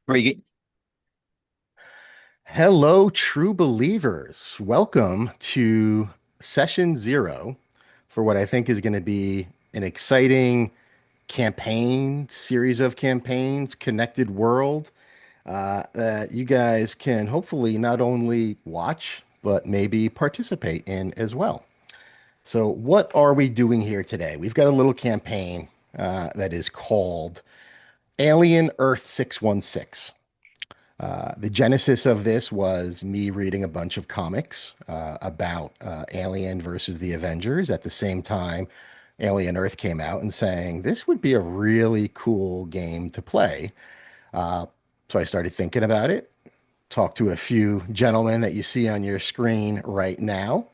Very Hello, true believers. Welcome to session zero for what I think is going to be an exciting campaign, series of campaigns, connected world that you guys can hopefully not only watch, but maybe participate in as well. So, what are we doing here today? We've got a little campaign that is called Alien Earth 616. The genesis of this was me reading a bunch of comics about Alien versus the Avengers. At the same time, Alien Earth came out and saying this would be a really cool game to play. So I started thinking about it, talked to a few gentlemen that you see on your screen right now,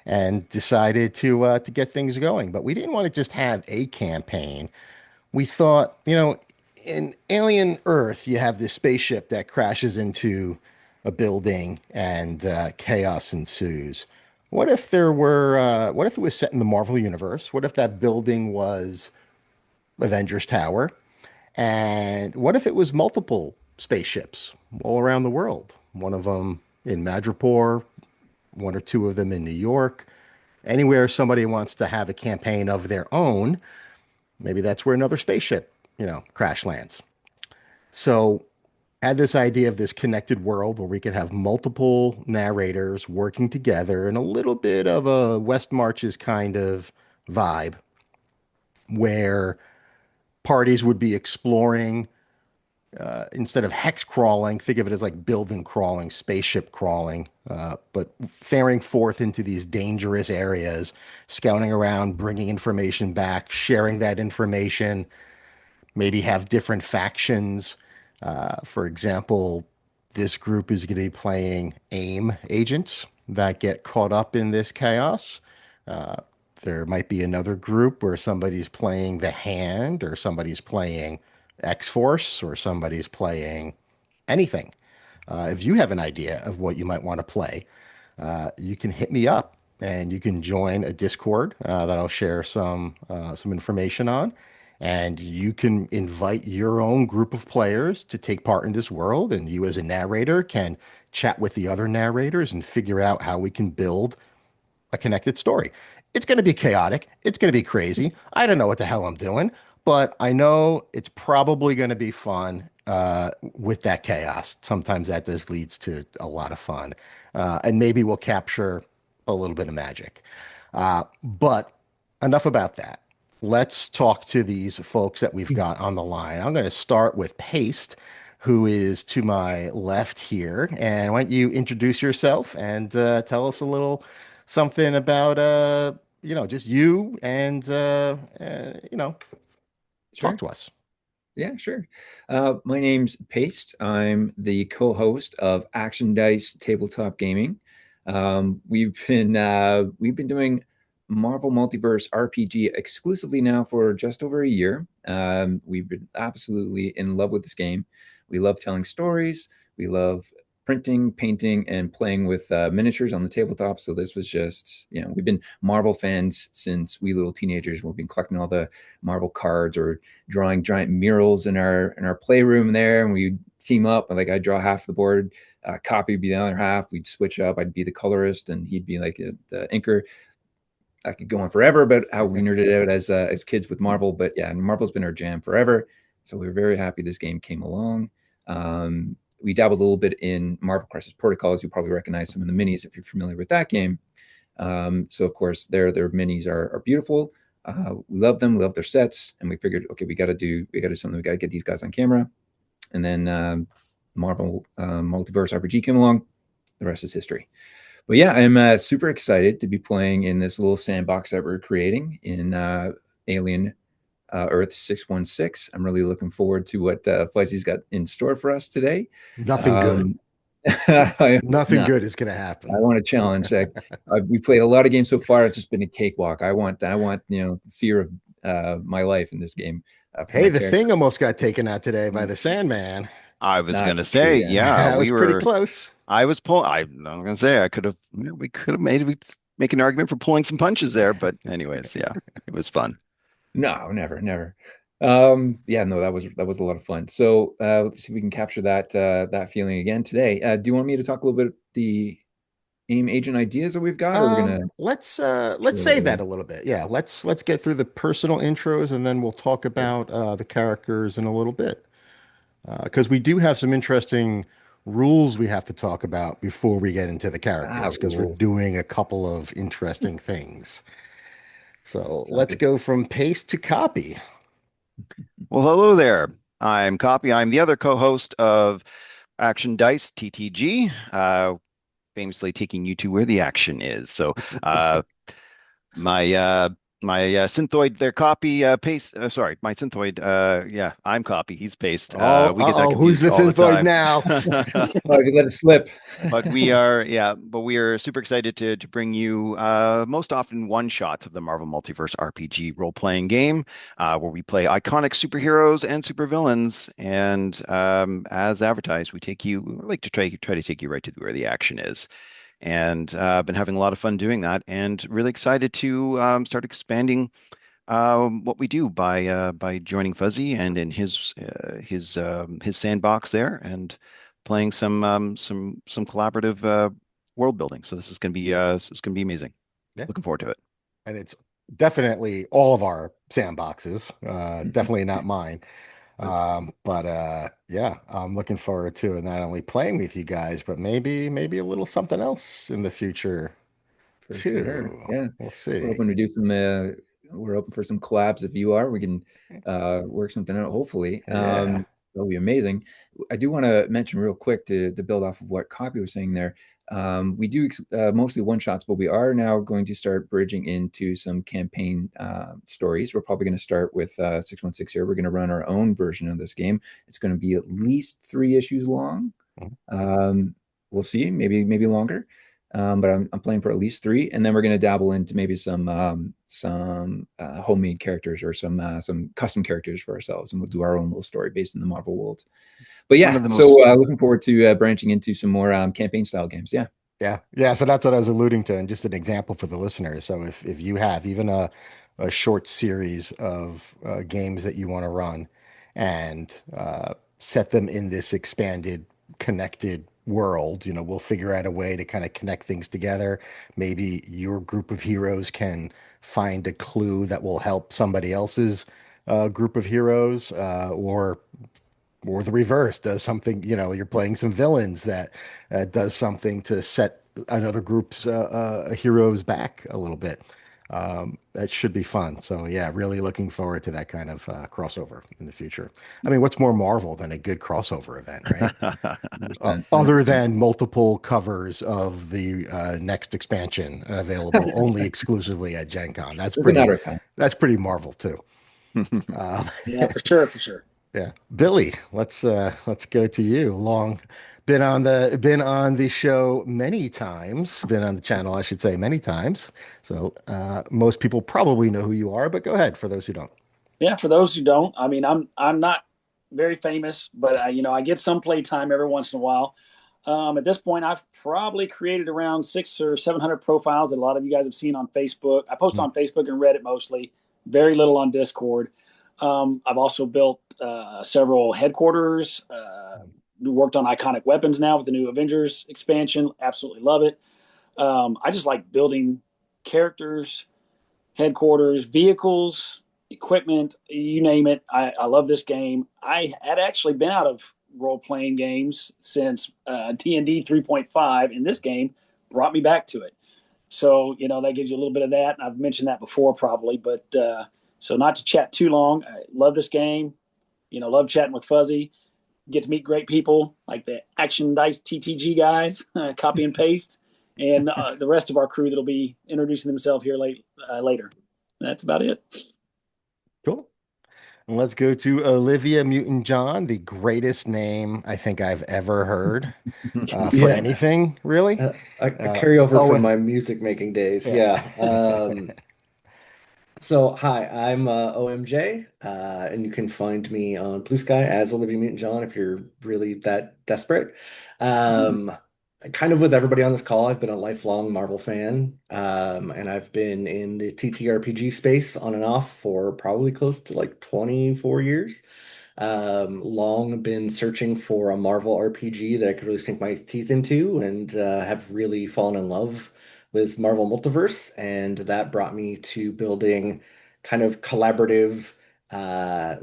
and decided to get things going. But we didn't want to just have a campaign. We thought, in Alien Earth, you have this spaceship that crashes into a building and chaos ensues. What if it was set in the Marvel universe? What if that building was Avengers Tower? And what if it was multiple spaceships all around the world? One of them in Madripoor, one or two of them in New York. Anywhere somebody wants to have a campaign of their own, maybe that's where another spaceship, crash lands. So had this idea of this connected world where we could have multiple narrators working together in a little bit of a West Marches kind of vibe where parties would be exploring instead of hex crawling, think of it as like building crawling, spaceship crawling, but faring forth into these dangerous areas, scouting around, bringing information back, sharing that information, maybe have different factions. For example, this group is going to be playing AIM agents that get caught up in this chaos. Uh, there might be another group where somebody's playing the Hand, or somebody's playing X-Force, or somebody's playing anything. If you have an idea of what you might want to play, you can hit me up and you can join a Discord that I'll share some information on. And you can invite your own group of players to take part in this world. And you, as a narrator, can chat with the other narrators and figure out how we can build a connected story. It's going to be chaotic. It's going to be crazy. I don't know what the hell I'm doing, but I know it's probably going to be fun with that chaos. Sometimes that just leads to a lot of fun. And maybe we'll capture a little bit of magic. But enough about that. Let's talk to these folks that we've got on the line. I'm going to start with Paste, who is to my left here. And why don't you introduce yourself and tell us a little something about just you and talk Sure. to us. Yeah, sure. My name's Paste. I'm the co-host of Action Dice Tabletop Gaming. We've been doing Marvel Multiverse RPG exclusively now for just over a year. We've been absolutely in love with this game. We love telling stories. We love printing, painting, and playing with miniatures on the tabletop. So this was just, we've been Marvel fans since we little teenagers. We've been collecting all the Marvel cards or drawing giant murals in our playroom there, and we team up. Like I draw half the board, Copy would be the other half. We'd switch up. I'd be the colorist, and he'd be like the inker. I could go on forever about how we nerded out as kids with Marvel, but yeah, Marvel's been our jam forever. So we were very happy this game came along. We dabbled a little bit in Marvel Crisis Protocol, as you probably recognize some of the minis if you're familiar with that game. So of course their minis are beautiful. We love them, we love their sets, and we figured, okay, we got to do something. We got to get these guys on camera. And then Marvel Multiverse RPG came along. The rest is history. But yeah, I'm super excited to be playing in this little sandbox that we're creating in Alien Earth 616. I'm really looking forward to what Fuzzy's got in store for us today. Nothing good. Um, I hope Nothing not. good is going to I happen. want a challenge. We played a lot of games so far. It's just been a cakewalk. I want fear of my life in this game for Hey, my the character. thing almost got taken out today by the Sandman. I was Not gonna true. say, Yeah. yeah, That was we pretty were. close. I was pulling. I'm gonna say I could have. We could have made. We make an argument for pulling some punches there, but anyways, yeah, it was fun. No, never, never. Yeah, no, that was a lot of fun. So let's see if we can capture that feeling again today. Do you want me to talk a little bit the AIM agent ideas that we've got, or we're gonna Let's chill save that early? a little bit. Yeah, let's get through the personal intros and then we'll talk Sure. about the characters in a little bit. Because we do have some interesting rules we have to talk about before we get into the characters, because we're Rules. doing a couple of interesting things. So Sounds let's good. go from paste to copy. Well, hello there. I'm Copy. I'm the other co-host of Action Dice TTG, famously taking you to where the action is. So, uh, my synthoid, their copy, paste. Sorry, my synthoid. Yeah, I'm Copy. He's paste. Oh, We get that who's confused the all the synthoid time. now? Oh, I just let it slip. But we are super excited to bring you most often one shots of the Marvel Multiverse RPG role-playing game, where we play iconic superheroes and supervillains, and as advertised, we like to try to take you right to where the action is. And I've been having a lot of fun doing that, and really excited to start expanding what we do by joining Fuzzy and in his sandbox there and playing some collaborative world building. So this is gonna be amazing. Yeah, Looking forward to it. and it's definitely all of our sandboxes. Definitely not mine. But yeah, I'm looking forward to not only playing with you guys, but maybe a little something else in the future For sure. too. Yeah. We'll We're see. open to do some we're open for some collabs if you are. We can work something out hopefully. Yeah. That'll be amazing. I do want to mention real quick to build off of what Copy was saying there. We do mostly one shots, but we are now going to start bridging into some campaign stories. We're probably going to start with 616 here. We're going to run our own version of this game. It's going to be at least 3 issues long. Um, we'll see, maybe longer. But I'm playing for at least three, and then we're going to dabble into maybe some homemade characters or some custom characters for ourselves, and we'll do our own little story based in the Marvel world. But One yeah, of the so most looking forward to branching into some more campaign style games. Yeah, Yeah. Yeah. So that's what I was alluding to, and just an example for the listeners. So if you have even a short series of games that you want to run and set them in this expanded, connected world, we'll figure out a way to kind of connect things together. Maybe your group of heroes can find a clue that will help somebody else's group of heroes, or the reverse does something, you're playing some villains that does something to set another group's heroes back a little bit. That should be fun. So yeah, really looking forward to that kind of crossover in the future. I mean, what's more Marvel than a good crossover event, right? 100%, Other 100%. than multiple covers of the next expansion available only exclusively at Gen Con. It's a matter of time. That's pretty Marvel too. Um, Yeah, for sure, for sure. Yeah. Billy, let's go to you. Been on the show many times, been on the channel, I should say, many times. So most people probably know who you are, but go ahead for those who don't. Yeah, for those who don't, I mean, I'm not very famous, but I get some play time every once in a while. At this point, I've probably created around 600 or 700 profiles that a lot of you guys have seen on Facebook. I post Hmm. on Facebook and Reddit mostly, very little on Discord. I've also built several headquarters. Worked on iconic weapons now with the new Avengers expansion. Absolutely love it. I just like building characters, headquarters, vehicles, equipment, you name it. I love this game. I had actually been out of role playing games since D&D 3.5, and this game brought me back to it. So, that gives you a little bit of that. I've mentioned that before probably, but so not to chat too long. I love this game. Love chatting with Fuzzy. Get to meet great people like the Action Dice TTG guys, copy and paste, and the rest of our crew that'll be introducing themselves here later. That's about it. Cool. And let's go to Olivia Mutant John, the greatest name I think I've ever heard for Yeah, anything, really. a carryover from Oh, my music making days. yeah. Yeah. So hi, I'm OMJ, and you can find me on Blue Sky as Olivia Newton-John if you're really that desperate. Um, kind of with everybody on this call, I've been a lifelong Marvel fan, and I've been in the TTRPG space on and off for probably close to like 24 years. Long been searching for a Marvel RPG that I could really sink my teeth into, and have really fallen in love with Marvel Multiverse, and that brought me to building kind of collaborative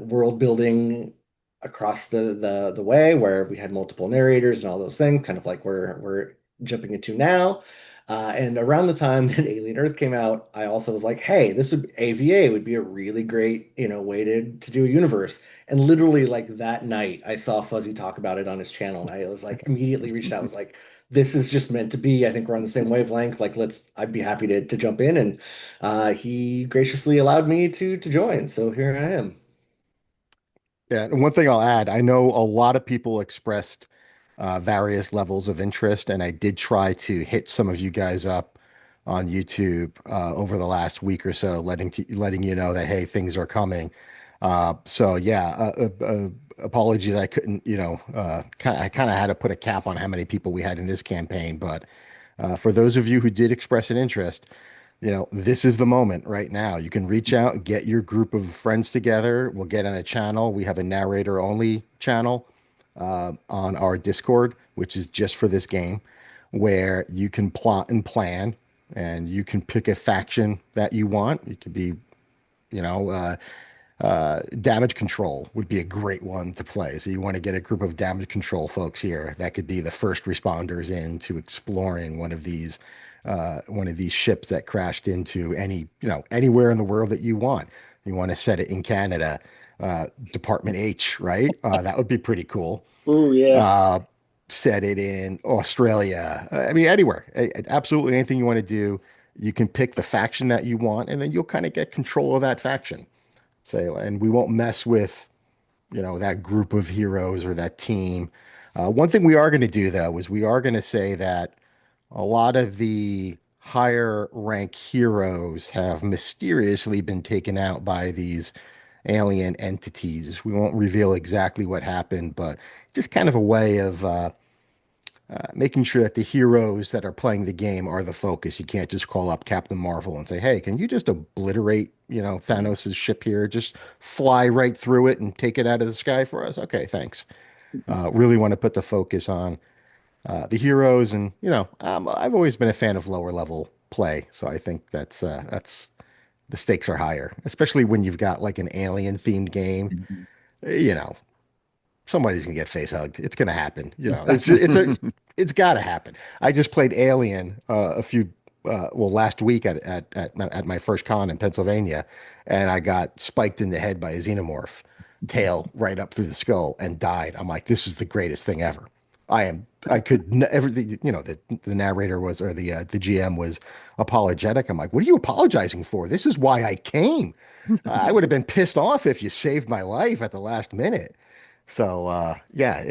world building across the way, where we had multiple narrators and all those things, kind of like we're jumping into now. And around the time that Alien Earth came out, I also was like, hey, this would AVA would be a really great, way to do a universe. And literally like that night, I saw Fuzzy talk about it on his channel, and I was like immediately reached out. I was like, this is just meant to be. I think we're on the same wavelength. Like, I'd be happy to jump in. And he graciously allowed me to join. So here I am. Yeah, and one thing I'll add, I know a lot of people expressed various levels of interest, and I did try to hit some of you guys up on YouTube over the last week or so, letting you know that hey, things are coming. So yeah, apologies, I couldn't, I kind of had to put a cap on how many people we had in this campaign, but for those of you who did express an interest, this is the moment right now. You can reach out, get your group of friends together. We'll get on a channel. We have a narrator only channel on our Discord, which is just for this game, where you can plot and plan and you can pick a faction that you want. It could be, you know, uh, damage control would be a great one to play. So you want to get a group of damage control folks here that could be the first responders into exploring one of these ships that crashed into anywhere in the world that you want. You want to set it in Canada, Department H, right? That would be pretty cool. Ooh, yeah. Uh, Set it in Australia. I mean, anywhere. Absolutely anything you want to do. You can pick the faction that you want, and then you'll kind of get control of that faction. Say, and we won't mess with, that group of heroes or that team. One thing we are going to do though is we are going to say that a lot of the higher rank heroes have mysteriously been taken out by these alien entities. We won't reveal exactly what happened, but just kind of a way of making sure that the heroes that are playing the game are the focus. You can't just call up Captain Marvel and say, "Hey, can you just obliterate, Thanos's ship here? Just fly right through it and take it out of the sky for us?" Okay, thanks. Really want to put the focus on the heroes, and I've always been a fan of lower level play, so I think that's the stakes are higher, especially when you've got like an alien themed game. Mhm. You know, somebody's gonna get face hugged. It's gonna happen. It's gotta happen. I just played Alien last week at my first con in Pennsylvania, and I got spiked in the head by a xenomorph, tail right up through the skull, and died. I'm like, this is the greatest thing ever. I could never, the narrator was, or the GM was apologetic. I'm like, what are you apologizing for? This is why I came. I would have been pissed off if you saved my life at the last minute. So yeah,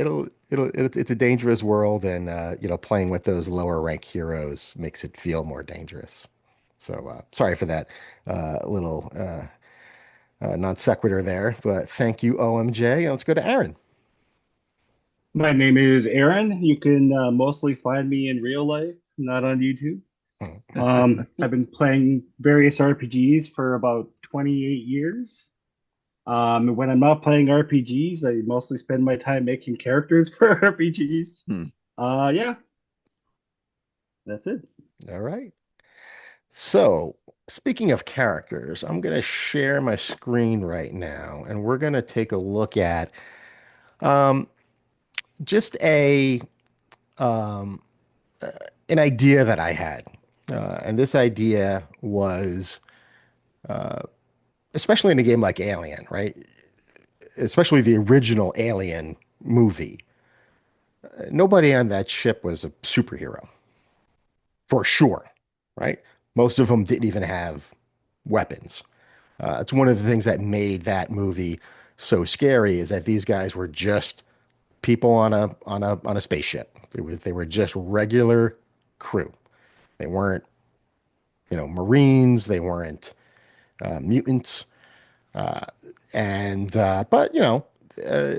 it's a dangerous world, and playing with those lower rank heroes makes it feel more dangerous. So sorry for that little non sequitur there, but thank you, OMJ. Let's go to Aaron. My name is Aaron. You can mostly find me in real life, not on YouTube. I've been playing various RPGs for about 28 years. When I'm not playing RPGs, I mostly spend my time making characters for RPGs. Hmm. Yeah, that's it. All right. So, speaking of characters, I'm going to share my screen right now, and we're going to take a look at um, just um, an idea that I had. And this idea was, especially in a game like Alien, right? Especially the original Alien movie. Nobody on that ship was a superhero, for sure, right? Most of them didn't even have weapons. It's one of the things that made that movie so scary is that these guys were just people on a spaceship. They were just regular crew. They weren't, Marines. They weren't mutants. And but uh,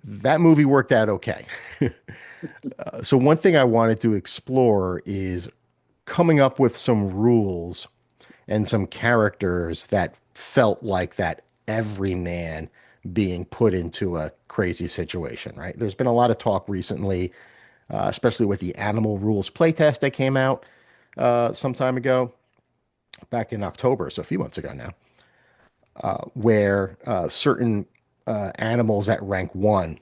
that movie worked out okay. So one thing I wanted to explore is coming up with some rules and some characters that felt like that everyman being put into a crazy situation, right? There's been a lot of talk recently, especially with the animal rules playtest that came out some time ago, back in October, so a few months ago now, where certain animals at rank one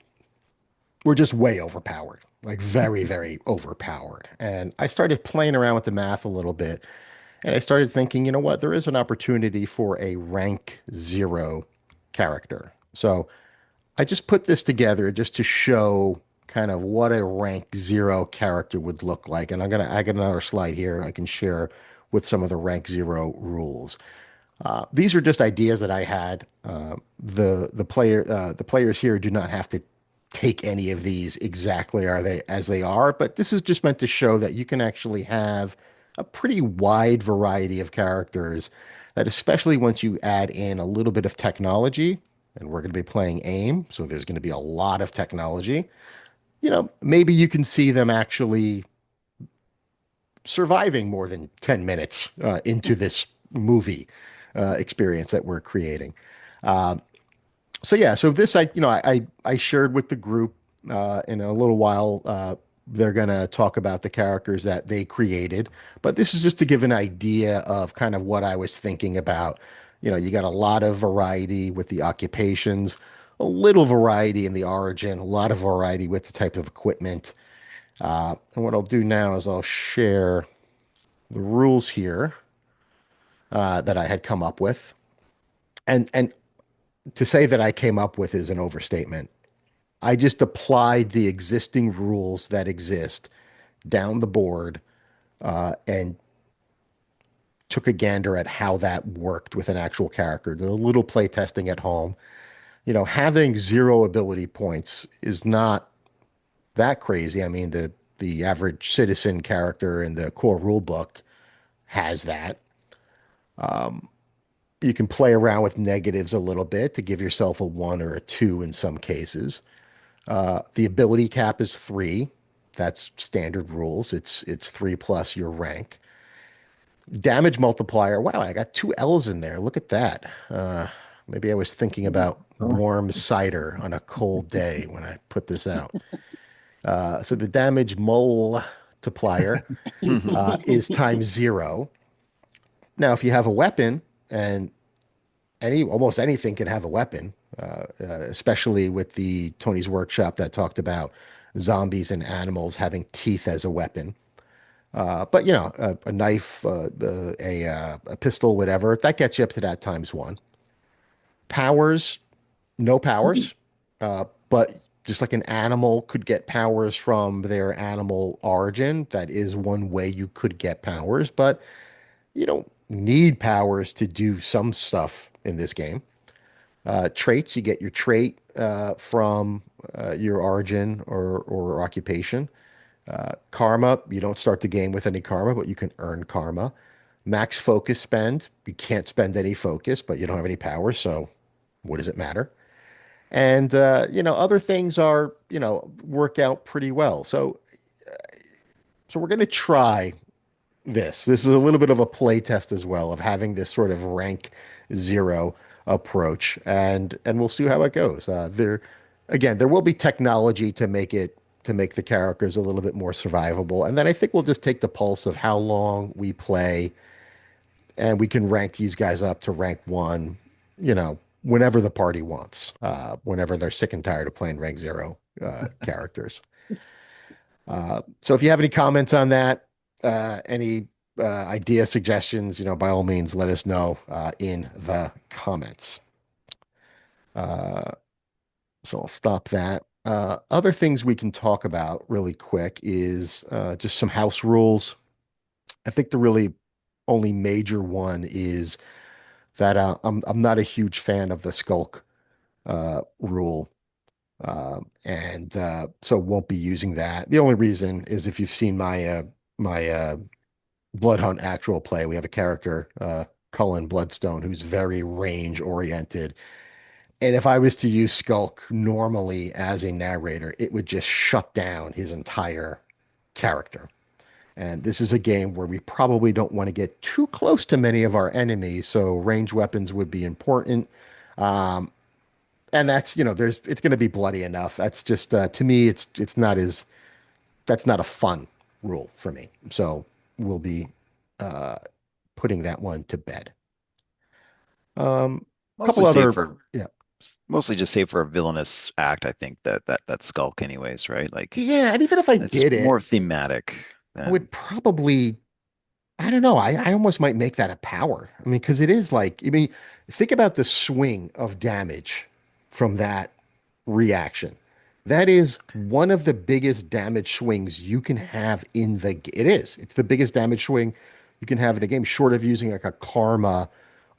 were just way overpowered, like very, very overpowered. And I started playing around with the math a little bit, and I started thinking, you know what, there is an opportunity for a rank zero character. So I just put this together just to show kind of what a rank zero character would look like. And I got another slide here I can share with some of the rank zero rules. These are just ideas that I had. The players here do not have to take any of these exactly are they as they are, but this is just meant to show that you can actually have a pretty wide variety of characters that, especially once you add in a little bit of technology, and we're going to be playing AIM, so there's going to be a lot of technology. Maybe you can see them actually surviving more than 10 minutes into this movie experience that we're creating. So yeah, so this I shared with the group in a little while. They're gonna talk about the characters that they created, but this is just to give an idea of kind of what I was thinking about. You got a lot of variety with the occupations, a little variety in the origin, a lot of variety with the type of equipment. And what I'll do now is I'll share the rules here that I had come up with, and to say that I came up with is an overstatement. I just applied the existing rules that exist down the board and took a gander at how that worked with an actual character. The little play testing at home. Having zero ability points is not that crazy. I mean, the average citizen character in the core rule book has that. You can play around with negatives a little bit to give yourself a one or a two in some cases. The ability cap is three. That's standard rules. It's three plus your rank. Damage multiplier. Wow, I got two L's in there. Look at that. Maybe I was thinking about Oh, warm cider on a cold day when I put this out. So the damage multiplier is times zero. Now, if you have a weapon, and almost anything can have a weapon, especially with the Tony's Workshop that talked about zombies and animals having teeth as a weapon. But a knife, a pistol, whatever, that gets you up to that times one. Powers, no powers, but just like an animal could get powers from their animal origin, that is one way you could get powers, but you don't need powers to do some stuff in this game. Traits, you get your trait from your origin or occupation. Karma, you don't start the game with any karma, but you can earn karma. Max focus spend, you can't spend any focus, but you don't have any power, so what does it matter? And other things are, work out pretty well. So we're going to try this. This is a little bit of a play test as well of having this sort of rank zero approach, and we'll see how it goes. There will be technology to make the characters a little bit more survivable, and then I think we'll just take the pulse of how long we play, and we can rank these guys up to rank one, whenever the party wants, whenever they're sick and tired of playing rank zero characters. So if you have any comments on that, any idea suggestions, by all means, let us know in the comments. So I'll stop that. Other things we can talk about really quick is just some house rules. I think the really only major one is that I'm not a huge fan of the skulk rule. And so won't be using that. The only reason is if you've seen my Blood Hunt actual play, we have a character, Cullen Bloodstone, who's very range oriented. And if I was to use Skulk normally as a narrator, it would just shut down his entire character. And this is a game where we probably don't want to get too close to many of our enemies, so range weapons would be important. Um, and that's, it's going to be bloody enough. That's just to me, it's not as that's not a fun rule for me. So we'll be uh, putting that one to bed. Mostly Couple save other, for yeah, mostly just save for a villainous act, I think that skulk anyways, right? Like yeah. And even if I it's did more it, thematic I would than probably I don't know. I almost might make that a power. I mean, because it is like, I mean, think about the swing of damage from that reaction. That is one of the biggest damage swings you can have in it is. It's the biggest damage swing you can have in a game, short of using like a karma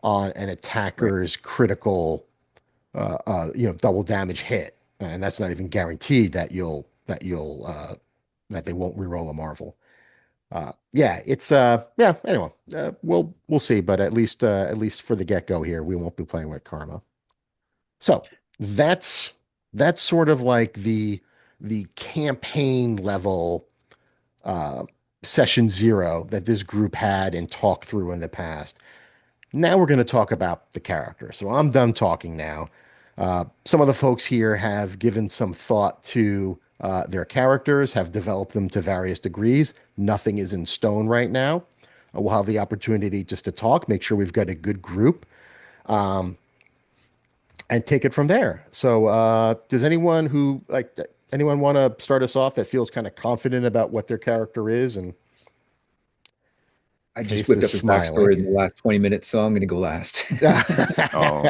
on an right. attacker's critical, double damage hit. And that's not even guaranteed that they won't reroll a Marvel. Yeah, it's yeah, anyway, we'll see, but at least for the get-go here, we won't be playing with Karma. So that's that's sort of like the campaign level uh session zero that this group had and talked through in the past. Now we're going to talk about the character. So I'm done talking now. Some of the folks here have given some thought to their characters, have developed them to various degrees. Nothing is in stone right now. We'll have the opportunity just to talk, make sure we've got a good group, and take it from there. So, does anyone want to start us off that feels kind of confident about what their character is? And I just Haste whipped is up his backstory in smiling. the last 20 minutes, so I'm going to go last. Oh,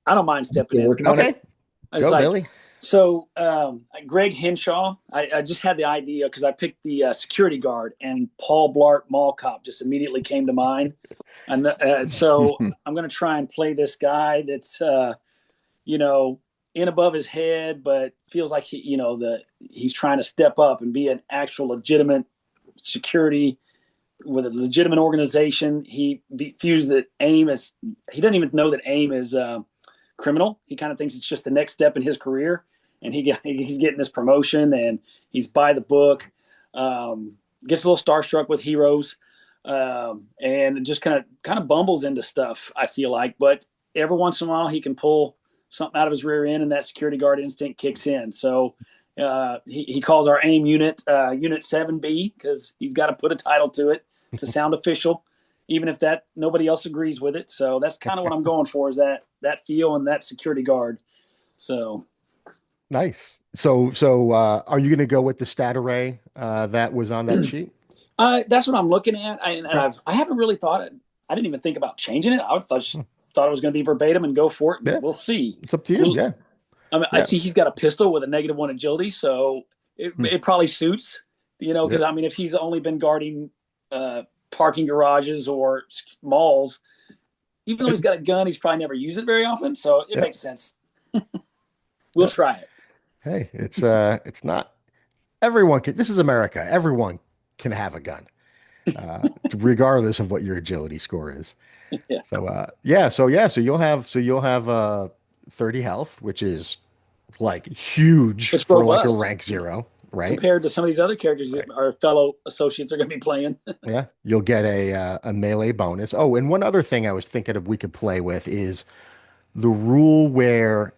I don't mind I'm stepping still in. working on it. Okay, It's go, like, Billy. so Greg Henshaw, I just had the idea because I picked the security guard, and Paul Blart Mall Cop just immediately came to mind. And so I'm going to try and play this guy that's, you know, in above his head, but feels like he's trying to step up and be an actual legitimate security with a legitimate organization. He views that AIM is, he doesn't even know that AIM is criminal. He kind of thinks it's just the next step in his career, and he's getting this promotion, and he's by the book. Gets a little starstruck with heroes, and just kind of bumbles into stuff. I feel like, but every once in a while he can pull something out of his rear end, and that security guard instinct kicks in. So. He calls our AIM unit Unit 7B because he's got to put a title to it to sound official, even if that nobody else agrees with it. So that's kind of what I'm going for, is that feel and that security guard. So Nice. So, are you going to go with the stat array that was on that sheet? that's what I'm looking at. And Okay. I haven't really thought it. I didn't even think about changing it. Just thought it was going to be verbatim and go for it, and Yeah, we'll see. it's up to I you. mean, Yeah, I yeah, see he's got a pistol with a -1 agility, so Hmm. it probably suits. Yeah. Because I mean, if he's only been guarding uh, parking garages or malls, even though he's got a gun, he's probably never used it very often. So it Yeah. makes sense. We'll Yeah. try it. Hey, it's not everyone can. This is America. Everyone can have a gun, regardless of what your agility score is. Yeah, So you'll have 30 health, which is like huge it's for like a robust rank zero, right? compared to some of these other characters that Right. our fellow associates are going to be playing. Yeah, you'll get a melee bonus. Oh, and one other thing I was thinking of we could play with is the rule where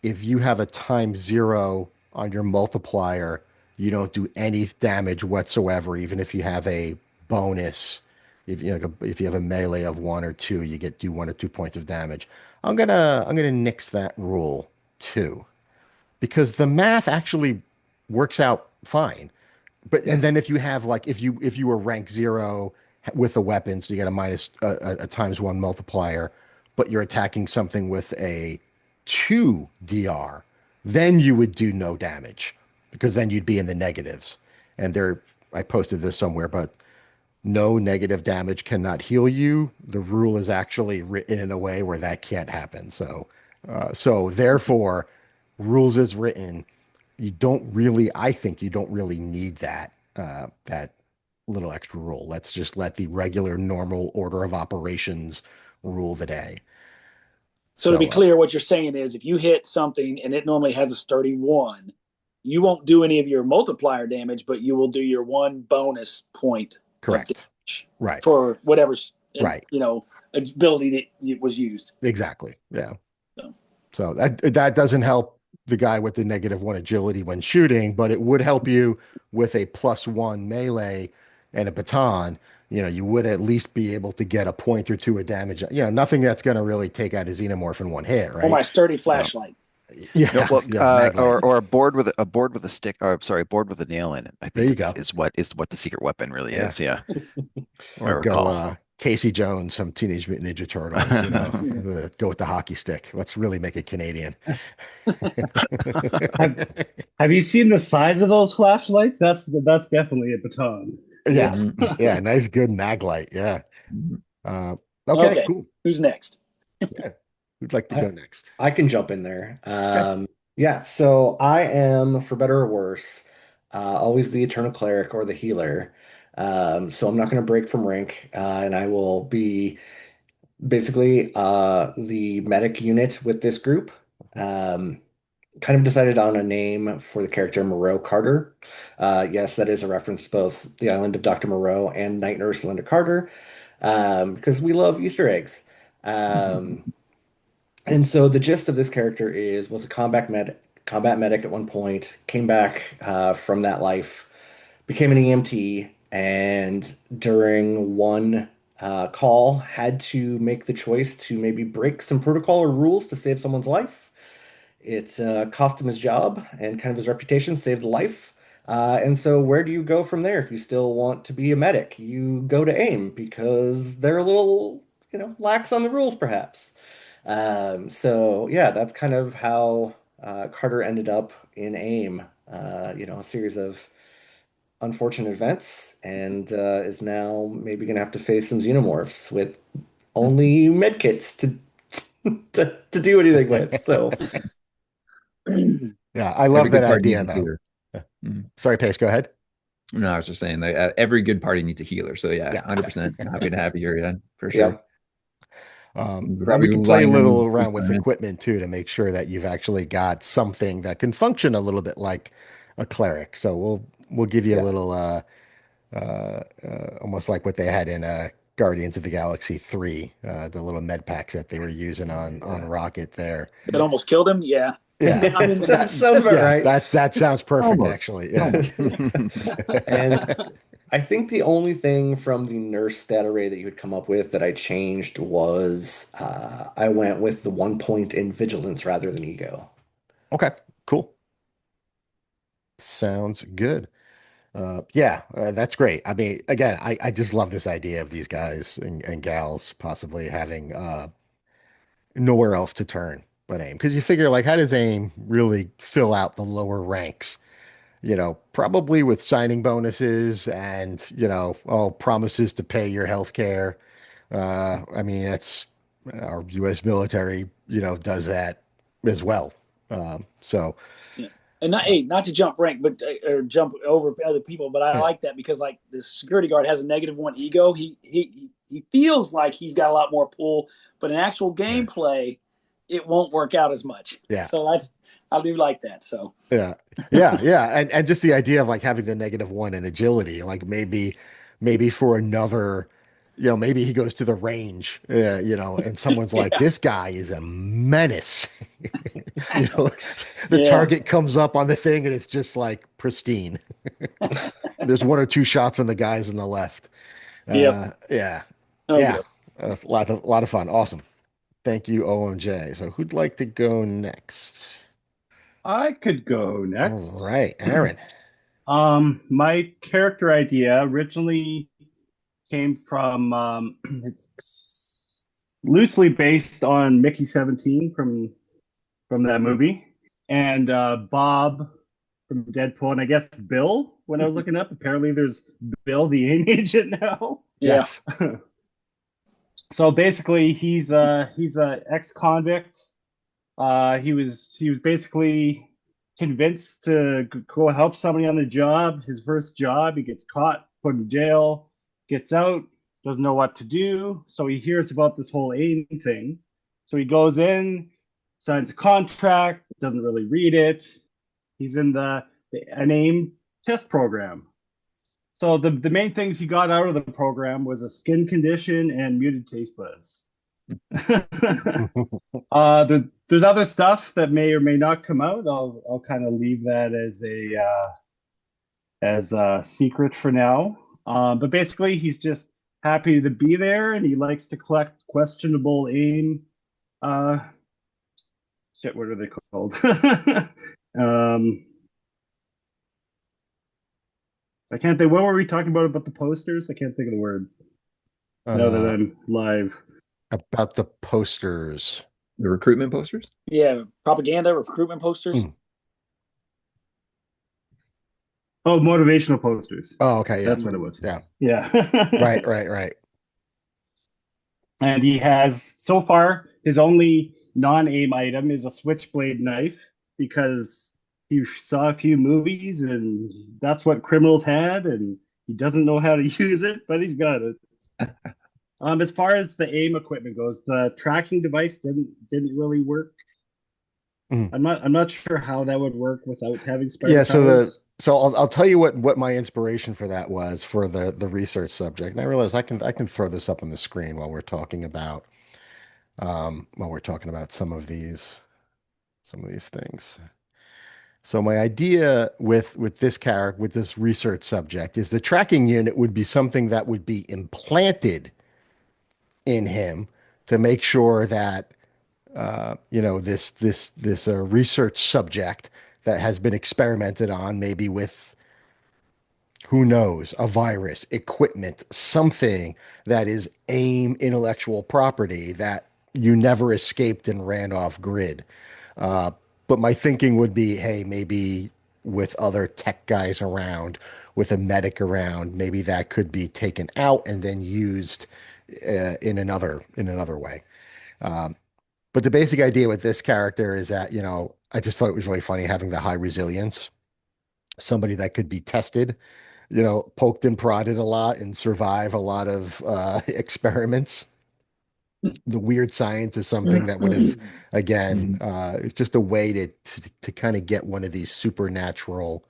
if you have a times zero on your multiplier, you don't do any damage whatsoever, even if you have a bonus. If you have a melee of 1 or 2, you do 1 or 2 points of damage. I'm gonna nix that rule too, because the math actually works out fine. But Yeah. and then if you were rank zero with a weapon, so you got a minus a times one multiplier, but you're attacking something with a 2 DR, then you would do no damage because then you'd be in the negatives. And I posted this somewhere, but no negative damage cannot heal you. The rule is actually written in a way where that can't happen. So therefore, rules is written. I think you don't really need that little extra rule. Let's just let the regular normal order of operations rule the day. So to be So clear, what you're saying is if you hit something and it normally has a sturdy 1, you won't do any of your multiplier damage, but you will do your 1 bonus point of correct. damage Right. for whatever's Right. ability that it was used. Exactly. Yeah. So, So that doesn't help the guy with the -1 agility when shooting, but it would help you with a +1 melee and a baton. You would at least be able to get a point or two of damage. Nothing that's going to really take out a xenomorph in one hit, or my right? sturdy flashlight. Yeah, No, well, yeah, Maglite. or a board with a stick, or sorry, a board with a nail in it. I There think you go. is what the secret weapon really Yeah. is. Yeah, I Or go recall. Casey Jones from Teenage Mutant Ninja Turtles, go with the hockey stick. Let's really make it Canadian. Have Have you seen the size of those flashlights? That's definitely a baton. Yeah. Yes. Mhm. Yeah. Nice, good Maglite. Yeah. Mhm. Uh, okay, Okay. cool. Who's next? Yeah. Who'd like to I go next? I can jump in there. Okay. Yeah, so I am, for better or worse, always the eternal cleric or the healer. So I'm not going to break from rank, and I will be basically the medic unit with this group. Um, Kind of decided on a name for the character Moreau Carter. Yes, that is a reference to both the island of Dr. Moreau and Night Nurse Linda Carter, because we love Easter eggs. Um, and so the gist of this character was a combat medic at one point, came back from that life, became an EMT, and during one call had to make the choice to maybe break some protocol or rules to save someone's life. It cost him his job and kind of his reputation, saved a life. And so, where do you go from there if you still want to be a medic? You go to AIM because they're a little, lax on the rules, perhaps. So yeah, that's kind of how Carter ended up in AIM. A series of unfortunate events, and is now maybe gonna have to face some xenomorphs with only medkits to do anything with. So Yeah, I Every love that good party needs idea a though. healer. Mhm. Sorry, Pace, go ahead. No, I was just saying that every good party needs a healer. So yeah, Yeah. 100% happy to have you here, yeah, for yeah, sure. We're And we probably can play a relying little on around with equipment too to make sure that you've actually got something that can function a little bit like a cleric. So we'll give you a yeah. little almost like what they had in Guardians of the Galaxy 3, the little med packs that they were using on Yeah. Rocket there. That almost killed him? Yeah. Yeah. I mean, That sounds about Yeah, right. that sounds perfect almost. actually. Yeah. Almost. And I think the only thing from the nurse stat array that you had come up with that I changed was I went with the 1 point in vigilance rather than ego. Okay, cool. Sounds good. Yeah, that's great. I mean, again, I just love this idea of these guys and gals possibly having nowhere else to turn but AIM. Because you figure, like, how does AIM really fill out the lower ranks? Probably with signing bonuses and, promises to pay your health care. I mean, that's our U.S. military, does that as well. So, yeah. And not to jump rank, but or jump over other people, but I yeah, like that because like the security guard has a -1 ego. He feels like he's got a lot more pull, but in actual yeah, gameplay, it won't work out as much. yeah. So I do like that. So Yeah. Yeah. Yeah. And just the idea of like having the -1 in agility, like maybe for another, maybe he goes to the range, and someone's like, yeah, this guy is a menace. You know, the yeah, target comes up on the thing and it's just like pristine. There's one or two shots on the guys on the left. yep. Yeah. Oh, Yeah. good. A lot of fun. Awesome. Thank you, OMJ. So who'd like to go next? I could go All next. right, Aaron. My character idea originally came from it's loosely based on Mickey 17 from that movie, and Bob from Deadpool, and I guess Bill. When I was looking up, apparently there's Bill, the AIM agent now. Yeah, Yes. So basically, he's a ex-convict. He was basically convinced to go help somebody on the job. His first job, he gets caught, put in jail, gets out, doesn't know what to do. So he hears about this whole AIM thing. So he goes in, signs a contract, doesn't really read it. He's in an AIM test program. So the main things he got out of the program was a skin condition and muted taste buds. There's other stuff that may or may not come out. I'll kind of leave that as a secret for now. But basically, he's just happy to be there, and he likes to collect questionable AIM. Shit, what are they called? I can't think. What were we talking about the posters? I can't think of the word now that I'm live. About the posters. The recruitment posters? Yeah, propaganda, recruitment posters. Oh, motivational posters. Oh, okay. Yeah. That's what it was. Yeah. Yeah. Right. And he has, so far, his only non-aim item is a switchblade knife because he saw a few movies and that's what criminals had, and he doesn't know how to use it, but he's got it. As far as the aim equipment goes, the tracking device didn't really work. I'm not sure how that would work without having spider powers. So I'll tell you what my inspiration for that was for the research subject. And I realize I can throw this up on the screen while we're talking about some of these things. So my idea with this character, with this research subject, is the tracking unit would be something that would be implanted in him to make sure that this research subject that has been experimented on, maybe with, who knows, a virus, equipment, something that is AIM intellectual property that you never escaped and ran off grid. But my thinking would be, hey, maybe with other tech guys around, with a medic around, maybe that could be taken out and then used in another way. But the basic idea with this character is that, I just thought it was really funny having the high resilience, somebody that could be tested, poked and prodded a lot and survive a lot of experiments. The weird science is something that would have, again, it's just a way to kind of get one of these supernatural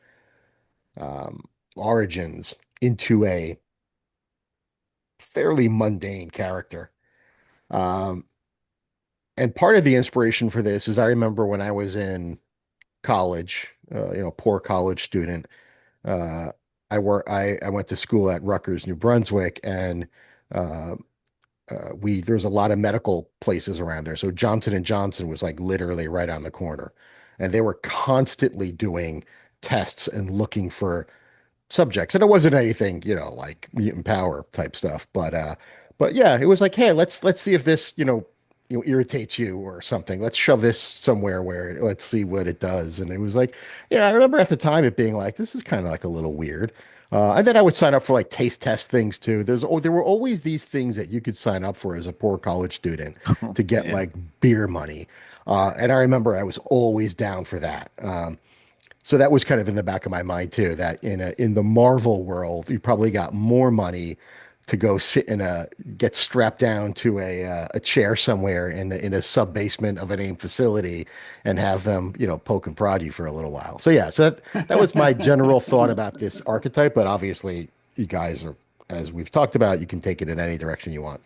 origins into a fairly mundane character. And part of the inspiration for this is I remember when I was in college, poor college student. I went to school at Rutgers, New Brunswick, and there's a lot of medical places around there. So Johnson and Johnson was like literally right on the corner, and they were constantly doing tests and looking for subjects. And it wasn't anything, like mutant power type stuff, but yeah, it was like, hey, let's see if this, irritates you or something. Let's shove this somewhere where let's see what it does. And it was like, I remember at the time it being like, this is kind of like a little weird. And then I would sign up for like taste test things too. There were always these things that you could sign up for as a poor college student to get like beer money. And I remember I was always down for that. So that was kind of in the back of my mind too, that in the Marvel world, you probably got more money to go sit get strapped down to a chair somewhere in a sub basement of an AIM facility and have them, poke and prod you for a little while. So yeah, so that was my general thought about this archetype, but obviously you guys are, as we've talked about, you can take it in any direction you want.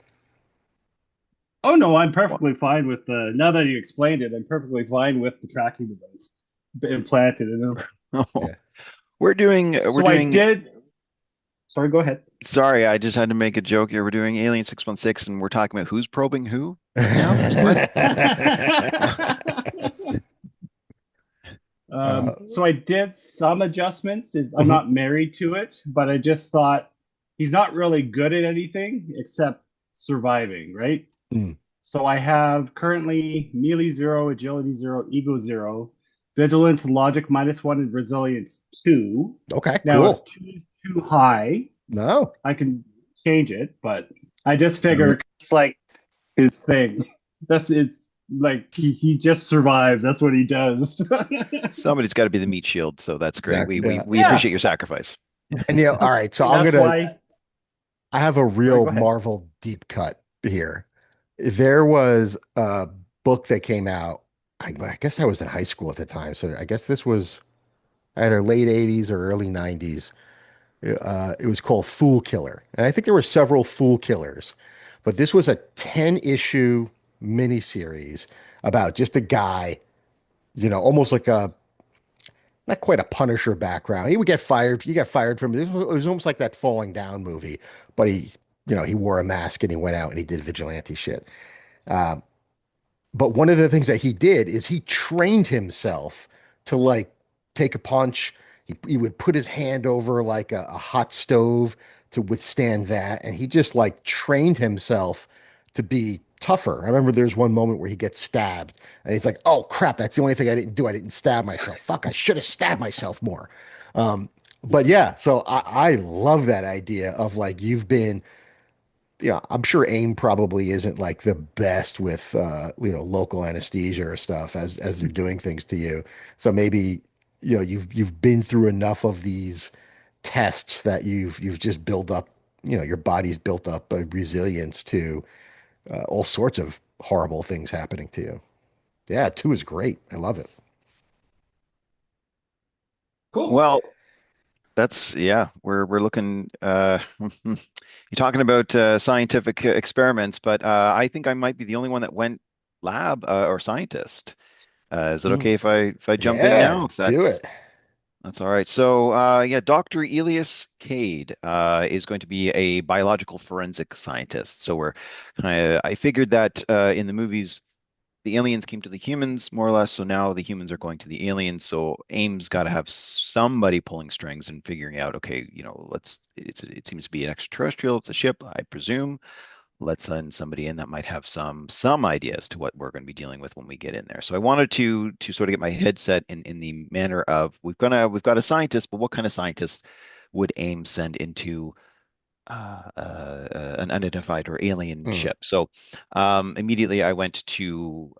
Oh no, I'm perfectly fine with now that you explained it, I'm perfectly fine with the tracking device implanted in them. Yeah. We're doing. Sorry, go ahead. Sorry, I just had to make a joke here. We're doing Alien 616 and we're talking about who's probing who. So I did some adjustments. I'm not married to it, but I just thought he's not really good at anything except surviving, right? So I have currently melee 0, agility 0, ego 0, vigilance, logic -1, and resilience 2. Okay, now cool. If too high, no, I can change it, but I just figure it's like his thing. It's like he just survives. That's what he does. Somebody's got to be the meat shield, so that's great. Exactly. We appreciate your sacrifice. And all right, so I have a real Marvel deep cut here. There was a book that came out. I guess I was in high school at the time, so I guess this was either late 80s or early 90s. It was called Fool Killer. And I think there were several Fool Killers, but this was a 10 issue miniseries about just a guy, almost like a, not quite a Punisher background. He would get fired. He got fired from it. Was almost like that Falling Down movie, but he wore a mask and he went out and he did vigilante shit. But one of the things that he did is he trained himself to like take a punch. He would put his hand over like a hot stove to withstand that. And he just like trained himself to be tougher. I remember there's one moment where he gets stabbed and he's like, oh crap, that's the only thing I didn't do. I didn't stab myself. Fuck, I should have stabbed myself more. But yeah, so I love that idea of like you've been, I'm sure AIM probably isn't like the best with local anesthesia or stuff as they're doing things to you. So maybe you've been through enough of these tests that you've just built up, your body's built up a resilience to all sorts of horrible things happening to you. Yeah, two is great. I love it. Cool. Well, that's yeah. We're looking. You're talking about scientific experiments, but I think I might be the only one that went lab or scientist. Is it Mm, okay if I jump in yeah, now? If do it. that's all right. So yeah, Dr. Elias Cade is going to be a biological forensic scientist. So we're kind of. I figured that in the movies the aliens came to the humans more or less, so now the humans are going to the aliens. So AIM's got to have somebody pulling strings and figuring out, okay, it seems to be an extraterrestrial, it's a ship, I presume. Let's send somebody in that might have some ideas to what we're going to be dealing with when we get in there. So I wanted to sort of get my head set in the manner of we've got a scientist, but what kind of scientist would AIM send into an unidentified or alien Mm, ship. So immediately I went to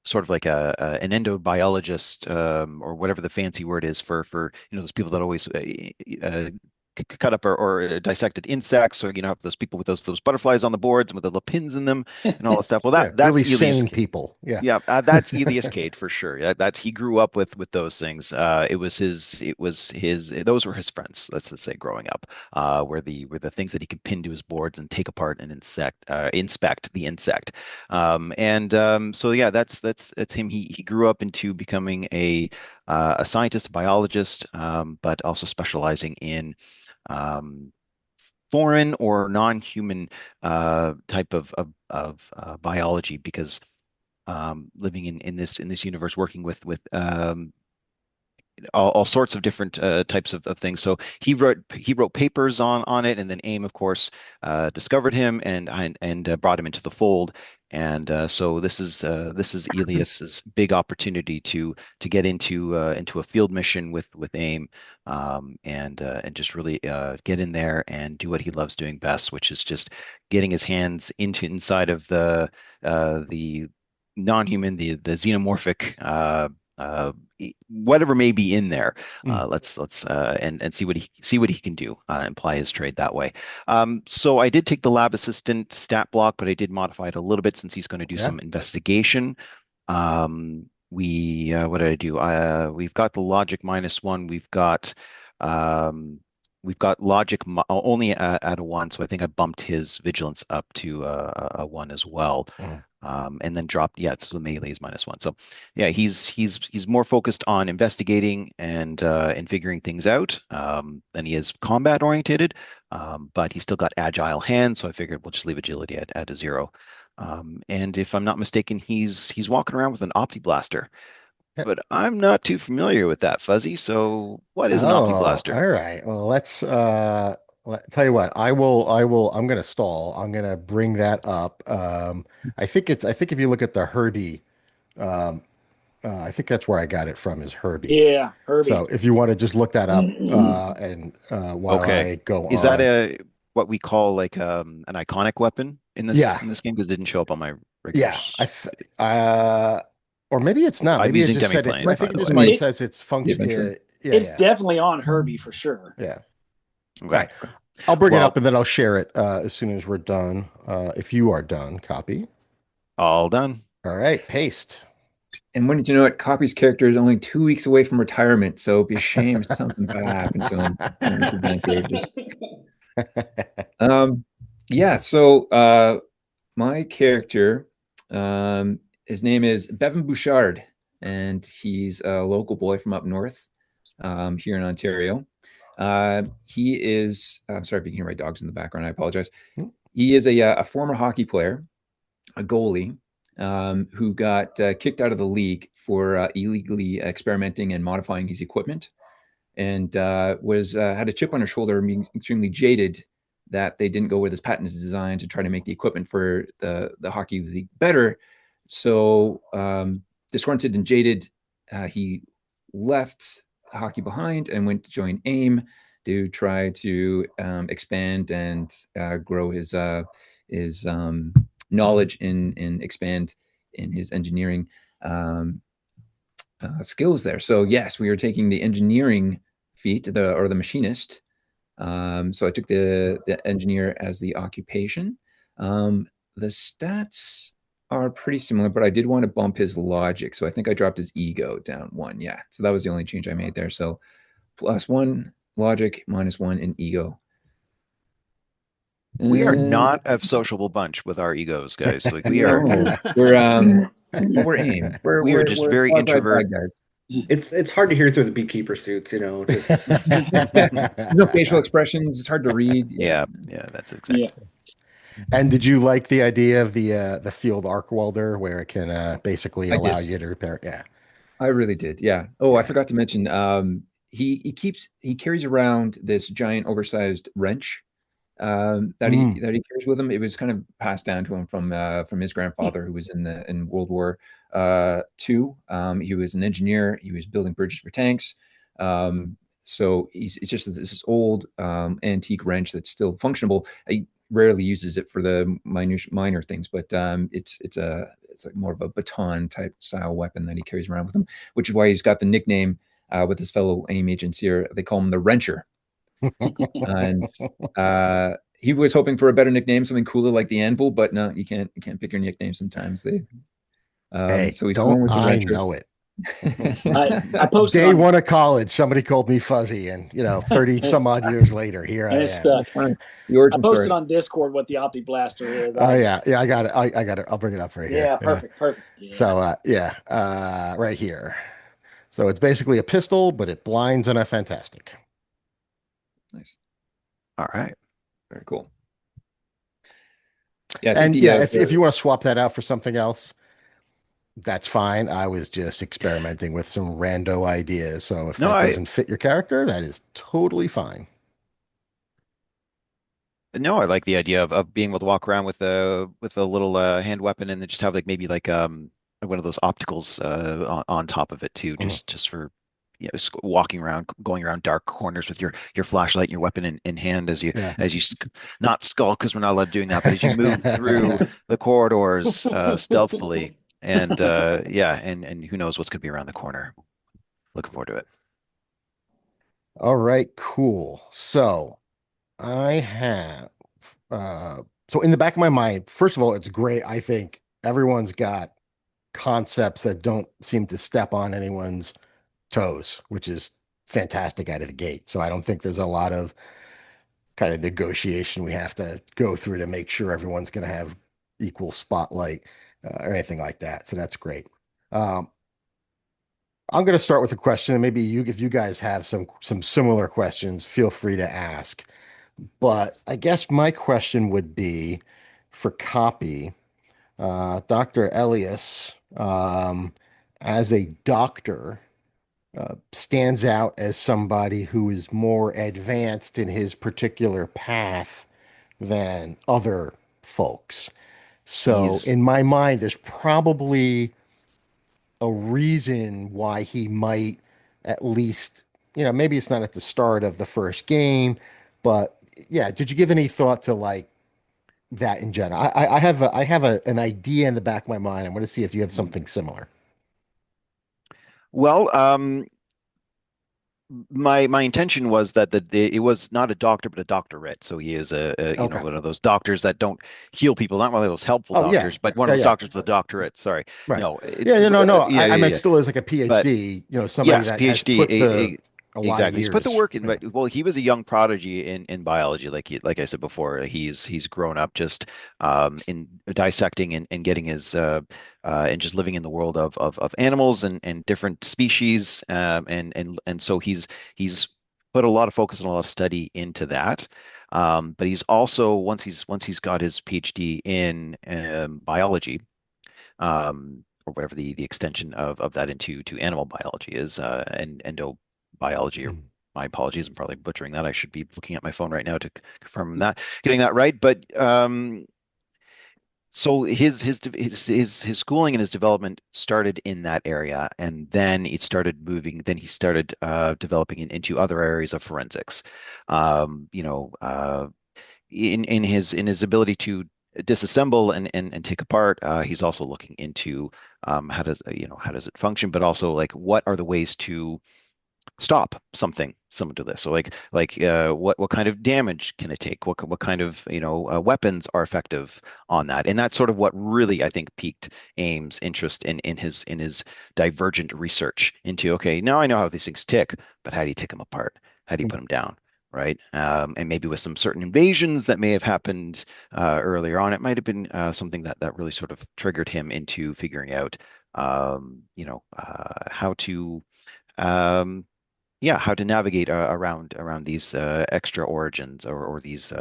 sort of like an endobiologist or whatever the fancy word is for those people that always cut up or dissected insects, or have those people with those butterflies on the boards and with the little pins in them and all that stuff. Well, yeah, that's really Elias. sane people. Yeah. Yeah, that's Elias Cade for sure. That's he grew up with those things. It was his. Those were his friends. Let's say growing up, were the things that he could pin to his boards and take apart and inspect the insect. So yeah, that's him. He grew up into becoming a scientist, a biologist, but also specializing in um, foreign or non-human type of biology because living in this universe, working with all sorts of different types of things. So he wrote papers on it, and then AIM, of course, discovered him and brought him into the fold. And so this is Elias's big opportunity to get into a field mission with AIM, and just really get in there and do what he loves doing best, which is just getting his hands inside of the non-human, the xenomorphic, whatever may be in there. Mm, Let's and see what he can do, and apply his trade that way. So I did take the lab assistant stat block, but I did modify it a little bit since he's going to do yeah. some investigation. We What did I do? We've got the logic -1. We've got logic only at a 1, so I think I bumped his vigilance up to a 1 as well. Mm, And then dropped, yeah, so the melee is -1. So yeah, he's more focused on investigating and figuring things out than he is combat orientated. But he's still got agile hands, so I figured we'll just leave agility at a 0. And if I'm not mistaken, he's walking around with an opti blaster, yeah. but I'm not too familiar with that, Fuzzy. So what is an opti Oh, blaster? all right. Well, let's tell you what. I'm gonna stall. I'm gonna bring that up. I think if you look at the Herbie, um, I think that's where I got it from is Herbie. Yeah, So Herbie. if you want to just look that up, and while Okay, I go is that on. a what we call like an iconic weapon in this Yeah, in this game? Because it didn't show up on my regular. yeah. Or maybe it's not. I'm Maybe it using just said It's it's, I Demiplane, like by think it the just way. might It says it's the function. adventure. Yeah, it's yeah, definitely on Herbie for sure. yeah. All Okay. right. I'll bring it Well, up and then I'll share it as soon as we're done. If you are done, copy. all done. All right, paste. And when did you know it? Copy's character is only 2 weeks away from retirement, so it'd be a shame if something bad happened to him in these advanced ages. Um, yeah, so my character, his name is Bevan Bouchard, and he's a local boy from up north, here in Ontario. He is, I'm sorry if you can hear my dogs in the background, I apologize. He is a former hockey player, a goalie, who got kicked out of the league for illegally experimenting and modifying his equipment, and was had a chip on his shoulder, being extremely jaded that they didn't go with his patented design to try to make the equipment for the hockey league better. So disgruntled and jaded, he left hockey behind and went to join AIM to try to expand and grow his knowledge and expand in his engineering skills there. So yes, we are taking the engineering feat, or the machinist. So I took the engineer as the occupation. The stats are pretty similar, but I did want to bump his logic. So I think I dropped his ego down one. Yeah. So that was the only change I made there. So +1 logic, -1 in ego. We are not a sociable bunch with our egos, guys. Like we are, We're we're AIM. we are just very qualified introvert. bad guys. It's hard to hear through the beekeeper suits, just No facial expressions. It's hard to read. Yeah, that's exactly. Yeah. And did you like the idea of the field arc welder where it can basically allow you to repair? Yeah. I really did. Yeah. Oh, I forgot to mention. He carries around this giant oversized wrench that he carries with him. It was kind of passed down to him from his grandfather, who was in World War II. He was an engineer. He was building bridges for tanks. So it's just this old antique wrench that's still functionable. He rarely uses it for the minor things, but it's like more of a baton type style weapon that he carries around with him, which is why he's got the nickname with his fellow AIM agents here. They call him the Wrencher. And he was hoping for a better nickname, something cooler like the Anvil, but no, you can't pick your nickname sometimes. Hey, So he's don't going with the I Wrencher. know it? I posted Day on, one of college, somebody called me fuzzy, and 30 some odd years later, here I and am. it's stuck. The origin I posted story. on Discord what the Opti Blaster is. Oh yeah, I got it. I got it. I'll bring it up right here. Yeah, perfect. Yeah. So right here. So it's basically a pistol, but it blinds and a fantastic. Nice. All right. Very cool. Yeah, And if you want to swap that out for something else, that's fine. I was just experimenting with some rando ideas. So if that doesn't fit your character, that is totally fine. No, I like the idea of being able to walk around with a little hand weapon and then just have maybe one of those opticals on top of it too, just for walking around, going around dark corners with your flashlight and your weapon in hand as you not skulk, because we're not allowed doing that, but as you move through the corridors stealthily, and and who knows what's going to be around the corner. Looking forward to it. All right, cool. So I have so in the back of my mind, first of all, it's great. I think everyone's got concepts that don't seem to step on anyone's toes, which is fantastic out of the gate. So I don't think there's a lot of kind of negotiation we have to go through to make sure everyone's going to have equal spotlight or anything like that. So that's great. I'm going to start with a question, and maybe if you guys have some similar questions, feel free to ask. But I guess my question would be for copy, Dr. Elias, as a doctor, stands out as somebody who is more advanced in his particular path than other folks. So in my mind, there's probably a reason why he might at least, maybe it's not at the start of the first game, but yeah, did you give any thought to like that in general? I have an idea in the back of my mind. I want to see if you have something similar. Well, my intention was that it was not a doctor but a doctorate. So he is Okay. one of those doctors that don't heal people, not one of those helpful Oh yeah. doctors, but one of Yeah, those yeah. doctors with a doctorate. Sorry, Right. no, Yeah, you know, no. yeah, I yeah, meant yeah. still as like a But PhD, somebody yes, that has PhD. put a lot of Exactly. He's put the years. work in, but well, he was a young prodigy in biology, like I said before. He's grown up just in dissecting and getting his and just living in the world of animals and different species. And so he's put a lot of focus and a lot of study into that. But he's also once he's got his PhD in biology, or whatever the extension of that into to animal biology is, and endobiology, or my apologies, I'm probably butchering that. I should be looking at my phone right now to confirm that, getting that right. But so his schooling and his development started in that area, and then it started moving. Then he started developing into other areas of forensics. You know, in his ability to disassemble and take apart, he's also looking into how does it function, but also like what are the ways to stop something similar to this. So what kind of damage can it take? What kind of weapons are effective on that? And that's sort of what really I think piqued Ames' interest in his divergent research into, okay, now I know how these things tick, but how do you take them apart? How do you put them down? Right. And maybe with some certain invasions that may have happened earlier on, it might have been something that really sort of triggered him into figuring out, how to um, yeah, how to navigate around these extra origins, or these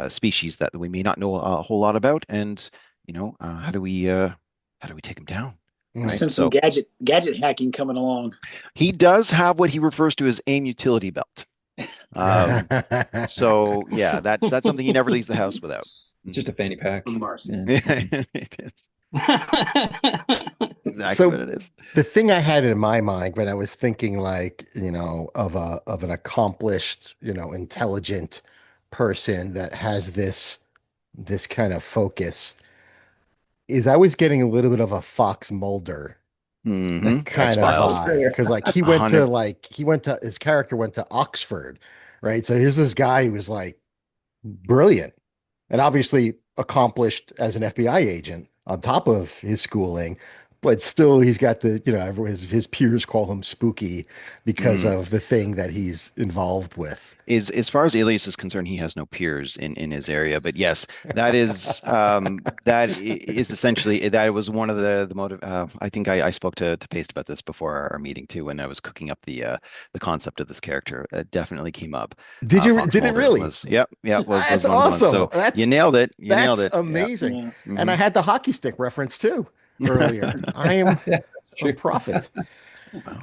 species that we may not know a whole lot about, and how do we take them down, Mm. right? Sense some So gadget hacking coming along. he does have what he refers to as AIM utility belt. Um, so yeah, that's something he never leaves the house without. It's just a fanny pack. Yeah. It is exactly So what it is. the thing I had in my mind when I was thinking like, of an accomplished, intelligent person that has this kind of focus is I was getting a little bit of a Fox Mulder Hmm. kind of X-Files, vibe because like he a went to hundred. like he went to his character went to Oxford, right? So here's this guy who was like brilliant and obviously accomplished as an FBI agent on top of his schooling, but still he's got his peers call him spooky because Mm. of the thing that he's involved with. Is as far as Alias is concerned, he has no peers in his area. But yes, that is essentially, that was one of the motive. I think I spoke to Paste about this before our meeting too, when I was cooking up the concept of this character. It definitely came up. Fox Did it Mulder really? was, yep, yeah, was That's one of the ones. awesome. So you nailed it. You nailed That's it. Yeah. amazing. Yeah. And Hmm. I had the hockey stick reference too earlier. I am Yeah, a true. prophet.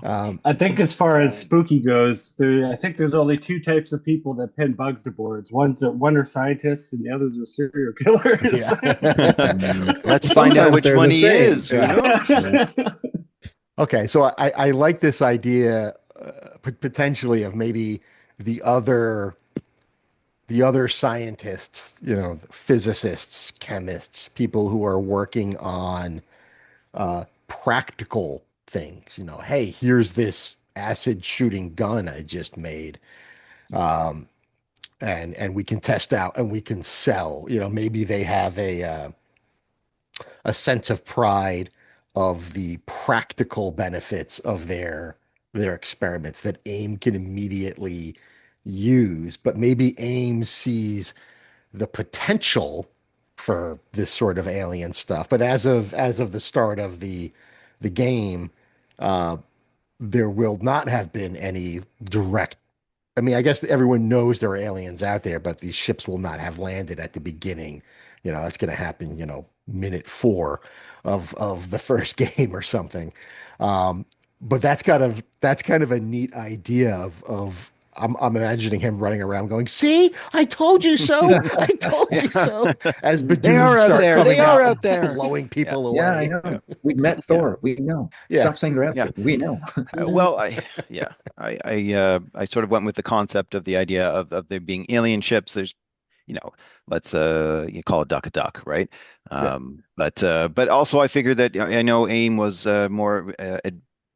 Wow. I think as far as spooky goes, I think there's only two types of people that pin bugs to boards. One are scientists, and the others are serial killers. Yeah. Mm. Let's find out Sometimes which they're one the he same. is. Who Yeah. knows? Yeah. Okay, so I like this idea potentially of maybe the other the other scientists, physicists, chemists, people who are working on practical things. Hey, here's this acid shooting gun I just made, and we can test out and we can sell. Maybe they have a sense of pride of the practical benefits of their experiments that AIM can immediately use, but maybe AIM sees the potential for this sort of alien stuff. But as of the start of the game, there will not have been any direct. I mean, I guess everyone knows there are aliens out there, but these ships will not have landed at the beginning. That's going to happen, minute four of the first game or something. Um, but that's kind of a neat idea of I'm imagining him running around going, "See, I told you so. I told you so." As They are Badoons out start there. They coming are out out and there. blowing Yeah. people Yeah, I away. Yeah. know. We've met Yeah. Thor. We know. Yeah. Stop saying they're out Yeah. there. We know. Well, yeah, I sort of went with the concept of the idea of there being alien ships. There's, let's you call a duck, right? Yeah. But also I figured that I know AIM was more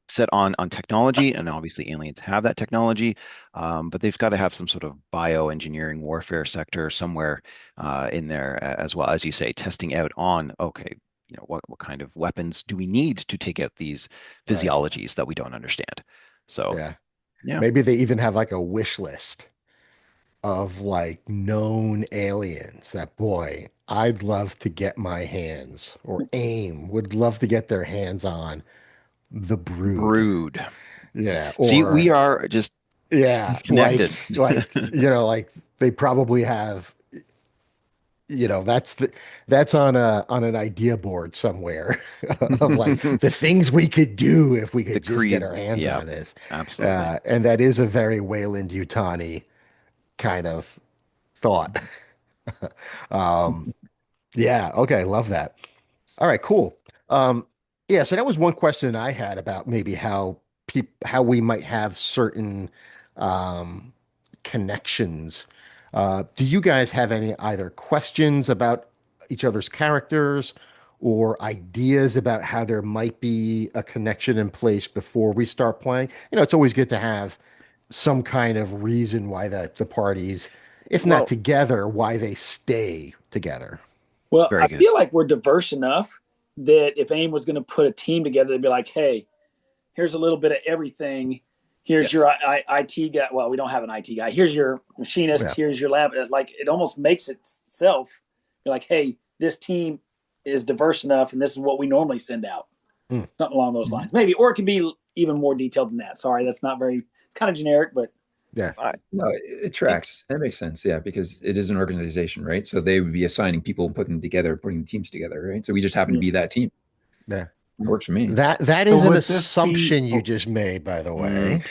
set on technology, and obviously aliens have that technology, but they've got to have some sort of bioengineering warfare sector somewhere in there as well, as you say, testing out on, okay, what kind of weapons do we need to take out these Right. physiologies that we don't understand? So, Yeah. yeah, Maybe they even have like a wish list of like known aliens that, boy, I'd love to get my hands, or AIM would love to get their hands on the Brood. Brood. Yeah. See, Or we are just yeah, connected. like they probably have, that's on an idea board somewhere of like the things we could do if we The could just get Creed. our hands Yeah, on this. absolutely. And that is a very Wayland Yutani kind of thought. Yeah, okay, love that. All right, cool. Um, yeah, so that was one question I had about maybe how we might have certain um, connections. Do you guys have any either questions about each other's characters or ideas about how there might be a connection in place before we start playing? It's always good to have some kind of reason why the parties, if not Well, together, why they stay together. Well, very I good. feel like we're diverse enough that if AIM was going to put a team together, they'd be like, hey, here's a little bit of everything. Yeah. Here's your IT guy. Well, we don't have an IT guy. Here's your machinist. Yeah. Here's your lab. Like it almost makes itself. You're like, hey, this team is diverse enough, and this is what we normally send out. Hmm. Something along those lines, maybe, or it could be even more detailed than that. Sorry, that's not very. It's kind of generic, but Yeah. I, No, it tracks. That makes sense. Yeah, because it is an organization, right? So they would be assigning people, putting them together, putting teams together, right? So we just happen to yeah. be that team. Yeah. It works for me. That So is an would this be? assumption you Oh. just made, by the mm, way.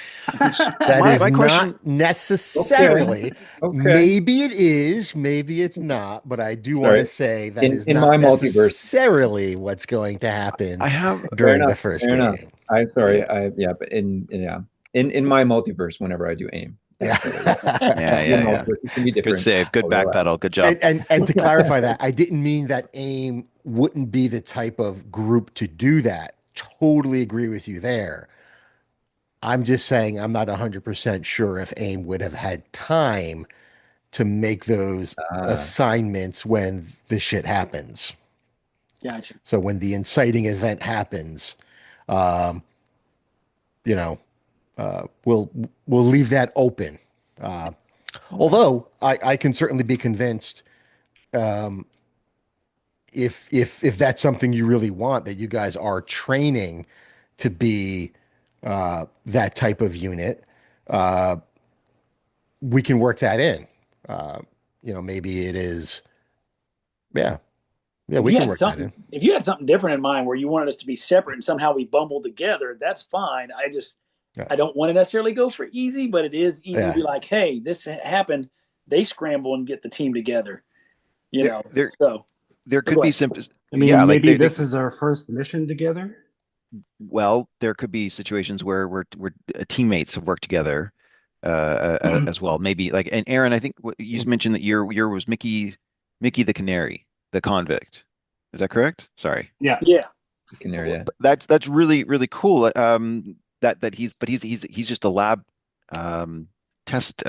That my is my not question. Okay. necessarily, Okay. maybe it is, maybe it's not, but I do want to Sorry. say that In is in not my multiverse, necessarily what's going to happen I have fair during the enough. first Fair enough. game. I'm yeah sorry. But in my multiverse, whenever I do aim, Yeah. that's what it is. yeah Your yeah yeah. multiverse can be Good different. save. Good I'll allow backpedal. Good job. And to clarify that, I didn't mean that AIM wouldn't be the type of group to do that. Totally agree with you there. I'm just saying I'm not 100% sure if AIM would have had time to make those that. assignments when the shit happens. Gotcha. So when the inciting event happens, um, you know, we'll leave that open. Uh, although I can certainly be convinced if that's something you really want, that you guys are training to be that type of unit, we can work that in. Uh, maybe it is, yeah, yeah, we can work that in. If you had something different in mind where you wanted us to be separate and somehow we bumble together, that's fine. Yeah, I don't want to necessarily go for easy, but it is easy to yeah, be like, hey, this happened. They scramble and get the team together, you There know. there So there but could go be ahead. simple. I Yeah, mean, like maybe they this is our first mission together. well, there could be situations where we're teammates have worked together as well. Maybe like, and Aaron, I think you mentioned that your was Mickey the Canary, the convict. Is that correct? Sorry. Yeah. Yeah. Canary, yeah. But that's really cool. That he's just a lab test.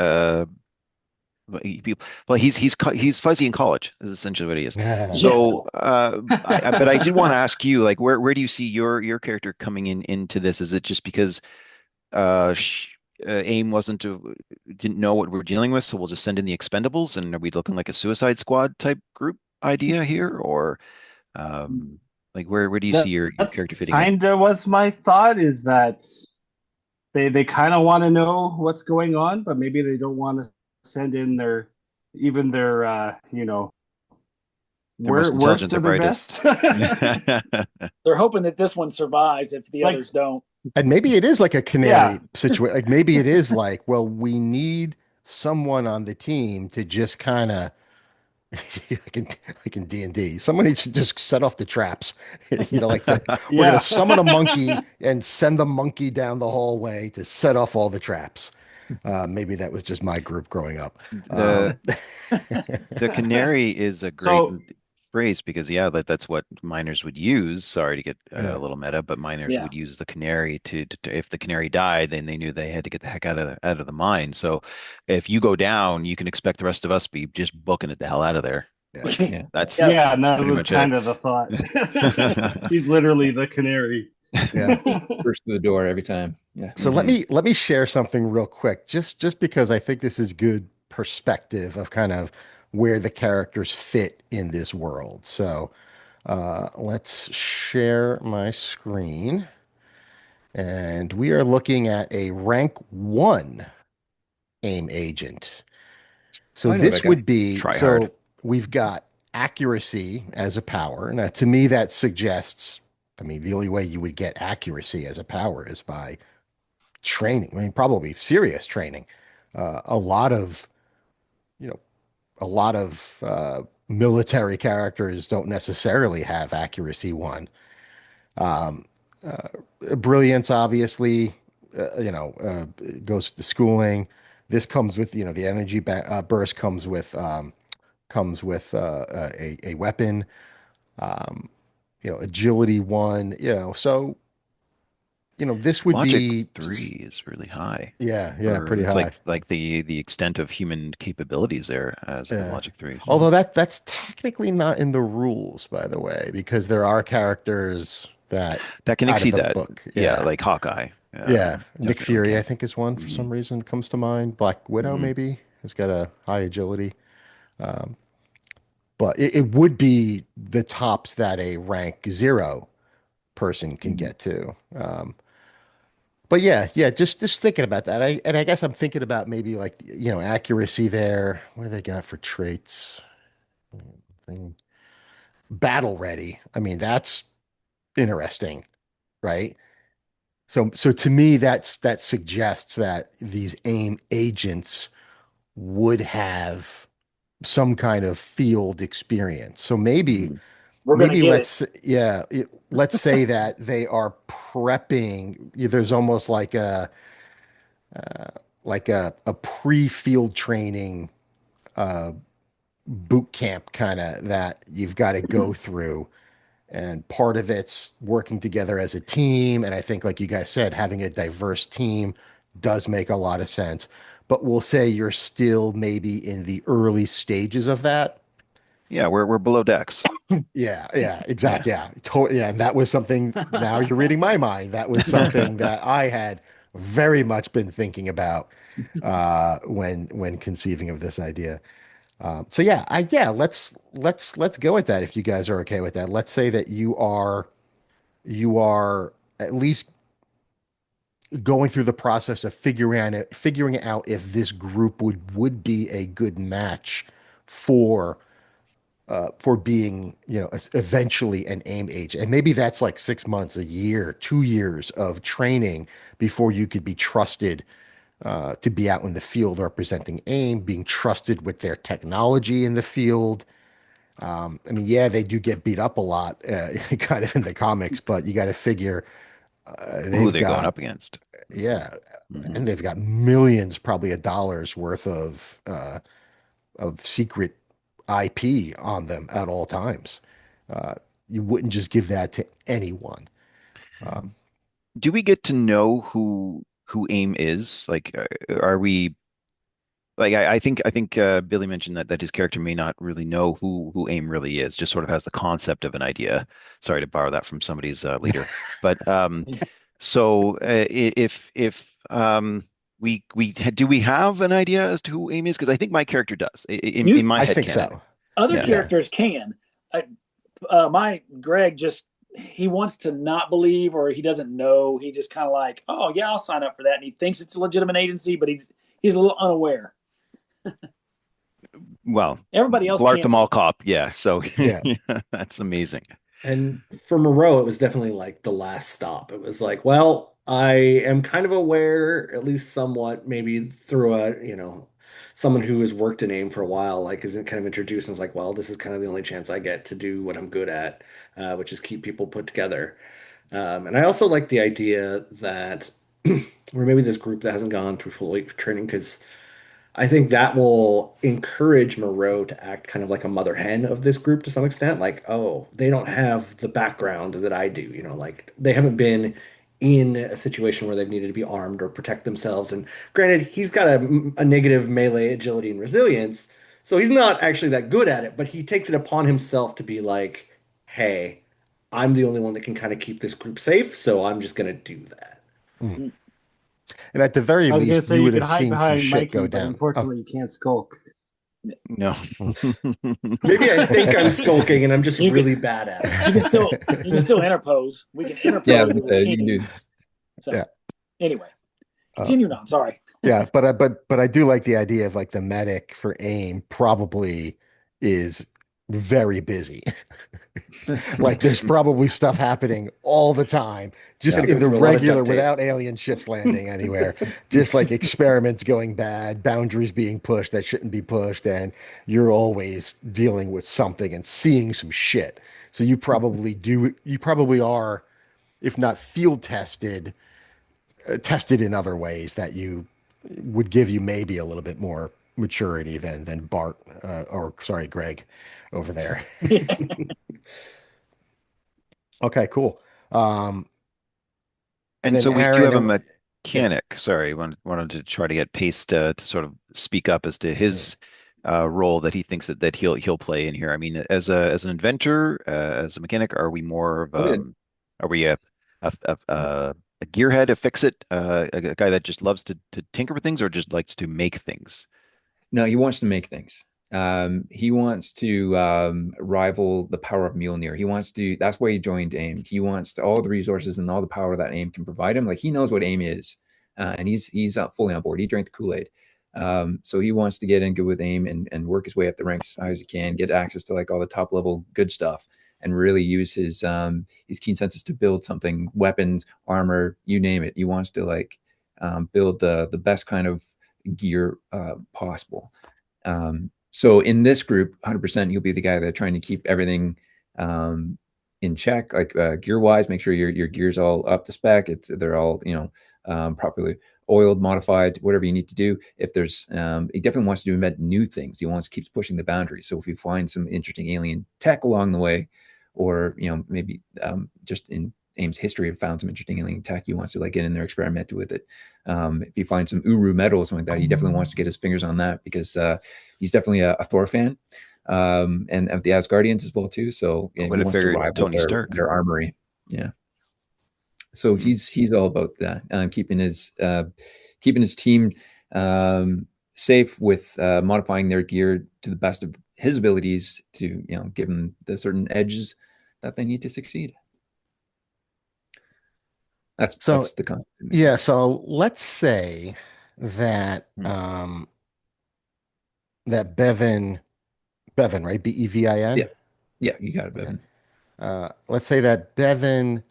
Well, he's fuzzy in college is essentially what he is. Yeah. So, but I did want to ask you, like, where do you see your character coming into this? Is it just because AIM didn't know what we're dealing with, so we'll just send in the Expendables, and are we looking like a Suicide Squad type group idea here, or like where do you see your That's character fitting in? kind of was my thought is that they kind of want to know what's going on, but maybe they don't want to send in their They're most worst intelligent, they're of their brightest. best. They're hoping that this one survives if the Like, others don't. and maybe it is like a yeah, canary situation. Like maybe it is like, well, we need someone on the team to just kind of like in D&D. Someone needs to just set off the traps. We're gonna yeah. summon a monkey and send the monkey down the hallway to set off all the traps. Maybe that was just my group growing up. The the canary is a great So phrase because yeah, that's what miners would use. Sorry to get a Yeah. little meta, but miners Yeah. would use the canary if the canary died, then they knew they had to get the heck out of the mine. So if you go down, you can expect the rest of us be just booking it the hell out of there. Yeah. Like Yeah. that's Yeah. Yeah, and that pretty was much it. kind of the thought. He's literally the canary. Yeah. First to the door every time. Yeah. So let me share something real quick, just because I think this is good perspective of kind of where the characters fit in this world. So let's share my screen, and we are looking at a rank one aim agent. Oh, So I know that this guy. would be Try hard. so we've got accuracy as a power. Now, to me, that suggests, I mean, the only way you would get accuracy as a power is by training. I mean, probably serious training. A lot of, you know, a lot of military characters don't necessarily have accuracy one. Um, Brilliance, obviously, goes to schooling. This comes with, the energy burst comes with a weapon. Um, agility one. So this would Logic be, 3 is really high yeah, for pretty it's high. like the extent of human capabilities there as Yeah. Logic 3. So Although that's technically not in the rules, by the way, because there are characters that that can out of exceed the that. book. Yeah, Yeah. like Hawkeye. Yeah. Nick Definitely Fury, I can. think, is one for Hmm. some reason comes to mind. Black Widow, Hmm. maybe, has got a high agility. Um, but it would be the tops that a rank zero person can Mhm. get to. But yeah, just thinking about that. I guess I'm thinking about maybe like, accuracy there. What do they got for traits? Thing. Battle ready. I mean, that's interesting, right? So to me, that suggests that these AIM agents would have some kind of field experience. So maybe Mhm. We're gonna maybe get it. let's say that they are prepping. There's almost like a pre-field training uh, boot camp kind of that you've got to go through. And part of it's working together as a team. And I think, like you guys said, having a diverse team does make a lot of sense. But we'll say you're still maybe in the early stages of that. Yeah, we're below decks. Yeah, Yeah. exactly. Yeah. And that was something, now you're reading my mind. That was something that I had very much been thinking about when conceiving of this idea. So let's go with that if you guys are okay with that. Let's say that you are at least going through the process of figuring out if this group would be a good match for being, eventually an AIM agent. And maybe that's like 6 months, a year, 2 years of training before you could be trusted to be out in the field representing AIM, being trusted with their technology in the field. I mean, yeah, they do get beat up a lot, kind of in the comics, but you got to figure Who are they've they going got, up against? So, yeah, mhm. and they've got millions, probably of dollars worth of secret IP on them at all times. Uh, you wouldn't just give that to anyone. Um, Do we get to know who AIM is? Like, are we like I think Billy mentioned that his character may not really know who AIM really is, just sort of has the concept of an idea. Sorry to borrow that from somebody's leader, but so if do we have an idea as to who AIM is? Because I think my character does in You my I head think canon. so. other Yeah. Yeah. characters can. I, my Greg just he wants to not believe or he doesn't know. He just kind of like, oh yeah, I'll sign up for that, and he thinks it's a legitimate agency, but he's a little unaware. Well, Everybody else Blarth the can't Mall be. Cop. Yeah. So Yeah. yeah, that's amazing. And for Moreau, it was definitely like the last stop. It was like, well, I am kind of aware, at least somewhat, maybe through someone who has worked in AIM for a while, like isn't kind of introduced and is like, well, this is kind of the only chance I get to do what I'm good at, which is keep people put together. And I also like the idea that, or maybe this group that hasn't gone through full training, because I think that will encourage Moreau to act kind of like a mother hen of this group to some extent. Like, oh, they don't have the background that I do, like they haven't been in a situation where they've needed to be armed or protect themselves. And granted, he's got a negative melee agility and resilience, so he's not actually that good at it, but he takes it upon himself to be like, hey, I'm the only one that can kind of keep this group safe, so I'm just gonna do that. Mm. Mm. And at the very I was gonna least, say you you would could have hide seen some behind shit Mikey, go but down. Oh, unfortunately you can't skulk. No. Maybe I think I'm skulking and I'm just You can really bad at you can it. still interpose. We can Yeah, I interpose was as a gonna say you can team. do. So yeah. anyway, Uh, continuing on. Sorry. yeah, but I do like the idea of like the medic for AIM probably is very busy. Like there's probably stuff happening all the time, just Yeah. Gotta in go the through a lot of regular duct tape. without alien ships landing anywhere. Just like experiments going bad, boundaries being pushed that shouldn't be pushed, and you're always dealing with something and seeing some shit. So you probably are, if not field tested, tested in other ways that you would give you maybe a little bit more maturity than Bart or sorry, Greg over there. Okay, cool. Um, and And then so we do have a Aaron, yeah, mechanic. Sorry, wanted to try to get Pace to sort of speak up as to yeah. his role that he thinks that he'll play in here. I mean, as an inventor, as a mechanic, are we more of Oh, good. are we a gearhead, a fix-it, a guy that just loves to tinker with things, or just likes to make things? No, he wants to make things. He wants to rival the power of Mjolnir. He wants to. That's why he joined AIM. He wants to, all the resources and all the power that AIM can provide him. Like he knows what AIM is, and he's fully on board. He drank the Kool-Aid. So he wants to get in good with AIM and work his way up the ranks as high as he can, get access to like all the top level good stuff, and really use his keen senses to build something, weapons, armor, you name it. He wants to like build the best kind of gear possible. So in this group, 100%, you'll be the guy that trying to keep everything in check, like gear wise. Make sure your gear's all up to spec. They're all properly oiled, modified, whatever you need to do. If there's, he definitely wants to invent new things. He wants to keep pushing the boundaries. So if you find some interesting alien tech along the way, or maybe just in Aim's history have found some interesting alien tech, he wants to like get in there, experiment with it. If you find some Uru metal or something like that, he definitely wants to get his fingers on that because he's definitely a Thor fan, and of the Asgardians as well too. So I yeah, would he have wants to figured rival Tony Stark. their armory. Yeah, so Hmm. he's all about that, keeping his team safe with modifying their gear to the best of his abilities to give them the certain edges that they need to succeed. So That's the concept. yeah, so let's say that Hmm. that Bevan, right? Yeah, Bevin. yeah, you got it, Okay. Bevan. Let's say that Bevan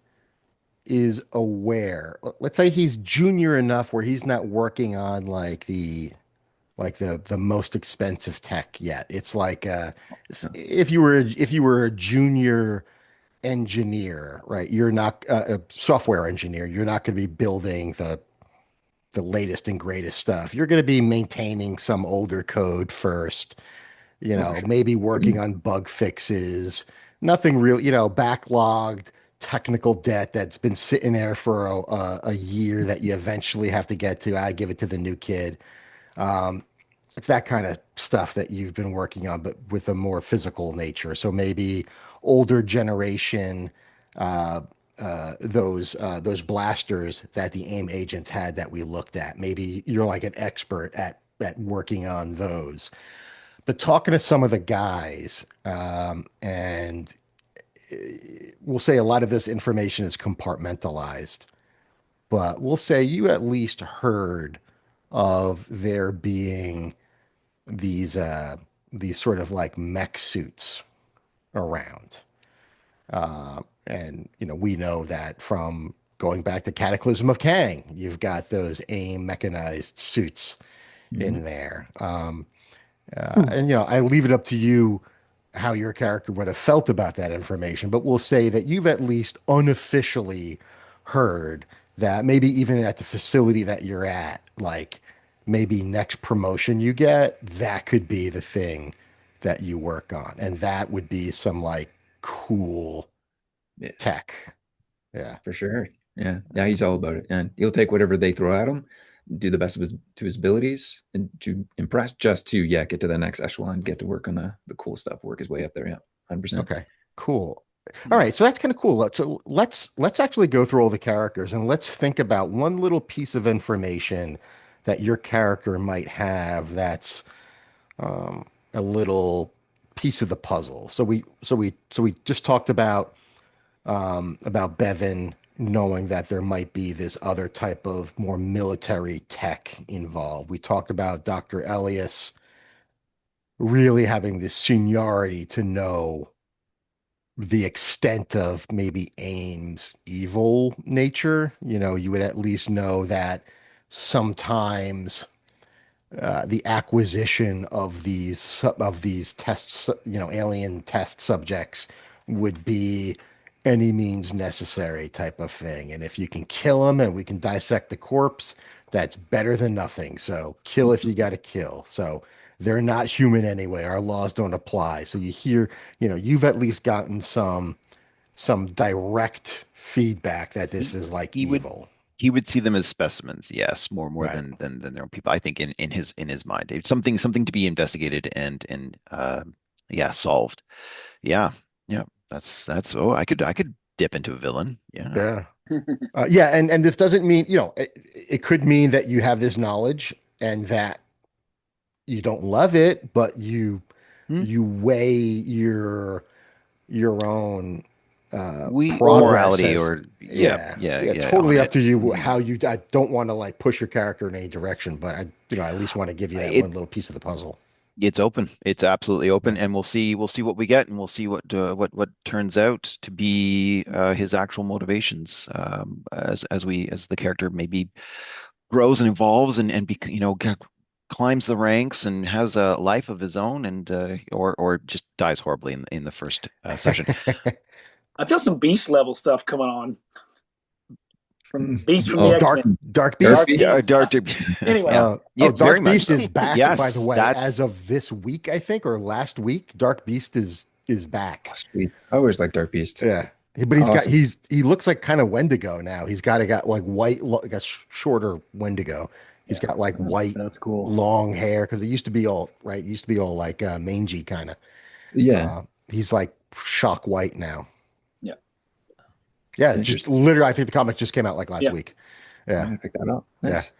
is aware. Let's say he's junior enough where he's not working on like the most expensive tech yet. It's like if you were a junior engineer, right? You're not a software engineer. You're not going to be building the latest and greatest stuff. You're going to be maintaining some older code first, Oh, for sure. maybe working on bug fixes, nothing real, backlogged technical debt that's been sitting there for a year that you eventually have to get to. I give it to the new kid. It's that kind of stuff that you've been working on, but with a more physical nature. So maybe older generation, those blasters that the AIM agents had that we looked at. Maybe you're like an expert at working on those. But talking to some of the guys, and we'll say a lot of this information is compartmentalized, but we'll say you at least heard of there being these these sort of like mech suits around. And we know that from going back to Cataclysm of Kang, you've got those AIM mechanized suits Mhm. in there. And I leave it up to you how your character would have felt about that information, but we'll say that you've at least unofficially heard that maybe even at the facility that you're at, like maybe next promotion you get, that could be the thing that you work on. And that would be some like cool Yeah, tech. Yeah. for sure. Yeah, yeah, he's all about it, and he'll take whatever they throw at him, do the best of his abilities, and to impress, just to get to the next echelon, get to work on the cool stuff, work his way up there. Yeah, 100%. Okay. Cool. All right, so that's kind of cool. Let's actually go through all the characters and let's think about one little piece of information that your character might have that's a little piece of the puzzle. So we just talked about Bevan knowing that there might be this other type of more military tech involved. We talked about Dr. Elias really having this seniority to know the extent of maybe AIM's evil nature. You know, you would at least know that sometimes the acquisition of these tests, alien test subjects would be any means necessary type of thing. And if you can kill them and we can dissect the corpse, that's better than nothing. So kill if you got to kill. So they're not human anyway. Our laws don't apply. So you hear, you've at least gotten some direct feedback that this He is like he would evil. he would see them as specimens, yes, more Right. than their own people. I think in his mind, it's something to be investigated and yeah, solved. Yeah, yeah. That's oh, I could dip into a villain. Yeah. Yeah. Yeah, and this doesn't mean, it could mean that you have this knowledge and that you don't love it, but you Hmm? you weigh your own We progress morality as or yeah, yeah, yeah, yeah, yeah on totally up it. to you Hmm. how you I don't want to like push your character in any direction, but I at least want to give you that It one little piece of the puzzle. it's open. It's absolutely open, Yeah. and we'll see what we get, and we'll see what turns out to be his actual motivations as the character maybe grows and evolves and climbs the ranks and has a life of his own and or just dies horribly in the first session. I feel some beast level stuff coming on from Beast from the Oh, X-Men. Dark Dark Beast. Dark Beast. Beast. Yeah, Anyway, yeah, very Dark much Beast so. is back, by the Yes, way, as that's of this week, I think, or last week. Dark Beast is back. Oh, sweet. I always like Dark Beast. Yeah. But Awesome. he looks like kind of Wendigo now. He's got like white, like a shorter Wendigo. He's yeah. got like white, That's cool. long hair because it used to be all right. It used to be all like mangy kind of. Yeah, He's like shock white now. Yeah. Yeah, just interesting. literally, I think the comic just came out like last Yeah. week. I'm Yeah, gonna pick that up. yeah. Nice.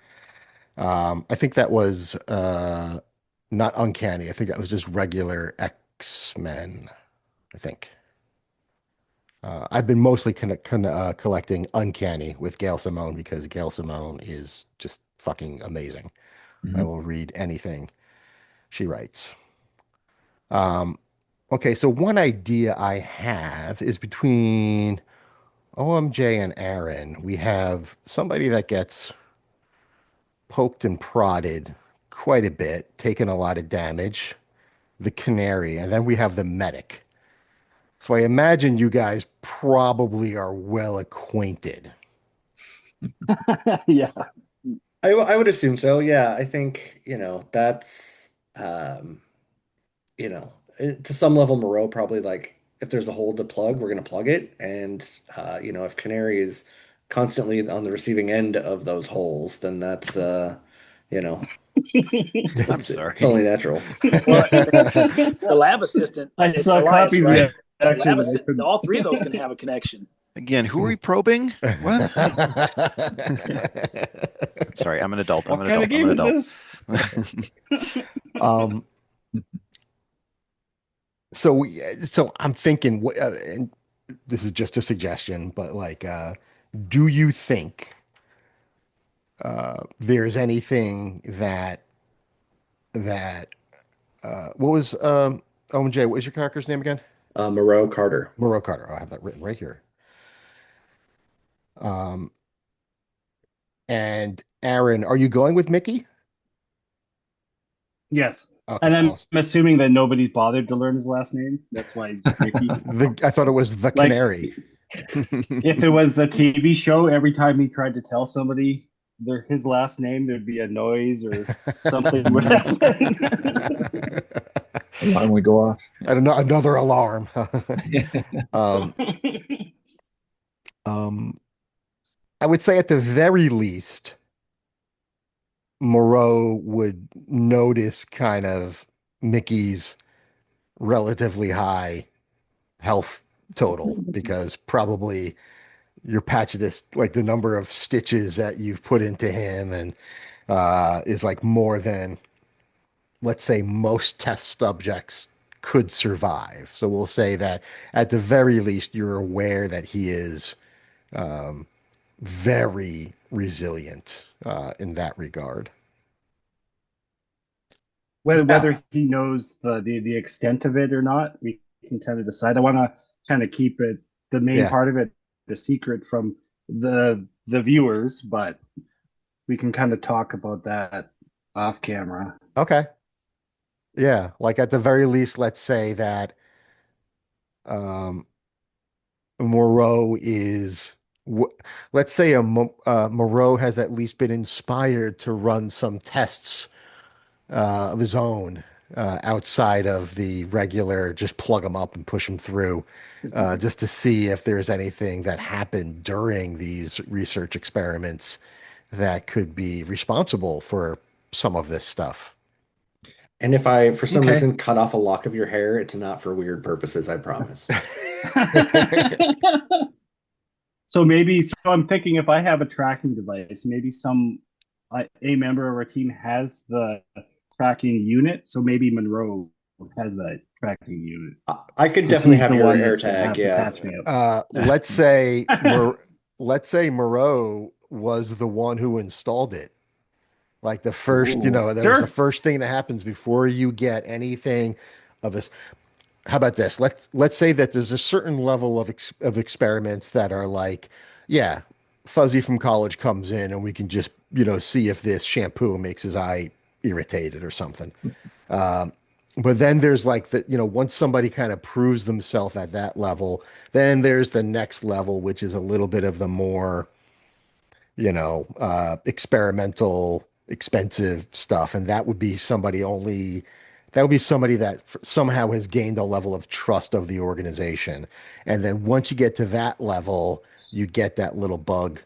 I think that was not Uncanny. I think that was just regular X-Men. I think. I've been mostly collecting Uncanny with Gail Simone because Gail Simone is just fucking amazing. I Mhm. will read anything she writes. Um, okay, so one idea I have is between OMJ and Aaron, we have somebody that gets poked and prodded quite a bit, taken a lot of damage, the Canary, and then we have the medic. So I imagine you guys probably are well acquainted. Yeah. I would assume so. Yeah, I think, that's to some level, Moreau probably like if there's a hole to plug, we're gonna plug it. And if Canary is constantly on the receiving end of those holes, then that's you know, I'm it's sorry. only natural. Well, the lab assistant, I it's saw a Elias, copy right? The lab reaction. I assistant, couldn't. all three of those can have a connection. Again, who are we probing? What? Sorry, I'm an adult. I'm What an kind of adult. I'm an game is adult. this? um, so I'm thinking, and this is just a suggestion, but like, do you think there's anything that what was OMJ? What was your character's name again? Moreau Carter. Moreau Carter. Oh, I have that written right here. Um, and Aaron, are you going with Mickey? Yes. Okay, And I'm awesome. assuming that nobody's bothered to learn his last name. That's why he's just Mickey. I thought it was the Like, Canary. if it was a TV show, every time he tried to tell somebody his last name, there'd be a noise or something would happen. Alarm would go off. And another alarm. um, um, I would say at the very least, Moreau would notice kind of Mickey's relatively high health total because probably your patchiness, like the number of stitches that you've put into him, and is like more than, let's say, most test subjects could survive. So we'll say that at the very least, you're aware that he is um, very resilient in that regard. Whether Yeah. he knows the extent of it or not, we can kind of decide. I want to kind of keep it the main Yeah. part of it the secret from the viewers, but we can kind of talk about that off camera. Okay. Yeah. Like at the very least, let's say that um, Moreau is, let's say Moreau has at least been inspired to run some tests of his own outside of the regular, just plug them up and push them through, just to see if there's anything that happened during these research experiments that could be responsible for some of this stuff. And if I, for some Okay. reason, cut off a lock of your hair, it's not for weird purposes, I promise. So maybe, so I'm thinking if I have a tracking device, maybe a member of our team has the tracking unit. So maybe Monroe has that tracking unit I could because definitely he's have the your one air that's going to tag, have to yeah. patch me Let's say up. let's say Moreau was the one who installed it. Like the first, Ooh. that was the Sure. first thing that happens before you get anything of this. How about this? Let's say that there's a certain level of experiments that are like, yeah, Fuzzy from college comes in and we can just, see if this shampoo makes his eye irritated or something. But then there's like once somebody kind of proves themselves at that level, then there's the next level, which is a little bit of the more, experimental, expensive stuff. And that would be somebody that somehow has gained a level of trust of the organization. And then once you get to that level, you get that little bug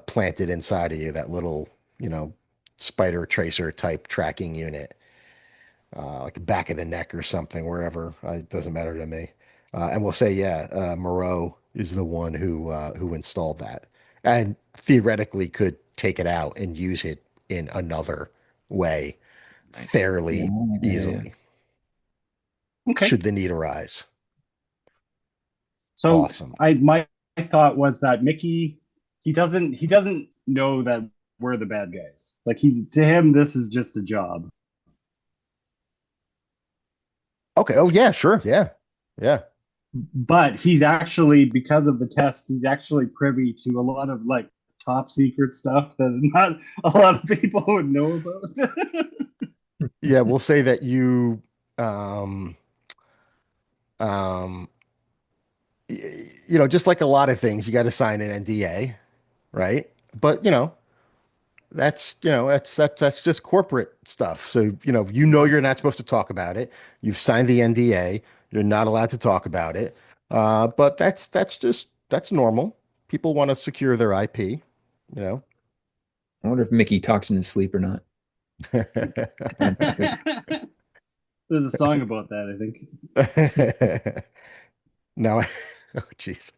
planted inside of you, that little, you know, spider tracer type tracking unit, like the back of the neck or something, wherever. It doesn't matter to me. And we'll say, yeah, Moreau is the one who installed that, and theoretically could take it out and use it in another way Nice. fairly Yeah. easily, Okay. should the need arise. So Awesome. my thought was that Mickey, he doesn't know that we're the bad guys. Like to him, this is just a job. Okay. Oh yeah, sure. Yeah. Yeah. But he's actually, because of the test, he's actually privy to a lot of like top secret stuff that not a lot of people would know about. Yeah. We'll say that um, um, just like a lot of things, you got to sign an NDA, right? But that's just corporate stuff. So, you're not supposed to talk about it. You've signed the NDA. You're not allowed to talk about it. But that's normal. People want to secure their IP, you know. I wonder if Mickey talks in his sleep or not. There's a song about that, I think. Now, oh jeez.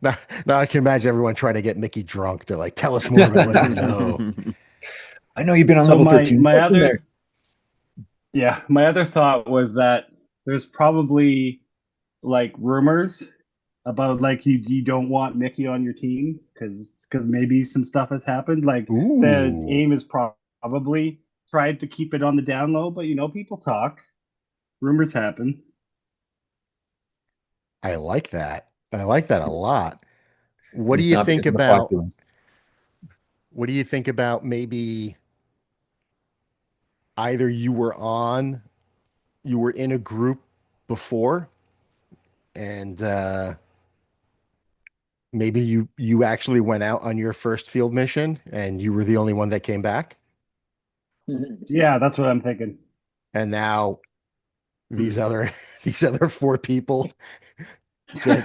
Now I can imagine everyone trying to get Mickey drunk to like tell us more about what you know. I know you've been on So level 13. my What's in other there? yeah, my other thought was that there's probably like rumors about like you don't want Mickey on your team because maybe some stuff has happened. Like the Ooh, aim is probably tried to keep it on the down low, but people talk, rumors happen. I like that. I like that a lot. What And do it's you not think because of the plot about doings. what do you think about maybe either you were in a group before and maybe you actually went out on your first field mission and you were the only one that came back, Yeah, that's what I'm thinking. and now these other these other four people get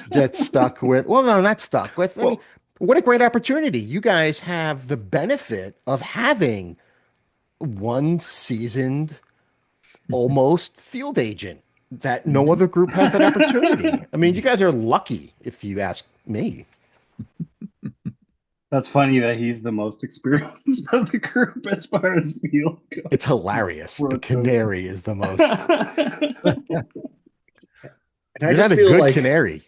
get stuck with, well, no, not stuck with. I mean, Well, what a great opportunity. You guys have the benefit of having one seasoned, almost field agent that no Mhm. other group has that opportunity. I mean, you guys are lucky if you ask me. That's funny that he's the most experienced of the group as far as field It's hilarious. The work goes. canary is the most. And I You're not just a feel good like canary.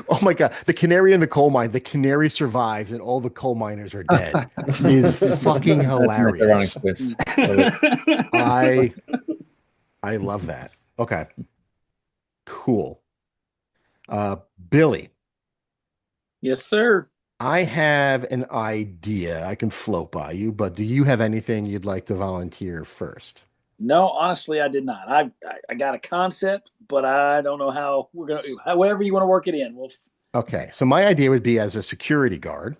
Oh my God. The canary in the coal mine. The canary survives and all the coal miners are dead. Is fucking That's a nice ironic hilarious. twist. Love it. I I love that. Okay, cool. Uh, Billy, Yes, sir. I have an idea I can float by you, but do you have anything you'd like to volunteer first? No, honestly, I did not. I got a concept, but I don't know how we're gonna. However, you want to work it in. Well, Okay, so my idea would be as a security guard,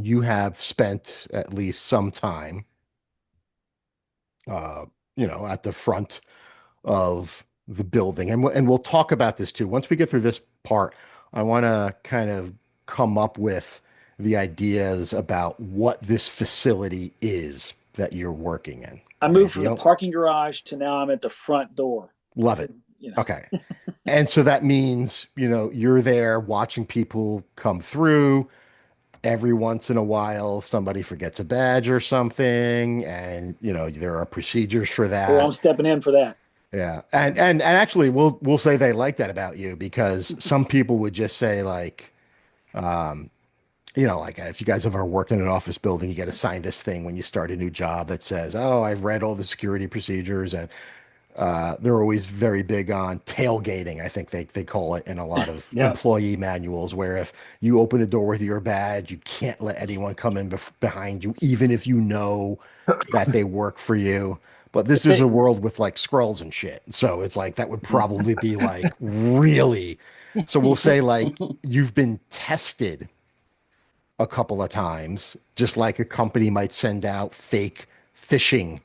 you have spent at least some time, uh, at the front of the building, and we'll talk about this too. Once we get through this part, I want to kind of come up with the ideas about what this facility is that you're working in. I Okay, moved from the deal? parking garage to now I'm at the front door. Love it. You know, Okay. And so that means, you're there watching people come through. Every once in a while, somebody forgets a badge or something, and there are procedures for oh, I'm that. stepping in for that. Yeah. And actually we'll say they like that about you because some people would just say like, um, like if you guys ever work in an office building, you get assigned this thing when you start a new job that says, "Oh, I've read all the security procedures," and they're always very big on tailgating. I think they call it in a lot of Yeah. employee manuals, where if you open a door with your badge, you can't let anyone come in behind you, even if you know that they work for you. But this is a world with like scrolls and shit. So it's like that would probably be like really. So we'll say like you've been tested a couple of times, just like a company might send out fake phishing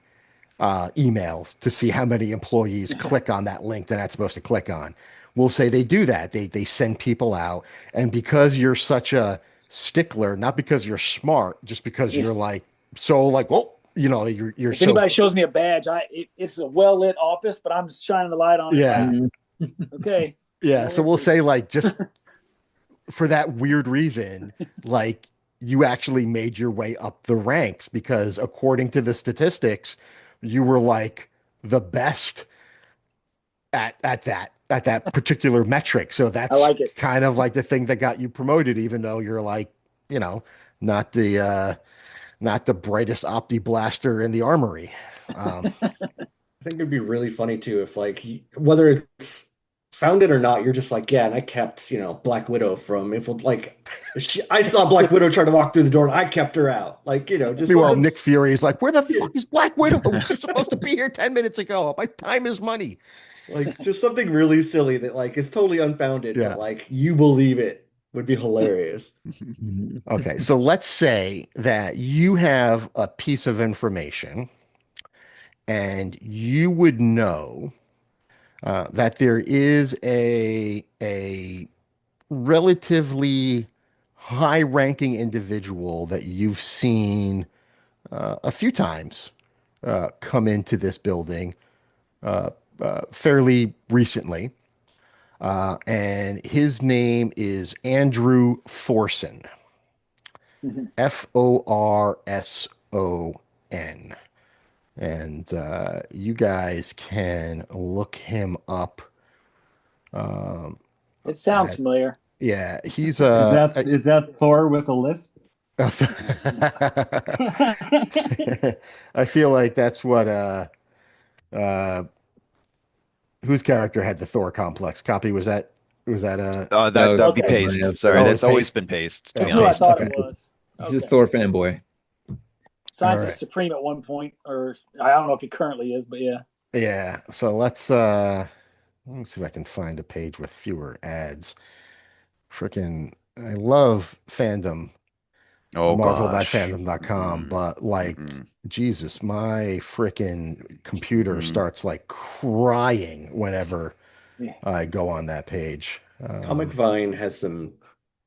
emails to see how many employees click on that link they're not supposed to click on. We'll say they do that. They send people out, and because you're such a stickler, not because you're smart, just because Yeah. you're like so like, well, you're If so anybody shows me a badge, it's a well lit office, but I'm shining the light on it. Like, yeah, Mhm. okay, yeah. no So we'll entry. say like just for that weird reason, like you actually made your way up the ranks because according to the statistics, you were like the best at that particular metric. So I that's like it. kind of like the thing that got you promoted, even though you're like, you know, not the not the brightest opti blaster in the armory. Um, I think it'd be really funny too if like whether it's founded or not, you're just like, yeah, and I kept, Black Widow from if like I saw Black Widow trying to walk through the door and I kept her out. Like, just Meanwhile, something Nick Fury is like, "Where the yeah, fuck is Black Widow? She's supposed to be here 10 minutes ago. My time is money." like just something really silly that like is totally unfounded, but Yeah. like you believe it would be hilarious. Mhm. Okay. So let's say that you have a piece of information and you would know that there is a relatively high-ranking individual that you've seen a few times come into this building fairly recently, and his name is Andrew Forson, Forson, and you guys can look him up. It sounds At, familiar. yeah, he's Is that Thor with a lisp? I feel like that's what uh whose character had the Thor complex? Copy, was that That Oh, would be Okay, definitely paced. a Sorry, Thor. oh, it's that's always paste. been paced, to be that's It's who I paste. honest. thought it Okay. was. He's a Okay, Thor fanboy. All scientist right. supreme at one point, or I don't know if he currently is, but yeah. Yeah. So Let me see if I can find a page with fewer ads. Freaking, I love fandom, Oh gosh. marvel.fandom.com, Mm-mm. but like, Mm-mm. Jesus, my freaking computer Mm-mm. starts like crying whenever Yeah. I go on that page. Comic Vine has some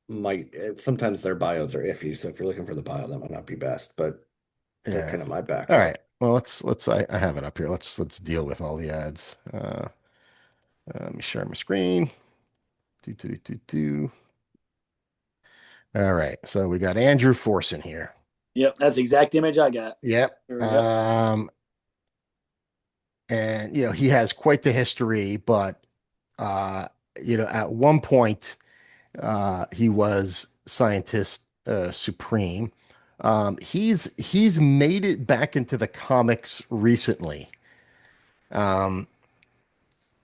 might sometimes their bios are iffy, so if you're looking for the bio, that might not be best, but they're Yeah. kind of my All right. backup. Well, I have it up here. Let's deal with all the ads. Let me share my screen. Do, do, do, do, do. All right. So we got Andrew Forson here. Yep, that's the exact image I got. Yep. Yep. And he has quite the history, but uh, at one point, he was scientist supreme. He's made it back into the comics recently. Um,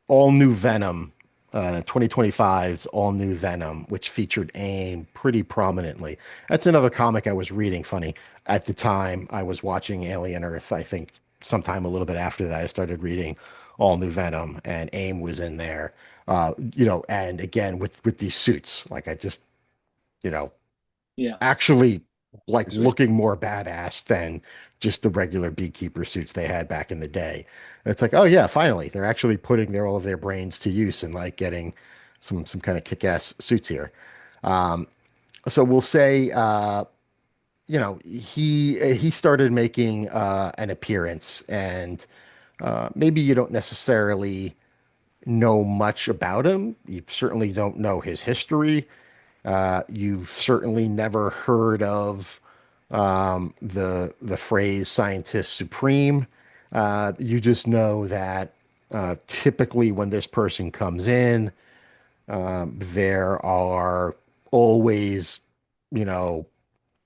all new Venom, 2025's all new Venom, which featured AIM pretty prominently. That's another comic I was reading. Funny, at the time I was watching Alien Earth. I think sometime a little bit after that, I started reading all new Venom, and AIM was in there. And again with these suits, like I just you know Yeah. actually like Sweet. looking more badass than just the regular beekeeper suits they had back in the day. And it's like, oh yeah, finally, they're actually putting all of their brains to use and like getting some kind of kick-ass suits here. Um, so we'll say, he started making an appearance, and maybe you don't necessarily know much about him. You certainly don't know his history. You've certainly never heard of the phrase "scientist supreme." You just know that typically when this person comes in, there are always, you know,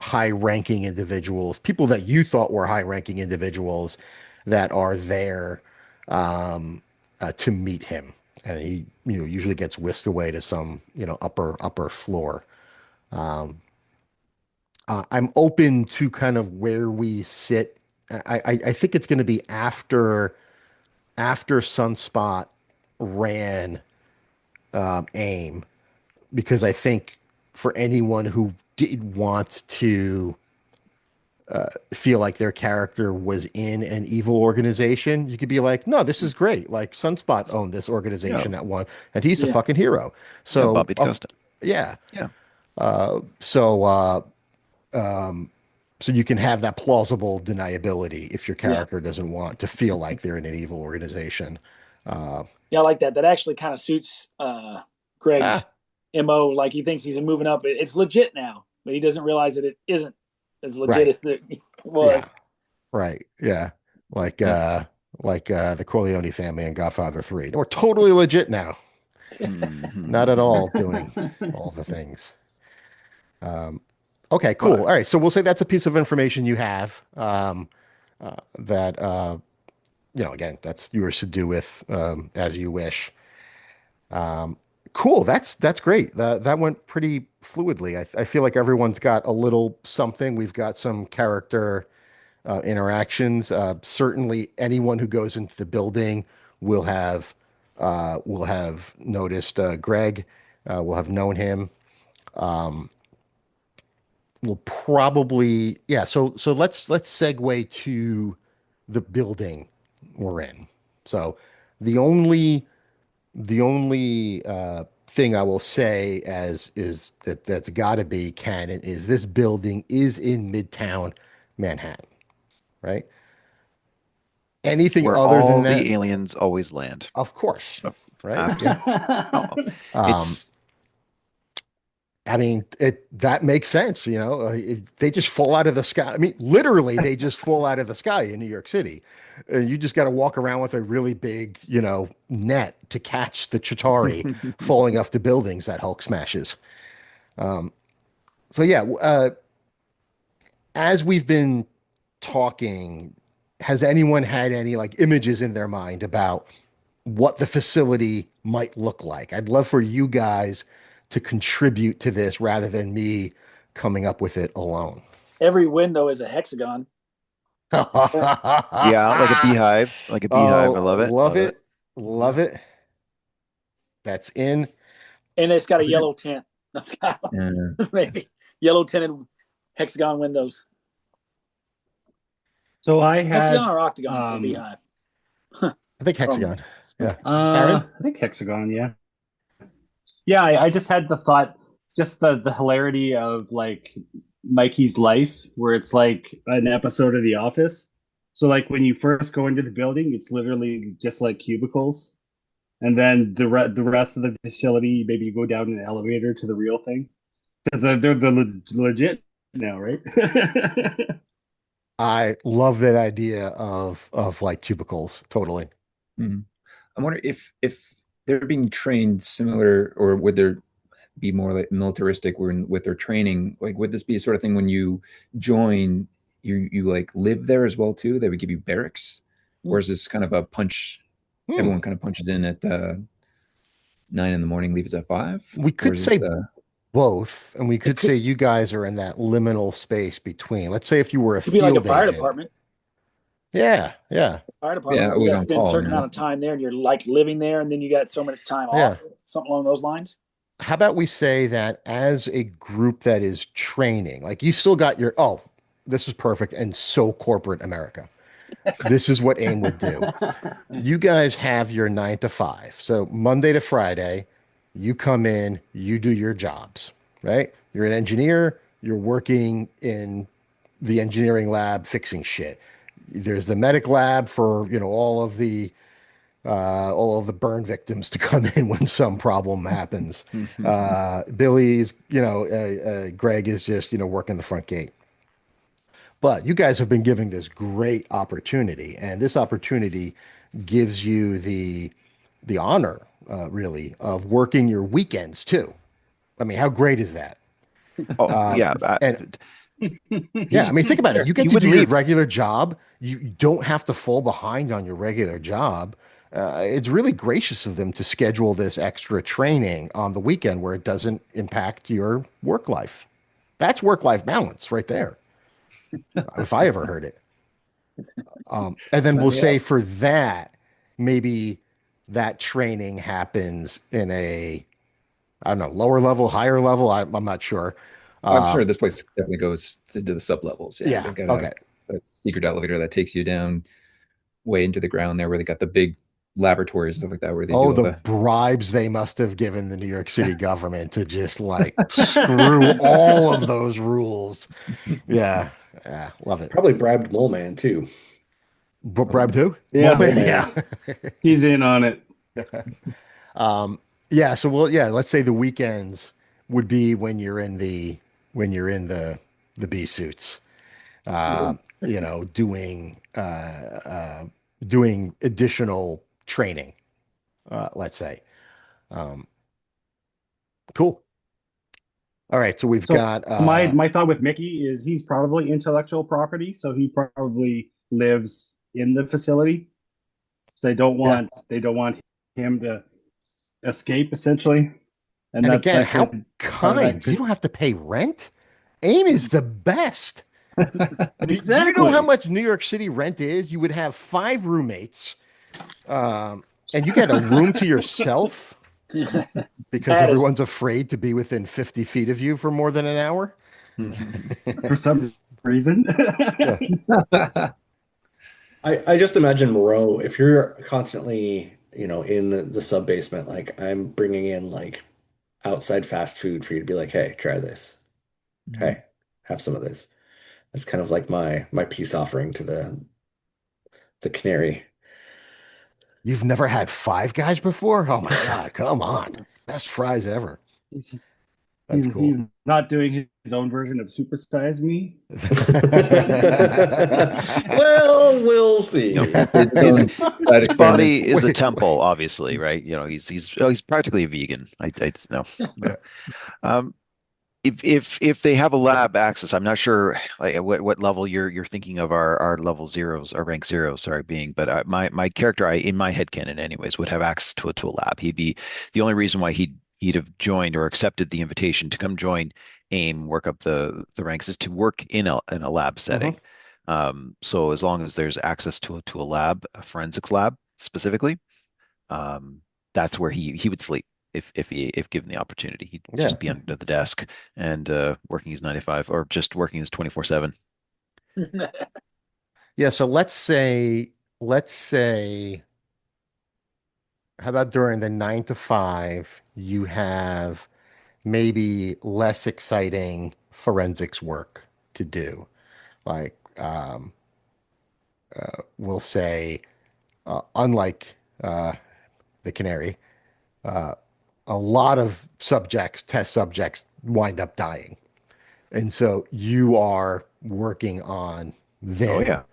high-ranking individuals, people that you thought were high-ranking individuals, that are there to meet him, and he, usually gets whisked away to some, upper floor. Um, I'm open to kind of where we sit. I think it's going to be after Sunspot ran AIM, because I think for anyone who did want to feel like their character was in an evil organization, you could be like, no, this is great. Like Sunspot owned this Yeah. organization at one, and he's a Yeah. fucking hero. Yeah, So, Bobby DaCosta. yeah. Yeah. So, so you can have that plausible deniability if your Yeah. character doesn't want to feel like they're in an evil organization. Uh, Yeah, I like that. That actually kind of suits Greg's ah, MO. Like he thinks he's moving up. It's legit now, but he doesn't realize that it isn't as legit right. as it Yeah. was. Right. Yeah. Like, Yep. the Corleone family in Godfather 3. We're totally legit now. Not at Mhm. all doing all the things. Um, okay, cool. Well, All right. So we'll say that's a piece of information you have, that, again, that's yours to do with, as you wish. Cool. That's great. That went pretty fluidly. I feel like everyone's got a little something. We've got some character interactions. Certainly, anyone who goes into the building will have noticed Greg. Will have known him. We'll probably, yeah. So let's segue to the building we're in. So the only thing I will say as is that's got to be canon is this building is in Midtown Manhattan, right? Anything where other than all that, the aliens always land. of course, Oh, right? Yeah. absolutely. Oh, Um, it's I mean, that makes sense, they just fall out of the sky. I mean, literally, they just fall out of the sky in New York City. You just got to walk around with a really big, net to catch the Chitauri falling off the buildings that Hulk smashes. So yeah, as we've been talking, has anyone had any like images in their mind about what the facility might look like? I'd love for you guys to contribute to this rather than me coming up with it alone. Every window is a hexagon. yeah, like a beehive. Like a beehive. I Oh, love it. love Love it. it. Love Yep. it. That's in. And it's got a yellow tint. Yeah. Maybe yellow tinted hexagon windows. So I Hexagon had or octagon for Beehive? I think hexagon. Yeah. I Aaron? think hexagon, yeah. Yeah, I just had the thought, just the hilarity of like Mikey's life, where it's like an episode of The Office. So like when you first go into the building, it's literally just like cubicles, and then the rest of the facility, maybe you go down in an elevator to the real thing because they're legit now, right? I love that idea of like cubicles. Totally. Mhm. I wonder if they're being trained similar, or would there be more like militaristic with their training? Like, would this be a sort of thing when you join, you like live there as well too? They would give you barracks, or is this kind of a punch? Hmm. Everyone kind of punches in at 9 in the morning, leaves at 5, We or could is this say both, and we could say you guys are in that liminal space between. Let's say if you were a Could be like a field fire agent. department. Yeah, yeah, Fire department yeah, where you always got to on spend a call, certain amount of time there, and you're like living there, and then you got so much time yeah. off, something along those lines. How about we say that as a group that is training, like you still got your, oh, this is perfect and so corporate America. This is what AIM would do. You guys have your 9 to 5. So Monday to Friday, you come in, you do your jobs, right? You're an engineer, you're working in the engineering lab fixing shit. There's the medic lab for, all of the burn victims to come in when some problem happens. Billy's, Greg is just, working the front gate. But you guys have been giving this great opportunity, and this opportunity gives you the honor, really, of working your weekends too. I mean, how great is that? Oh, yeah. And yeah, I He mean, think about it. You get he to do wouldn't your leave. regular job. You don't have to fall behind on your regular job. It's really gracious of them to schedule this extra training on the weekend where it doesn't impact your work life. That's work-life balance right there, if I ever heard it. And then we'll sign me say up. for that, maybe that training happens in a, I don't know, lower level, higher level. I'm not sure. I'm sure this place definitely goes to the sub levels. Yeah, Yeah. they've got Okay. a secret elevator that takes you down way into the ground there, where they got the big laboratories and stuff like that, where they Oh, do all the the. bribes they must have given the New York City government to just like screw all of those rules. Yeah. Yeah. Love it. Probably bribed Mole Man too. Bribed who? Yeah, Mole Moment. Man. Yeah. he's in on it. Yeah. So let's say the weekends would be when you're in the bee suits, doing doing additional training, let's say. Um, cool. All right, so we've So got my thought with Mickey is he's probably intellectual property, so he probably lives in the facility. So yeah. they don't want him to escape essentially, and And that again, that how could part of that kind. You could don't have to pay rent. AIM is the best. Do you know how exactly. much New York City rent is? You would have 5 roommates, and you get a room to yourself because That is everyone's afraid to be within 50 feet of you for more than an hour. For some reason. Yeah. I just imagine Moreau, if you're constantly, in the sub basement, like I'm bringing in like outside fast food for you to be like, hey, try this. Hey, have some of this. That's kind of like my peace offering to the canary. You've never had Five Guys before? Oh my God, come on. Best fries ever. he's, That's he's cool. not doing his own version of Supersize Me. Well, we'll You know, see. His his own side his experiments. body is a Wait, temple, obviously, right? He's practically a vegan. I no. yeah. Um, if they have a lab access, I'm not sure like at what level you're thinking of our level zeros, our rank zeros, sorry, being. But my character, in my headcanon, anyways, would have access to a lab. He'd be the only reason why he'd have joined or accepted the invitation to come join AIM, work up the ranks, is to work in a lab Mhm. setting. So as long as there's access to a lab, a forensics lab specifically, um, that's where he would sleep. if given the opportunity. He'd Yeah. just be under the desk and working his 9 to 5 or just working his 24/7. Yeah, so let's say how about during the 9 to 5 you have maybe less exciting forensics work to do. Like we'll say unlike the canary, a lot of subjects, test subjects wind up dying. And so you are working on Oh them yeah.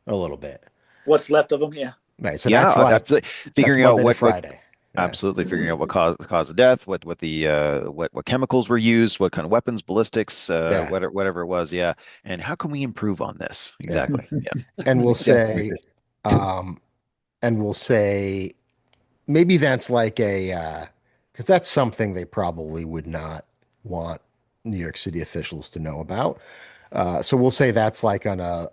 a little bit. What's left of them? Yeah. Right. So Yeah, that's like absolutely. that's Figuring out Monday to what Friday. Yeah. absolutely figuring out what caused the death, what the what chemicals were used, what kind of weapons, ballistics, Yeah. whatever it was, yeah. And how can we improve on this? Yeah. Exactly. Yeah. And we'll Yeah. say, um, and we'll say maybe that's like because that's something they probably would not want New York City officials to know about. So we'll say that's like on a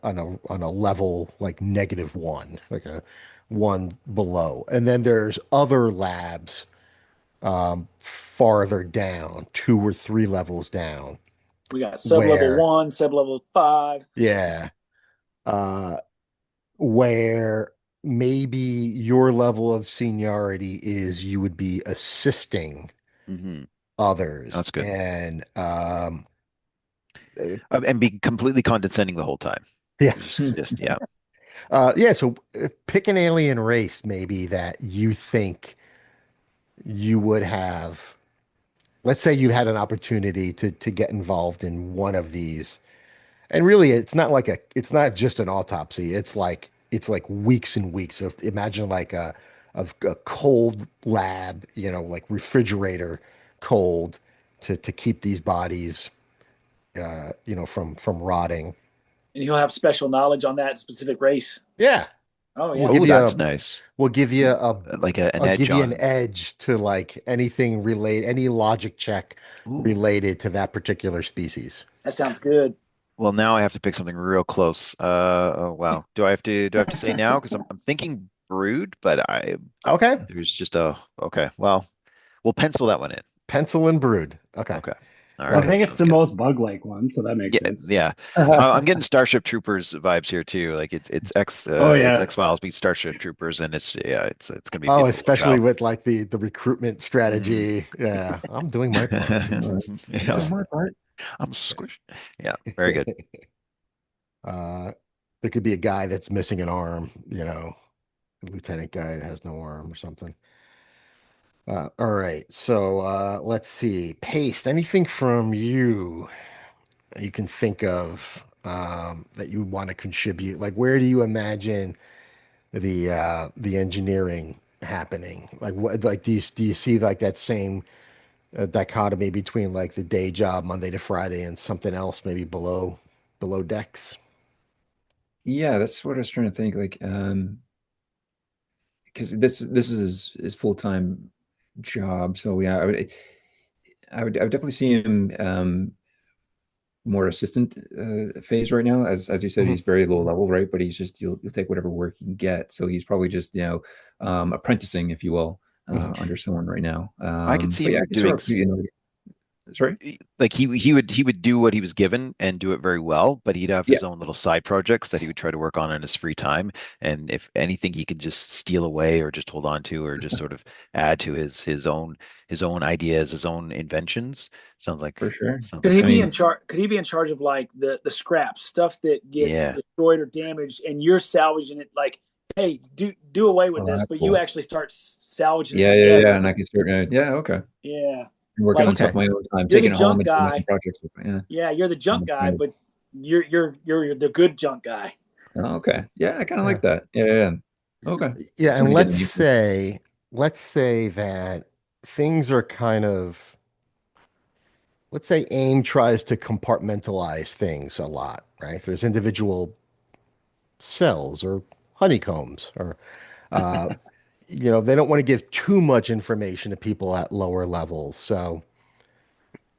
level like -1, like a one below. And then there's other labs farther down, 2 or 3 levels down, We got sub level where 1, sub level 5. yeah, uh, where maybe your level of seniority is you would be assisting Hmm. others That's good. and uh, And be completely condescending the whole time. yeah. Just yeah. Yeah, so pick an alien race maybe that you think you would have. Let's say you had an opportunity to get involved in one of these. And really it's not just an autopsy. It's like weeks and weeks of imagine like a cold lab, like refrigerator cold to keep these bodies from rotting. And he'll have special knowledge on that specific race. Yeah. Oh, We'll yeah. give Oh, you that's a nice. we'll give you a Like an I'll edge give you an on. edge to like anything relate any logic check Ooh. related to that particular species. That sounds good. Well, now I have to pick something real close. Oh wow. Do I have to say now? Because I'm thinking brood, but Okay. there's just a okay. Well, we'll pencil that one in. Pencil and brood. Okay. Okay. All I Love right. it. think it's Sounds the good. most bug-like one, so that makes Yeah, sense. yeah. I'm getting Starship Troopers vibes here too. Like Oh it's yeah. X-Files meets Starship Troopers, and it's gonna be a Oh, beautiful especially child. with like the recruitment Hmm. strategy. Yeah, I'm doing my part. Yeah, For my part. I'm squished. Yeah, very good. Uh, there could be a guy that's missing an arm, a lieutenant guy that has no arm or something. All right, so let's see. Paste, anything from you that you can think of that you want to contribute? Like, where do you imagine the engineering happening? Like, what, like, do you see like that same dichotomy between like the day job Monday to Friday and something else maybe below decks? Yeah, that's what I was trying to think. Like, because this is his full-time job. So yeah, I would definitely see him more assistant phase right now. As you said, Mhm. he's very low level, right? But he'll take whatever work he can get. So he's probably just apprenticing, if you will, Mhm. under someone right now. I could see But yeah, him I could doing sort of sorry. like he would do what he was given and do it very well, but he'd have Yeah, his own little side projects that he would try to work on in his free time. And if anything, he could just steal away or just hold on to or just sort of add to his own ideas, his own inventions. Sounds like for sure. sounds Could like he I be something. in mean, charge? Could he be in charge of like the scrap stuff that gets Yeah. destroyed or damaged, and you're salvaging it? Like, hey, do away with oh, this, that's but you cool. actually start salvaging it Yeah, yeah, yeah. together. And I can start. Yeah, okay. Yeah, Working like on stuff Okay. my own time, you're the taking it home junk and doing my own guy. projects with it. Yeah. Yeah, you're the junk guy, Kind but you're the good junk guy. oh, okay. Yeah, I kind of Yeah. like that. Yeah, yeah, yeah. Okay. Yeah, See what and you're let's getting into. say let's say that things are kind of let's say AIM tries to compartmentalize things a lot, right? There's individual cells or honeycombs or uh, they don't want to give too much information to people at lower levels. So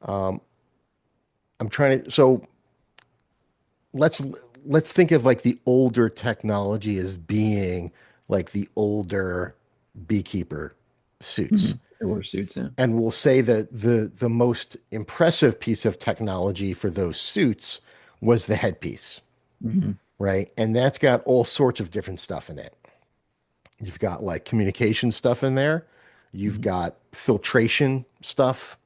I'm trying to let's let's think of like the older technology as being like the older beekeeper suits. Mhm. Or suits, yeah. And we'll say that the most impressive piece of technology for those suits was the headpiece, Hmm. right? And that's got all sorts of different stuff in it. You've got like communication stuff in there. You've Hmm. got filtration stuff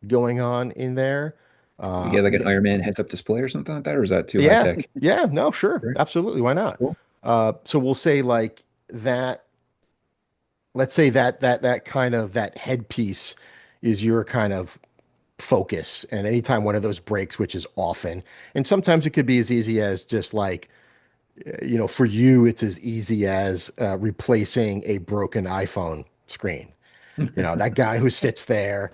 going on in there. You get like an Th- Iron Man heads-up display or something like that, or is that too high yeah, tech? yeah, no, sure, Sure. absolutely. Why not? Cool. So we'll say like that. Let's say that kind of that headpiece is your kind of focus. And anytime one of those breaks, which is often, and sometimes it could be as easy as just like, for you, it's as easy as replacing a broken iPhone screen. That guy who sits there,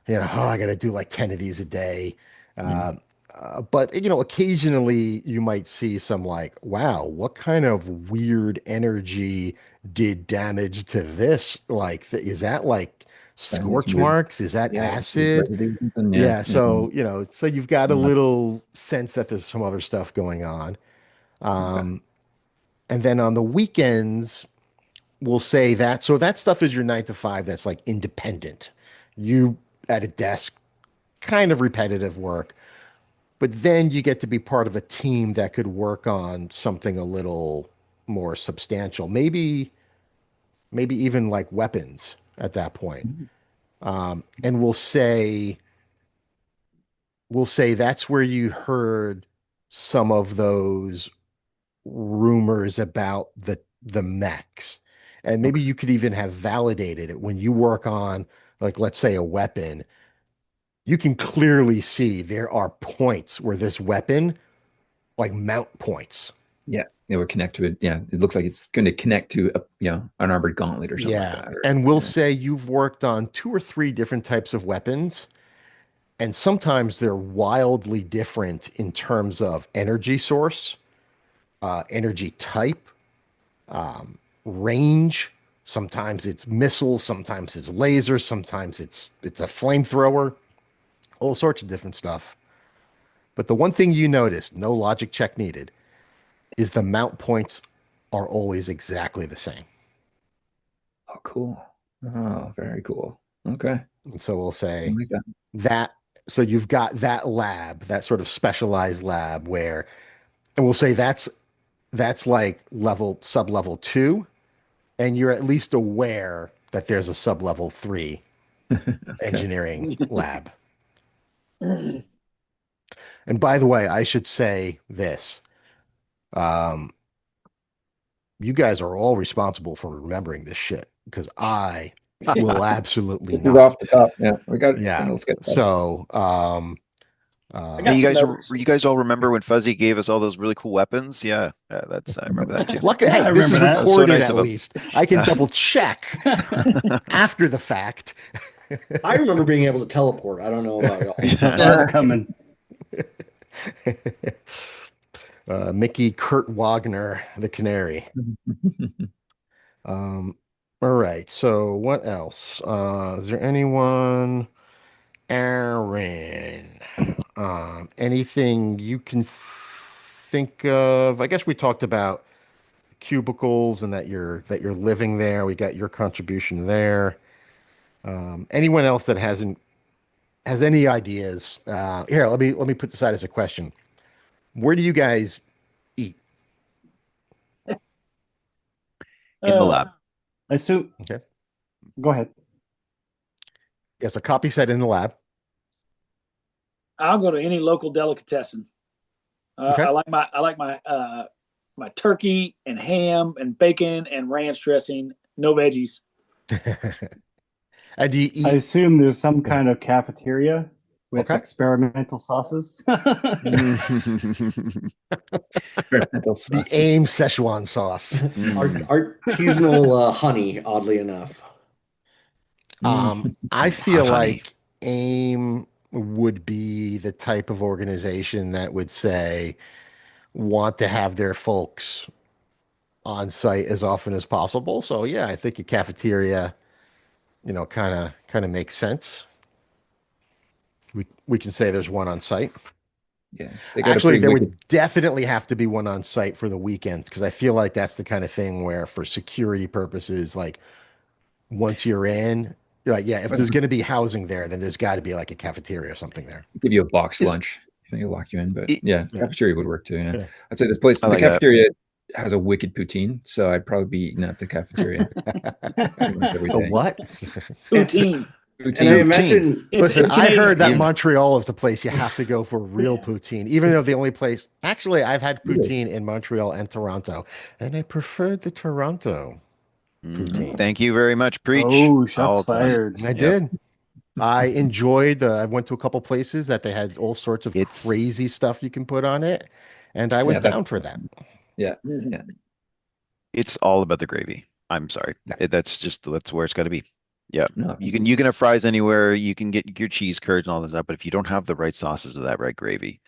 oh, I got to do like 10 of these a day. Mhm. Uh, but, occasionally you might see some like, wow, what kind of weird energy did damage to this? Like, is that like Finding some scorch weird, marks? Is that yeah, weird acid? residue or something. Yeah. Yeah. Yeah. So you've got a Uh, little sense that there's some other stuff going on. okay. And then on the weekends, we'll say that. So that stuff is your 9 to 5. That's like independent. You at a desk, kind of repetitive work, but then you get to be part of a team that could work on something a little more substantial. Maybe even like weapons at that point. Mhm. And we'll say that's where you heard some of those rumors about the mechs. And maybe Okay. you could even have validated it when you work on, like, let's say a weapon. You can clearly see there are points where this weapon, like mount points. Yeah. It would connect to it. Yeah. It looks like it's going to connect to a, an armored gauntlet or something like Yeah. that. Or, And we'll yeah. say you've worked on 2 or 3 different types of weapons, and sometimes they're wildly different in terms of energy source, energy type, range. Sometimes it's missiles, sometimes it's lasers, sometimes it's a flamethrower, all sorts of different stuff. But the one thing you noticed, no logic check needed, is the mount points are always exactly the same. Oh, cool. Oh, very cool. Okay. And so we'll I say like that. that. So you've got that lab, that sort of specialized lab where, and we'll say that's like sub-level 2, and you're at least aware that there's a sub-level 3 Okay. engineering lab. And by the way, I should say this. Um, you guys are all responsible for remembering this shit because I will absolutely This is not. off the top. Yeah. We got a Yeah. little sketch pad. So, I Hey, got uh, some notes. you guys all remember when Fuzzy gave us all those really cool weapons? Yeah, that's I remember that too. luck. Yeah, Hey, I this remember is That that. was so recorded nice at of him. least. I can double check after the fact. I remember being able to teleport. I don't know about y'all. Saw us coming. Mickey Kurt Wagner, the Canary. Um, all right. So what else? Is there anyone? Aaron, anything you can think of? I guess we talked about cubicles and that you're living there. We got your contribution there. Anyone else that has any ideas? Here, let me put this out as a question. Where do you guys eat? In the Uh, lab. I assume. Okay. Go ahead. Yes, a copy set in the lab. I'll go to any local delicatessen. Okay. I like my turkey and ham and bacon and ranch dressing. No veggies. And do you I eat? assume there's some kind of cafeteria with Okay. experimental sauces. Experimental The sauces. AIM Szechuan sauce. Mm. Artisanal honey, oddly enough. I Hot feel honey. like AIM would be the type of organization that would say want to have their folks on site as often as possible. So yeah, I think a cafeteria, kind of makes sense. We can say there's one on site. Yeah. They got a Actually, pretty there wicked. would definitely have to be one on site for the weekends because I feel like that's the kind of thing where, for security purposes, like once you're in, You're like, yeah, if there's going to be housing there, then there's got to be like a cafeteria or something there. Give you a box Is lunch, so you lock you in. But it, yeah, Yeah. cafeteria would work too. Yeah, Yeah. I'd say this place, I the like that. cafeteria has a wicked poutine, so I'd probably be eating at the cafeteria pretty much every A day. what? Poutine. And I Poutine. imagine Listen, It's I heard that Even- Montreal is the place you have to go for real poutine, even though the only place. Actually, I've had Really? poutine in Montreal and Toronto, and I preferred the Toronto poutine. Thank you very much. Preach. Oh, shots All the time. fired. I Yep. did. I enjoyed I went to a couple places that they had all sorts of It's crazy stuff you can put on it, and I was Yeah, that's- down for that. Yeah, it's all about the gravy. I'm sorry. Yeah. That's where it's got to be. Yeah. no, You can have fries anywhere. You can get your cheese curds and all this stuff, but if you don't have the right sauces of that right gravy,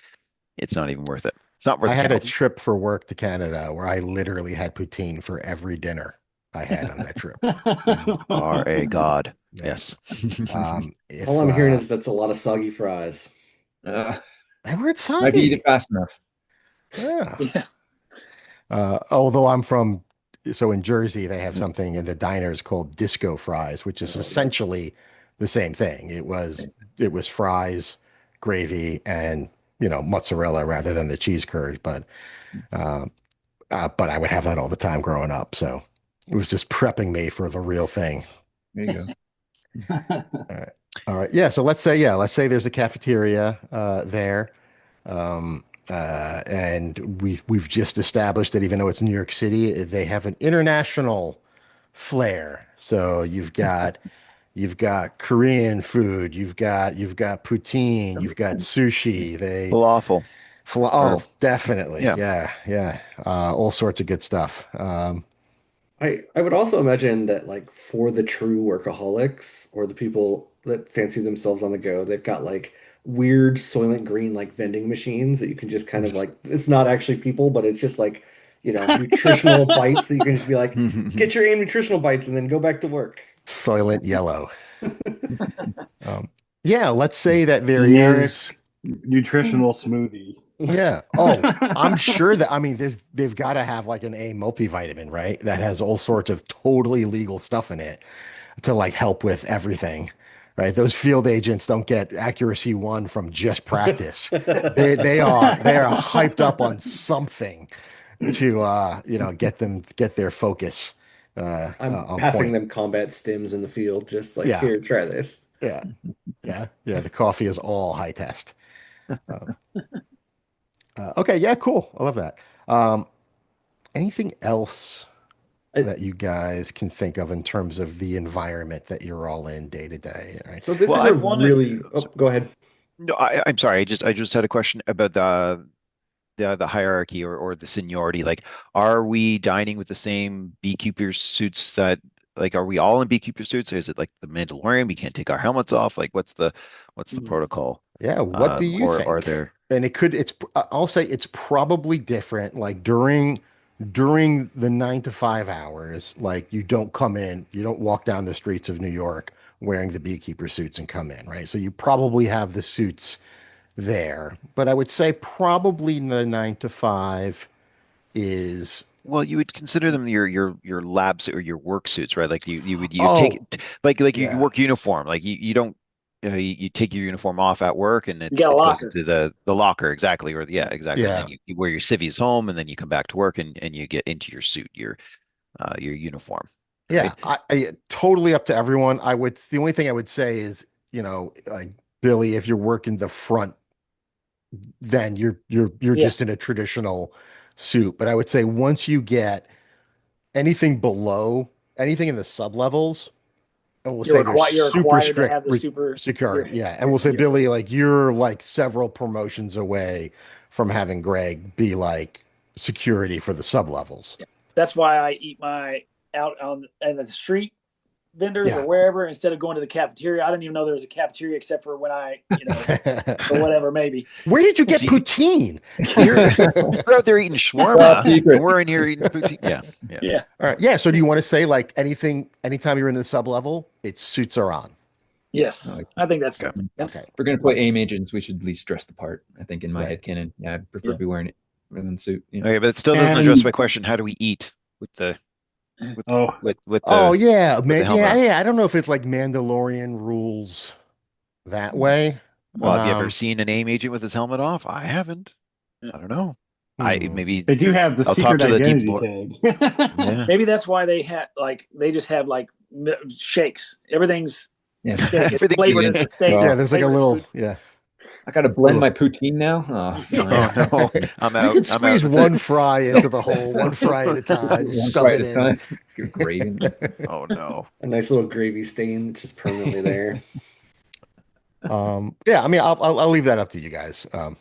it's not even worth it. It's not worth I the had a penalty. trip for work to Canada where I literally had poutine for every dinner I had on that trip. Are a god. Yeah. Yes. If, all I'm hearing is that's a lot of soggy fries. they were I've soggy. eaten it fast enough. Yeah. Yeah. Although I'm from, so in Jersey, they have something in the diners called disco fries, which is essentially the same thing. It was fries, gravy, and mozzarella rather than the cheese curd. But I would have that all the time growing up. So it was just prepping me for the real thing. There you go. All right. Yeah. So let's say there's a cafeteria there. And we've just established that even though it's New York City, they have an international flair. So you've got Korean food, you've got poutine, you've got sushi. Falafel. Oh, definitely. Yeah. Yeah. All sorts of good stuff. I would also imagine that like for the true workaholics or the people that fancy themselves on the go, they've got like weird Soylent Green like vending machines that you can just kind of like it's not actually people, but it's just like, nutritional bites that you can just be like, get your AIM nutritional bites and then go back to work. Soylent Yellow. Yeah, let's say that there Generic is. nutritional smoothie. Yeah. Oh, I'm sure that they've got to have like an A multivitamin, right? That has all sorts of totally legal stuff in it to like help with everything, right? Those field agents don't get accuracy 1 from just practice. They are hyped up on something to get their focus. I'm On passing point. them combat stims in the field, just like, Yeah. here, try this. Yeah. The coffee is all high test. Okay, yeah, cool. I love that. Anything else that you guys can think of in terms of the environment that you're all in day to day? Right? So this Well, is I a wanted- really. Oh, go ahead. No, I'm sorry. I just had a question about the hierarchy or the seniority. Like, are we dining with the same beekeeper suits that like are we all in beekeeper suits, or is it like the Mandalorian? We can't take our helmets off. Like, what's the protocol? Yeah, what do you or think? are there? And I'll say it's probably different. Like during the 9 to 5 hours, like you don't walk down the streets of New York wearing the beekeeper suits and come in, right? So you probably have the suits there, but I would say probably the 9 to 5 is. Well, you would consider them your lab suit or your work suits, right? Like you would Oh, take it like yeah. your work uniform. Like you don't you take your uniform off at work and it got a goes locker. into the locker exactly, or exactly. Yeah. And then you wear your civvies home, and then you come back to work and you get into your suit, your uniform. Yeah, I totally up to everyone. The only thing I would say is, like Billy, if you're working the front, then you're Yeah. just in a traditional suit. But I would say once you get anything in the sub levels, and we'll say You're they're super required to strict have the super security. your- Yeah, and we'll say your- Billy, like you're like several promotions away from having Greg be like security for the sub levels. That's why I eat my out on the street vendors Yeah. or wherever instead of going to the cafeteria. I didn't even know there was a cafeteria except for when I, or whatever, maybe. Where did you get See- poutine? We're out there eating shawarma, and we're in here eating poutine. Yeah. Yeah. All right. Yeah. So do you want to say like anytime you're in the sub level, it's suits are on? Yes. I think that's Okay. that's Okay. If we're going to play AIM agents, we should at least dress the part. I think in my Right. head canon, yeah, I'd prefer Yeah. to be wearing it rather than suit. Yeah. Okay, but it still doesn't And- address my question. How do we eat with the with Oh, Oh the yeah, with the man. helmet Yeah, on. yeah. I don't know if it's like Mandalorian rules that way. Well, have you ever Um, seen an AIM agent with his helmet off? I haven't. I don't know. I hmm. maybe they do have the I'll talk secret to the deep identity lore. tag. Yeah. Maybe that's why they just have like shakes. Everything's Yeah. shake. It's Everything's flavored eating. as a Seasons. steak. Yeah, Oh, there's like a Flavored as little, food. yeah, I gotta blend little. my poutine now. Oh, Oh fine. no, I'm You out. could I'm out. squeeze That's it. one fry into the hole, one fry at a time, just One shove fry it at a in. time. Good gravy. Oh no. A nice little gravy stain that's just permanently there. Yeah, I mean, I'll leave that up to you guys. Um,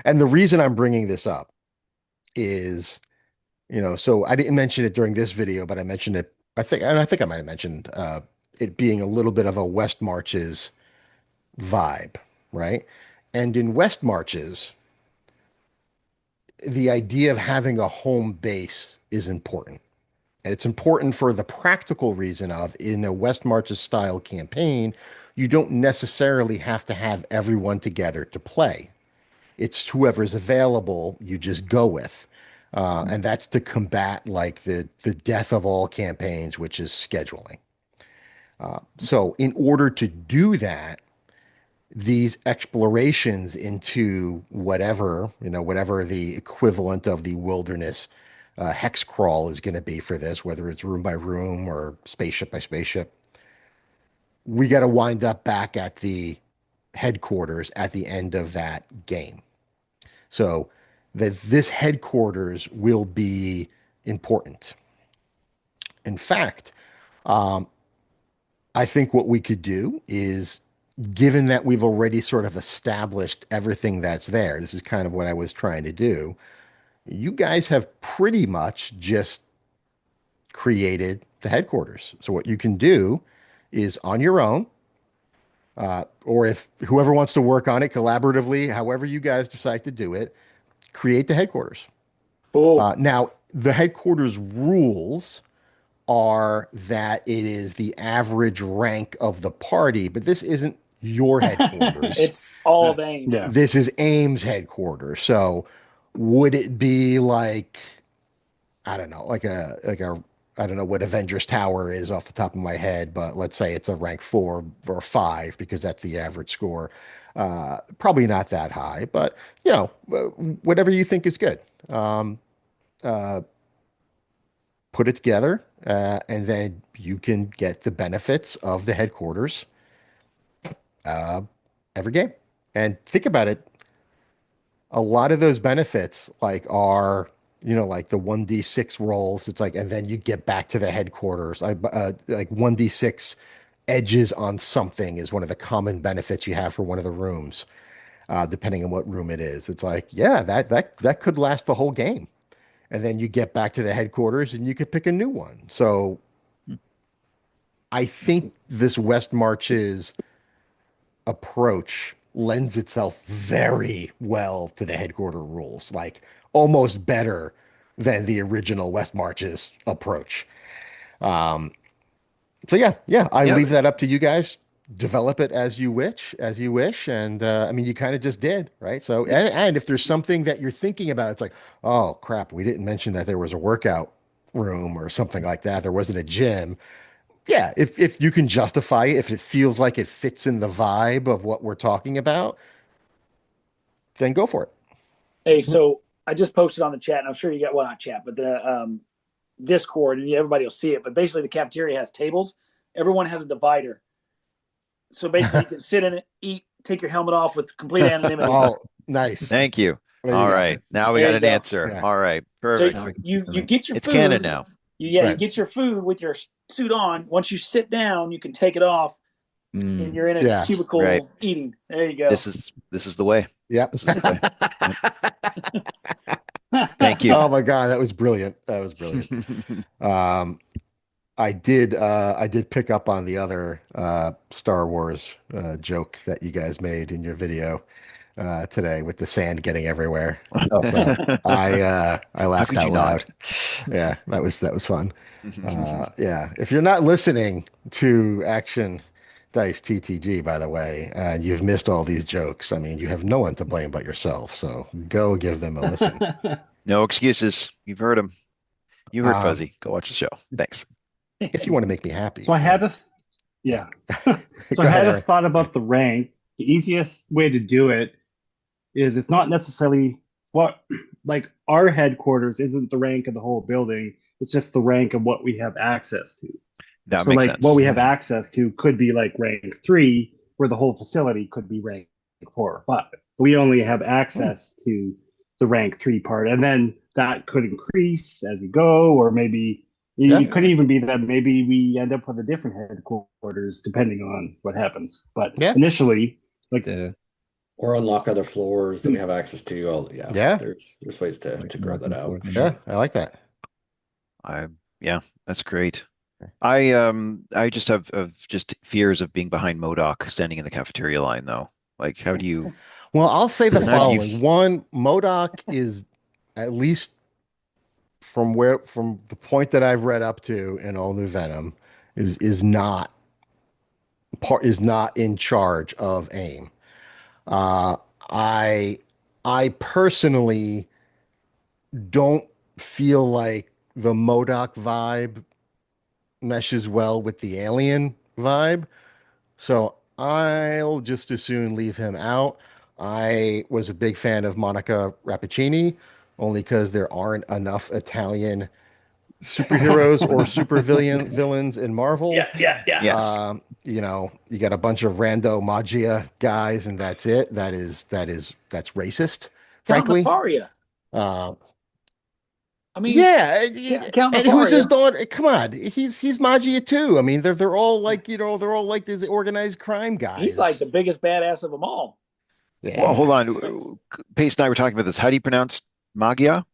and the reason I'm bringing this up is, so I didn't mention it during this video, but I mentioned it, I think I might have mentioned it being a little bit of a West Marches vibe, right? And in West Marches, the idea of having a home base is important. And it's important for the practical reason of in a West Marches style campaign, you don't necessarily have to have everyone together to play. It's whoever's available, you just go with. And that's to combat like the death of all campaigns, which is scheduling. So in order to do that, these explorations into whatever the equivalent of the wilderness hex crawl is going to be for this, whether it's room by room or spaceship by spaceship, we got to wind up back at the headquarters at the end of that game. So that this headquarters will be important. In fact, I think what we could do is, given that we've already sort of established everything that's there, this is kind of what I was trying to do. You guys have pretty much just created the headquarters. So what you can do is on your own, or if whoever wants to work on it collaboratively, however you guys decide to do it, create the headquarters. Cool. Now, the headquarters rules are that it is the average rank of the party, but this isn't your headquarters. It's all of AIM. Yeah. This is AIM's headquarters. So would it be like, I don't know, I don't know what Avengers Tower is off the top of my head, but let's say it's a rank 4 or 5 because that's the average score. Probably not that high, but whatever you think is good. Put it together, and then you can get the benefits of the headquarters every game. And think about it, a lot of those benefits like the 1d6 rolls. It's like, and then you get back to the headquarters. Like 1d6 edges on something is one of the common benefits you have for one of the rooms, depending on what room it is. It's like, yeah, that could last the whole game. And then you get back to the headquarters and you could pick a new one. So I think this West Marches approach lends itself very well to the headquarter rules, like almost better than the original West Marches approach. So yeah, I Yeah. leave that up to you guys. Develop it as you wish, and I mean, you kind of just did, right? So, and if there's something that you're thinking about, it's like, oh crap, we didn't mention that there was a workout room or something like that. There wasn't a gym. Yeah, if you can justify it, if it feels like it fits in the vibe of what we're talking about, then go for it. Hey, so I just posted on the chat, and I'm sure you got, well, not chat, but the Discord, and everybody will see it. But basically, the cafeteria has tables. Everyone has a divider. So basically, you can sit in it, eat, take your helmet off with complete anonymity. Oh, nice. Thank you. There you All go. right. Now we There got you an go. answer. Yeah. All right. So Perfect. Now we can you see you something. get your It's food. canon now. You Right. get your food with your suit on. Once you sit down, you can take it off, and you're in a Yeah. cubicle Right. eating. There you go. This is the way. Yep. This is the way. Thank you. Oh my God, that was brilliant. That was brilliant. Um, I did pick up on the other Star Wars joke that you guys made in your video today with the sand getting everywhere. Oh, So I How laughed could you out not? loud. Yeah, that was fun. Yeah, if you're not listening to Action Dice TTG, by the way, and you've missed all these jokes, I mean, you have no one to blame but yourself. So go give them a listen. No excuses. You've heard him. You heard Um, Fuzzy. Go watch the show. Thanks. if you want to make me happy, So I yeah, had a yeah. yeah. So I Go ahead, had a Aaron. thought about the rank. The easiest way to do it is it's not necessarily what like our headquarters isn't the rank of the whole building. It's just the rank of what we have access to. That So makes like what sense. we have Yeah. access to could be like rank 3, where the whole facility could be rank 4 or 5. We only have Hmm. access to the rank 3 part, and then that could increase as we go, or maybe Yeah, it could Yeah. even be that maybe we end up with a different headquarters depending on what happens. But yeah, initially, like The Or unlock other floors that we have access to. All yeah, yeah, there's ways like to grow that unlocking floor out for things. yeah. sure. I like that. I yeah, that's great. I just have just fears of being behind Modoc standing in the cafeteria line though. Like Well, I'll say the how do you following. One, Modoc is at least from the point that I've read up to in All New Venom is not is not in charge of AIM. Uh, I I personally don't feel like the Modoc vibe meshes well with the alien vibe. So I'll just as soon leave him out. I was a big fan of Monica Rappaccini, only because there aren't enough Italian superheroes or villains in Yeah, Marvel. yeah, yeah. yes. You got a bunch of rando magia guys, and that's it. That's racist, Count frankly. Nefaria. Uh, I mean, yeah, Count and who's his Nefaria. daughter? Come on, he's magia too. I mean, they're all like they're all like these organized crime He's like guys. the biggest badass of them all. Well, Yeah, hold on. Pace and I were talking about this. How do you pronounce Magia?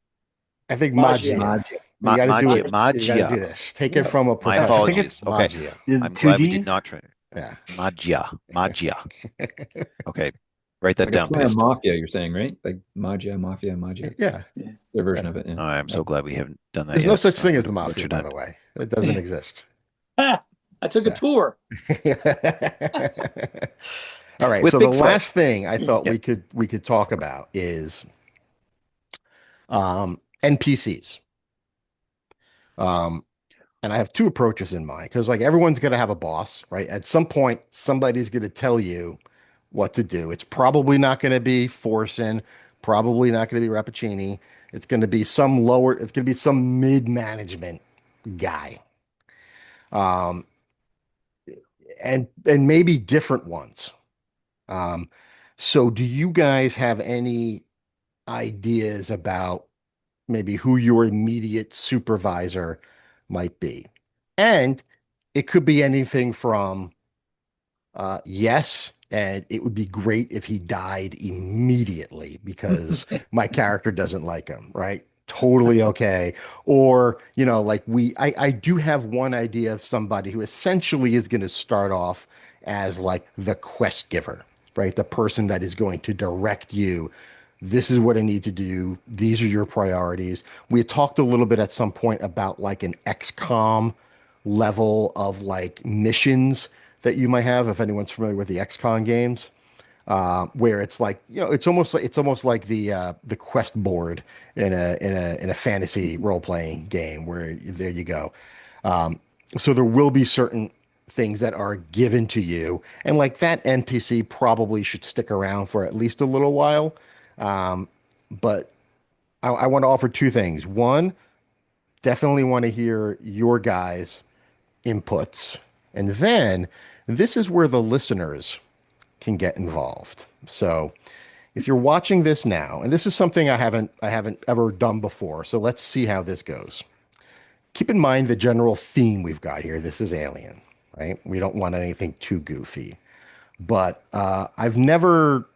I think Magia. magia. Magic. You got to do Magia. it. You got to do Magia. this. Take it Yeah. from a My I think professional. it's apologies. Okay. Magia. is I'm two glad we did G's. not try. Yeah. Magia. Magia. Okay. Write It's that like a down, play on Paste. mafia, you're saying, right? Like Magia, Mafia, Magia. Yeah. Yeah. Their version Yeah. of it, yeah. I'm Yeah. so glad we haven't done that There's no yet. such I thing as would the have mafia, butchered by that. the way. It doesn't exist. I took a Yeah. tour. All right. With So the Bigfoot. last thing I thought Yeah. we could talk about is NPCs. Um, and I have two approaches in mind because like everyone's going to have a boss, right? At some point, somebody's going to tell you what to do. It's probably not going to be Forsen, probably not going to be Rappaccini. It's going to be some mid-management guy. Um, and maybe different ones. Um, so do you guys have any ideas about maybe who your immediate supervisor might be? And it could be anything from yes, and it would be great if he died immediately because my character doesn't like him, right? Totally okay. Or, like I do have one idea of somebody who essentially is going to start off as like the quest giver, right? The person that is going to direct you. This is what I need to do. These are your priorities. We had talked a little bit at some point about like an XCOM level of like missions that you might have if anyone's familiar with the XCOM games, where it's like it's almost like the quest board in a fantasy role playing game where there you go. So there will be certain things that are given to you, and like that NPC probably should stick around for at least a little while. But I want to offer two things. One, definitely want to hear your guys' inputs. And then this is where the listeners can get involved. So if you're watching this now, and this is something I haven't ever done before, so let's see how this goes. Keep in mind the general theme we've got here. This is Alien, right? We don't want anything too goofy. But I've never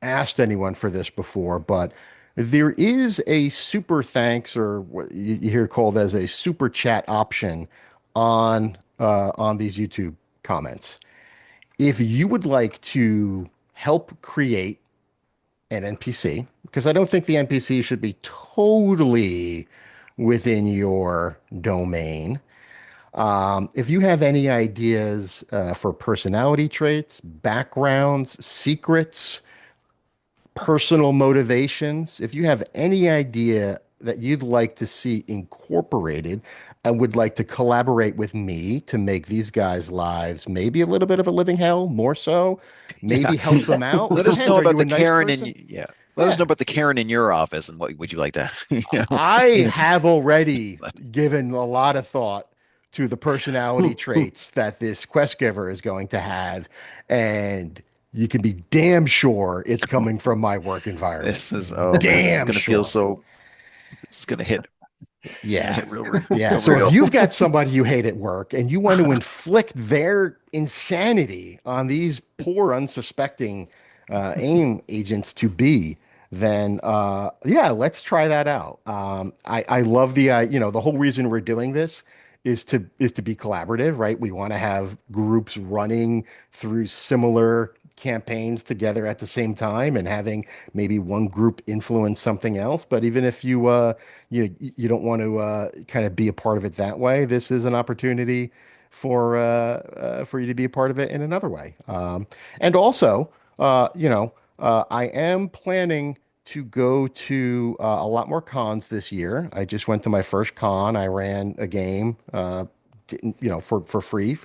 asked anyone for this before, but there is a super thanks or what you hear called as a super chat option on these YouTube comments. If you would like to help create an NPC, because I don't think the NPC should be totally within your domain. If you have any ideas for personality traits, backgrounds, secrets, personal motivations, if you have any idea that you'd like to see incorporated and would like to collaborate with me to make these guys' lives maybe a little bit of a living hell, more so, Yeah. maybe help them out. It Let us know depends. Are about you a the nice Karen in person? yeah. Let us know Yeah. about the Karen in your office and what would you like to, I have already let us- given a lot of thought to the personality traits that this quest giver is going to have, and you can be damn sure it's coming from my work environment. this is oh man, this is Damn gonna feel sure. so this is gonna hit it's gonna Yeah. hit real Yeah. real So if real. you've got somebody you hate at work and you want to inflict their insanity on these poor, unsuspecting AIM agents to be, then yeah, let's try that out. I love the whole reason we're doing this is to be collaborative, right? We want to have groups running through similar campaigns together at the same time and having maybe one group influence something else. But even if you don't want to kind of be a part of it that way, this is an opportunity for you to be a part of it in another way. And also, I am planning to go to a lot more cons this year. I just went to my first con. I ran a game, for free.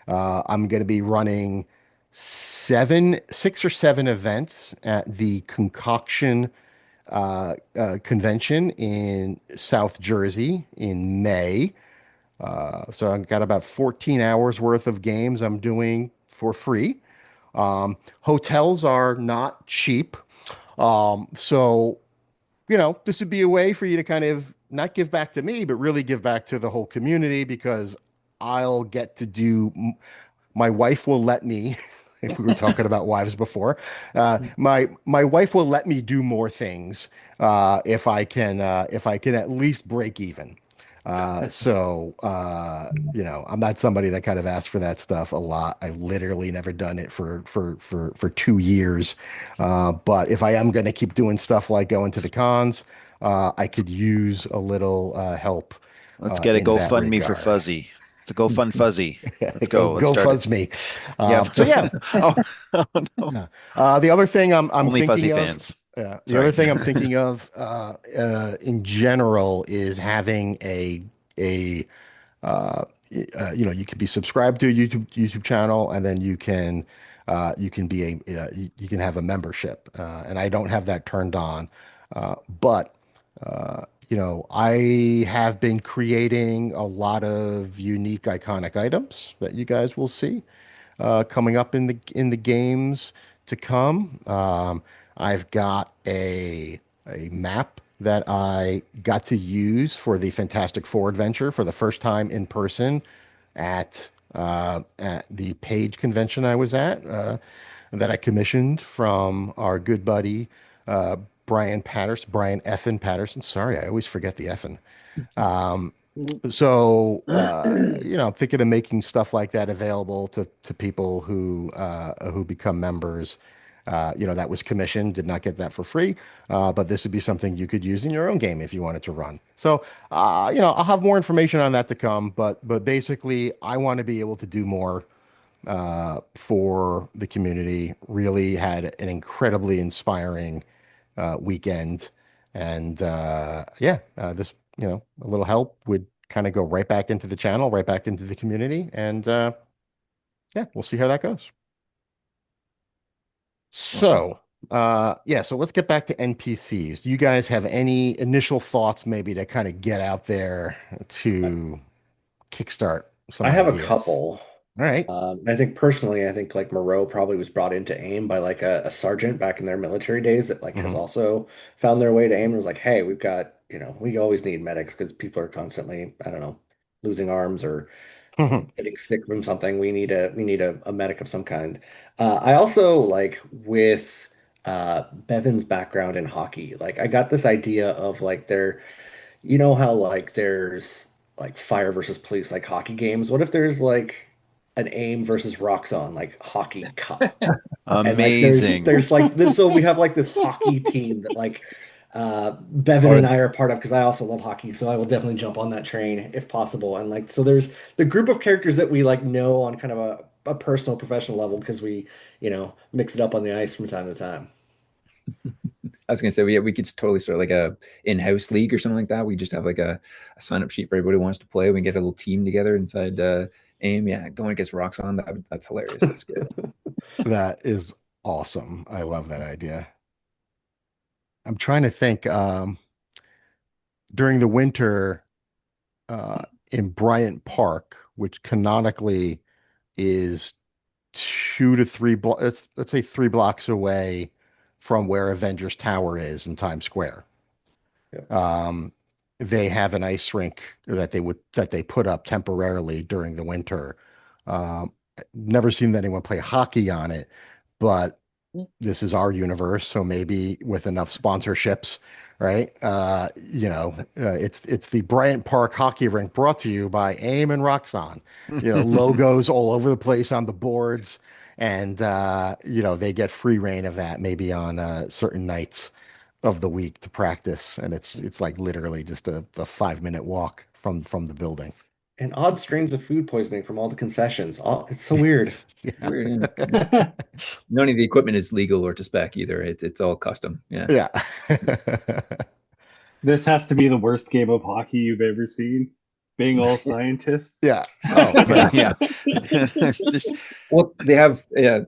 I'm going to be running 6 or 7 events at the Concoction convention in South Jersey in May. So I've got about 14 hours worth of games I'm doing for free. Hotels are not cheap. So, this would be a way for you to kind of not give back to me, but really give back to the whole community because I'll get to do, my wife will let me, if we were talking about wives before, my wife will let me do more things if I can at least break even. I'm not somebody that kind of asks for that stuff a lot. I've literally never done it for 2 years. But if I am going to keep doing stuff like going to the cons, I could use a little help Let's get a in that GoFundMe for regard. Fuzzy. It's a GoFund Fuzzy. Let's Go go. Let's go start it. fuzz me. Yep. So yeah, Oh, oh no. yeah. The other thing I'm Only Fuzzy thinking of, fans. the other Sorry. thing I'm thinking of in general is having a you can be subscribed to a YouTube channel, and then you can be you can have a membership, and I don't have that turned on, but I have been creating a lot of unique iconic items that you guys will see coming up in the games to come. I've got a map that I got to use for the Fantastic Four adventure for the first time in person at the Page convention I was at, that I commissioned from our good buddy Brian Patterson, Brian Effin Patterson. Sorry, I always forget the Effin. So, I'm thinking of making stuff like that available to people who become members. That was commissioned, did not get that for free, but this would be something you could use in your own game if you wanted to run. So, I'll have more information on that to come, but basically, I want to be able to do more for the community. Really had an incredibly inspiring weekend. And this, a little help would kind of go right back into the channel, right back into the community. And yeah, we'll see how that goes. Awesome. So, so let's get back to NPCs. Do you guys have any initial thoughts maybe to kind of get out there to kickstart some I have a ideas? couple. All right. I think personally, I think like Moreau probably was brought into AIM by like a sergeant back in their military days that like has Hmm. also found their way to AIM and was like, hey, we've got, we always need medics because people are constantly, I don't know, losing arms or getting sick from something. We need a medic of some kind. I also like with Bevan's background in hockey, like I got this idea of like how like there's like fire versus police like hockey games. What if there's like an aim versus Roxxon like hockey cup? And like there's Amazing. there's like this so we have like this hockey team that like Bevan Or and I are part of because I also love hockey, so I will definitely jump on that train if possible. And like so there's the group of characters that we like know on kind of a personal professional level because we, mix it up on the ice from time to time. I was gonna say we could totally start like a in-house league or something like that. We just have like a sign-up sheet for everybody who wants to play. We can get a little team together inside AIM. Yeah, going against rocks on that's hilarious. That's good. That is awesome. I love that idea. I'm trying to think. During the winter, uh, in Bryant Park, which canonically is 2 to 3 blocks, let's say 3 blocks away from where Avengers Tower is in Times Square. Yeah. They have an ice rink that they put up temporarily during the winter. Um, Never seen anyone play hockey on it, but this is our universe, so maybe with enough sponsorships, right? It's the Bryant Park Hockey Rink brought to you by AIM and Roxxon. Logos all over the place on the boards, and they get free reign of that maybe on certain nights of the week to practice, and it's like literally just a 5 minute walk from the building. And odd strains of food poisoning from all the concessions. Oh, it's so weird. Yeah. Weird, yeah. None of the equipment is legal or to spec either. It's all custom. Yeah. Yeah. This has to be the worst game of hockey you've ever seen. Being all scientists. Yeah. Oh, Yeah. Well, they have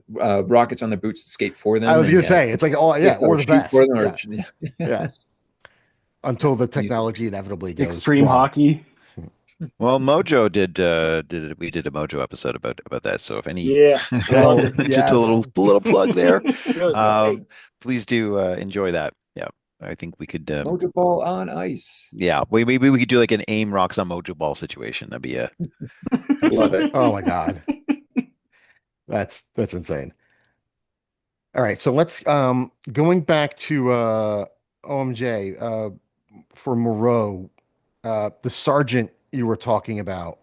rockets on their boots to skate for them. I was and, gonna say it's like or the shoot best. for them, Yeah. Yeah. Until the technology inevitably goes Extreme wrong. hockey. Well, Mojo we did a Mojo episode about that. So if any, Yeah. Oh, just yes. a little plug there. It was great. Please do enjoy that. Yeah, I think we could. Mojo Ball on ice. Yeah, maybe we could do like an AIM rocks on Mojo Ball situation. That'd be a Love it. Oh my God. That's insane. All right, so let's going back to OMJ for Moreau, the sergeant you were talking about.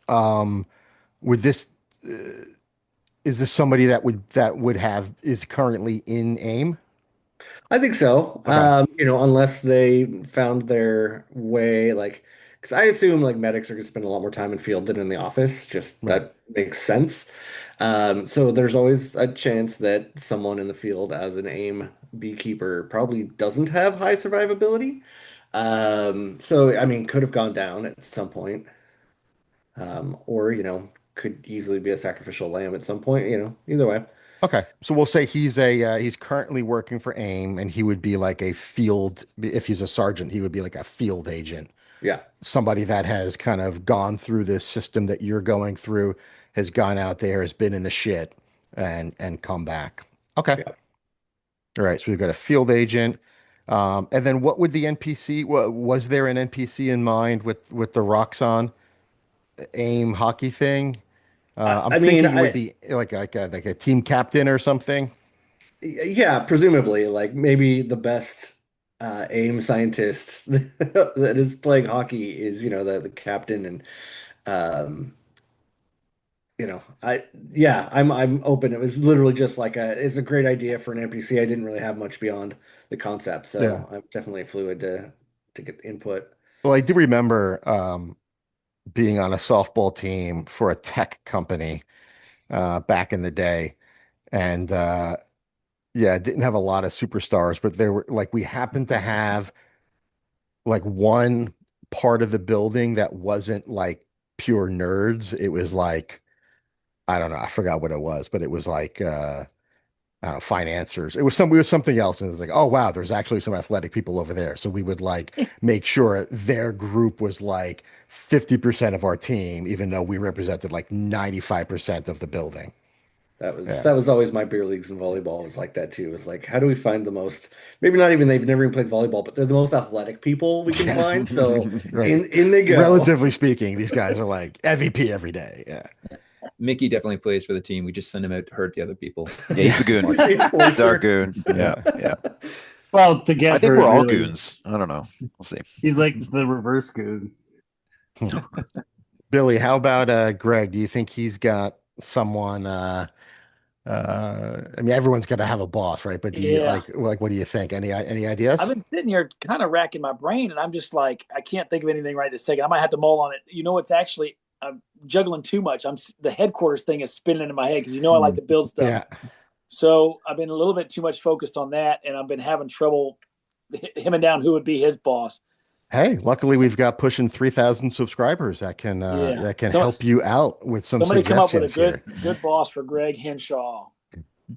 Would this is this somebody that would have is currently in AIM? I think so. Okay. Unless they found their way, like, because I assume like medics are going to spend a lot more time in field than in the office. Just Right. that makes sense. So there's always a chance that someone in the field as an AIM beekeeper probably doesn't have high survivability. So I mean, could have gone down at some point, or could easily be a sacrificial lamb at some point. Either way. Okay, so we'll say he's currently working for AIM, and he would be like a field. If he's a sergeant, he would be like a field agent, Yeah. somebody that has kind of gone through this system that you're going through, has gone out there, has been in the shit, and come back. Okay, Yeah. all right. So we've got a field agent, and then what would the NPC? Was there an NPC in mind with the Roxxon AIM hockey thing? I'm I mean, thinking it would be like a team captain or something. yeah, presumably, like maybe the best AIM scientist that is playing hockey is, the captain and um, I'm open. It was literally just like it's a great idea for an NPC. I didn't really have much beyond the concept, Yeah. so I'm definitely fluid to get input. Well, I do remember being on a softball team for a tech company back in the day, and yeah, didn't have a lot of superstars, but there were like we happened to have like one part of the building that wasn't like pure nerds. It was like I don't know, I forgot what it was, but it was like I don't know, financiers. It was something else, and it was like, oh wow, there's actually some athletic people over there. So we would like make sure their group was like 50% of our team, even though we represented like 95% of the building. That was Yeah. that was always my beer leagues and volleyball was like that too. It was like, how do we find the most, maybe not even they've never even played volleyball, but they're the most athletic people we can Yeah. find. So Right. in they go. Relatively speaking, these guys are like MVP every day. Yeah. Mickey definitely plays for the team. We just send him out to hurt the other people. yeah. He's a goon. He's the He's our enforcer. goon. Yeah, yeah. Well, to I get think hurt, we're all really, goons. I don't know. We'll see. he's like the reverse goon. Billy, how about Greg? Do you think he's got someone I mean everyone's got to have a boss, right? But do you Yeah. like what do you think? Any I've ideas? been sitting here kind of racking my brain, and I'm just like, I can't think of anything right this second. I might have to mull on it. It's actually I'm juggling too much. The headquarters thing is spinning in my head because I like to build stuff. Yeah. So I've been a little bit too much focused on that, and I've been having trouble hemming down who would be his boss. Hey, luckily we've got pushing 3,000 subscribers Yeah. that can So help you out with some somebody come up with a suggestions here. good boss for Greg Henshaw,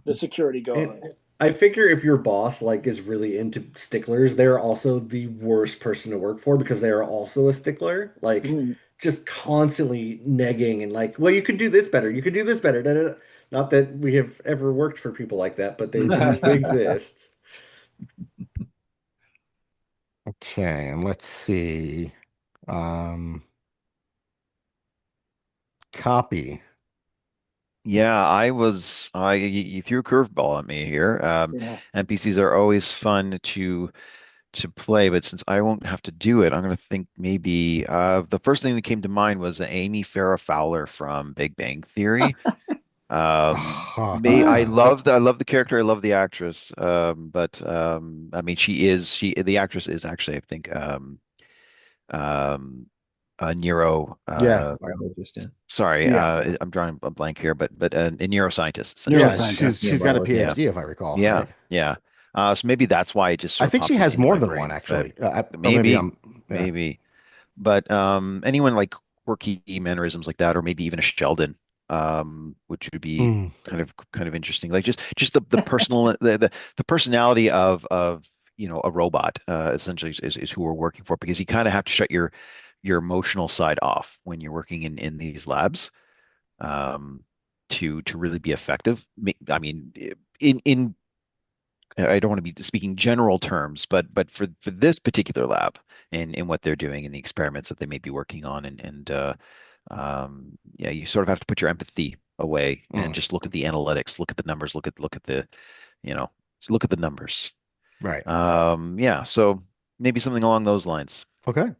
the security And guard. I figure if your boss like is really into sticklers, they're also the worst person to work for because they are also a stickler. Like Mhm. just constantly negging and like, well, you could do this better. You could do this better. Da, da, da. Not that we have ever worked for people like that, but they do exist. Okay, and let's see. Um, copy. Yeah, you threw a curveball at me here. Yeah. NPCs are always fun to play, but since I won't have to do it, I'm going to think maybe the first thing that came to mind was Amy Farrah Fowler from Big Bang Theory. I love the character, I love the actress, but I mean, the actress is actually, I think, um, Neuro. Yeah, Biologist, yeah. Sorry, Yeah, I'm drawing a blank here, but a neuroscientist yeah, essentially. neuroscientist. Yeah, she's got a biologist. Yeah, PhD if I recall, yeah, right? yeah. So maybe that's why it just I sort of think she popped has into more my than one brain. But actually. Or maybe maybe, I'm yeah. maybe. But anyone like quirky mannerisms like that, or maybe even a Sheldon, which would be Mm, kind of interesting. Like just the personal the personality of a robot essentially is who we're working for because you kind of have to shut your emotional side off when you're working in these labs um, to really be effective. I mean, in I don't want to be speaking general terms, but for this particular lab and in what they're doing and the experiments that they may be working on and yeah, you sort of have to put your empathy away and mm, just look at the analytics, look at the numbers, look at the you know look at the numbers. right. Yeah, so maybe something along those lines. Okay.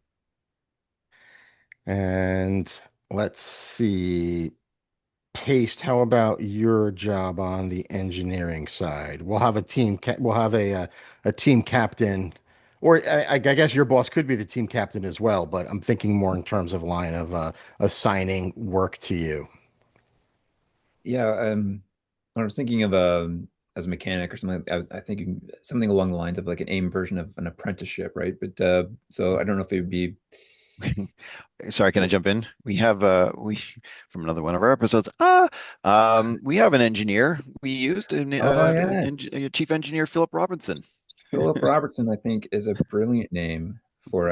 And let's see. Paste, how about your job on the engineering side? We'll have we'll have a team captain, or I guess your boss could be the team captain as well, but I'm thinking more in terms of line of assigning work to you. Yeah, I was thinking of as a mechanic or something. I think something along the lines of like an AIM version of an apprenticeship, right? But so I don't know if it would be. Sorry, can I jump in? We have we from another one of our episodes. We have an engineer. We used Oh yeah, chief engineer Philip Robinson. Philip Robertson, I think, is a brilliant name for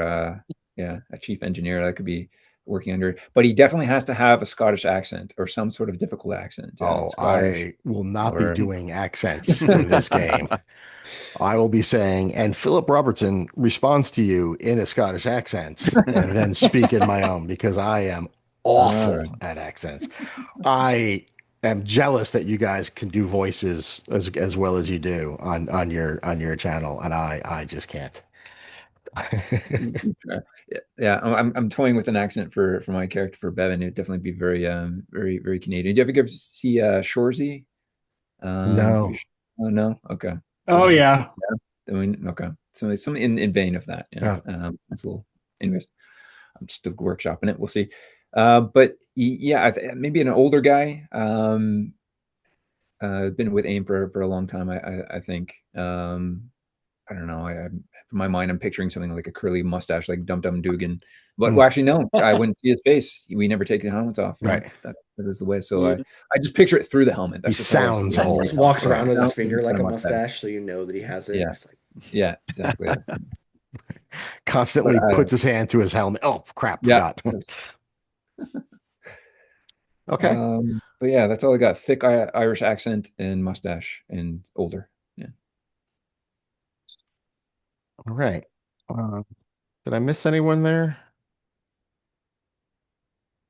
yeah, a chief engineer that could be working under. But he definitely has to have a Scottish accent or some sort of difficult accent. Oh, Scottish I will not be or doing accents in this game. I will be saying, and Philip Robertson responds to you in a Scottish accent, and then speak in my own because I am all right. awful at accents. I am jealous that you guys can do voices as well as you do on your channel, and I just can't. Yeah, yeah, I'm toying with an accent for my character for Bevan. It'd definitely be very Canadian. Do you ever see Shorzy? TV No. show? Oh no, okay. Oh yeah. I mean, okay. So it's some in vein of that. Yeah. Yeah. That's a little. Anyways, I'm just workshopping it. We'll see. But yeah, maybe an older guy. Been with AIM for a long time. I think. I don't know. In my mind, I'm picturing something like a curly mustache, like Dum Dum Dugan. But Mm, well, actually, no, I wouldn't see his face. We never take the helmets off. You know, right. that is the way. So Yeah. I just picture it through the helmet. He That's just how I see sounds it. old. Just walks Right. around with his Sounds finger like kind a of mustache. mustache, so you know that he has it. Yeah, Just like yeah, exactly. But Constantly puts his hand to his helmet. Oh, crap, yeah. forgot. Okay. But yeah, that's all I got. Thick Irish accent and mustache and older. Yeah. All right. Uh, did I miss anyone there?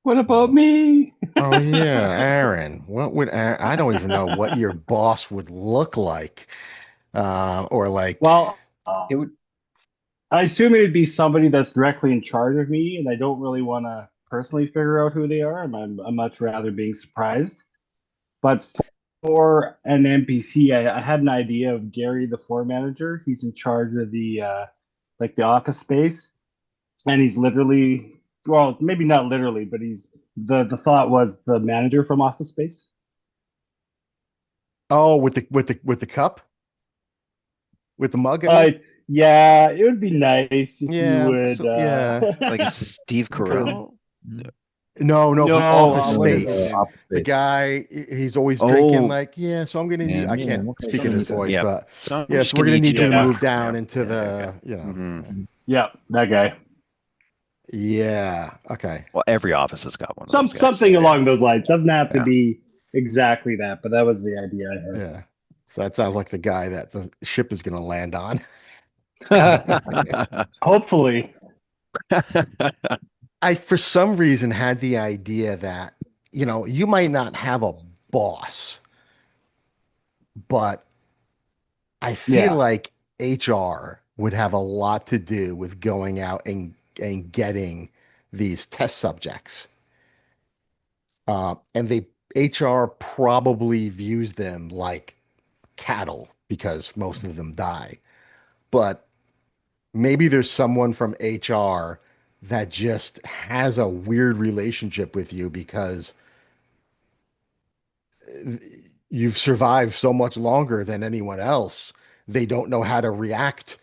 What about me? Oh yeah, Aaron. What would I don't even know what your boss would look like. Or like Well, It would. I assume it'd be somebody that's directly in charge of me, and I don't really want to personally figure out who they are. I'm much rather being surprised. But for an NPC, I had an idea of Gary, the floor manager. He's in charge of the like the office space, and he's literally, well, maybe not literally, but he's the thought was the manager from Office Space. Oh, with the cup, with the mug. I mean, Yeah, it would be nice if you yeah, would. so, yeah. Like a Steve Could Carell? Mhm. No, from no, Office what No, is his the Space. name? Office The Space. guy, he's always drinking. Oh, Like, yeah. So I'm gonna need. And I yeah, can't what can I speak in tell his you that? voice, yeah. but So I'm yeah. just So we're gonna gonna need you need you to to Yeah, move move. down Yeah, into yeah, yeah, yeah. the, Hmm. yeah, that guy. yeah. Okay. Well, every office has got one of those guys. Something So yeah, along those lines. Doesn't have to yeah. be exactly that, but that was the idea I had. Yeah. So that sounds like the guy that the ship is gonna land on. Hopefully, I, for some reason, had the idea that, you might not have a boss, but I feel yeah. like HR would have a lot to do with going out and getting these test subjects. And HR probably views them like cattle because most of them die. But maybe there's someone from HR that just has a weird relationship with you because you've survived so much longer than anyone else. They don't know how to react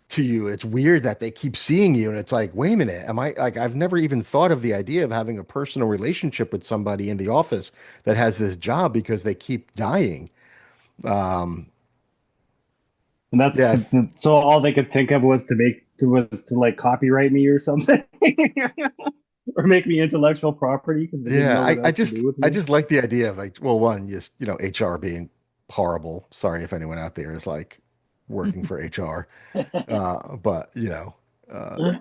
to you. It's weird that they keep seeing you, and it's like, wait a minute, am I like, I've never even thought of the idea of having a personal relationship with somebody in the office that has this job because they keep dying. Um, And that's yeah, so all they could think of was to like copyright me or something, or make me intellectual property because they didn't yeah. know I, what I else to just do with I me. just like the idea of like, well, one, just HR being horrible. Sorry if anyone out there is like working for HR. But uh,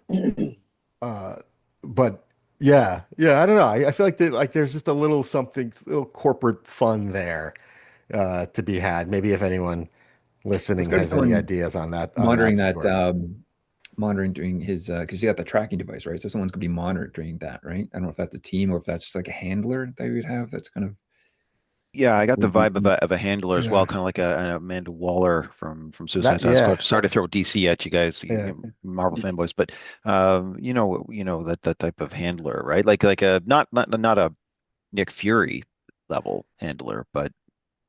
uh, but yeah. I don't know. I feel like there's just a little something, little corporate fun there to be had. Maybe if anyone Let's listening go to has any someone ideas on that monitoring that, score. monitoring his, because you got the tracking device, right? So someone's gonna be monitoring that, right? I don't know if that's a team or if that's just like a handler that you would have. That's kind of Yeah, I got the would be. vibe of a handler as well, Yeah, kind of like an Amanda Waller from Suicide that Squad. yeah Sorry to throw DC at you guys, yeah. Marvel fanboys, but that type of handler, right? Like a not a Nick Fury level handler, but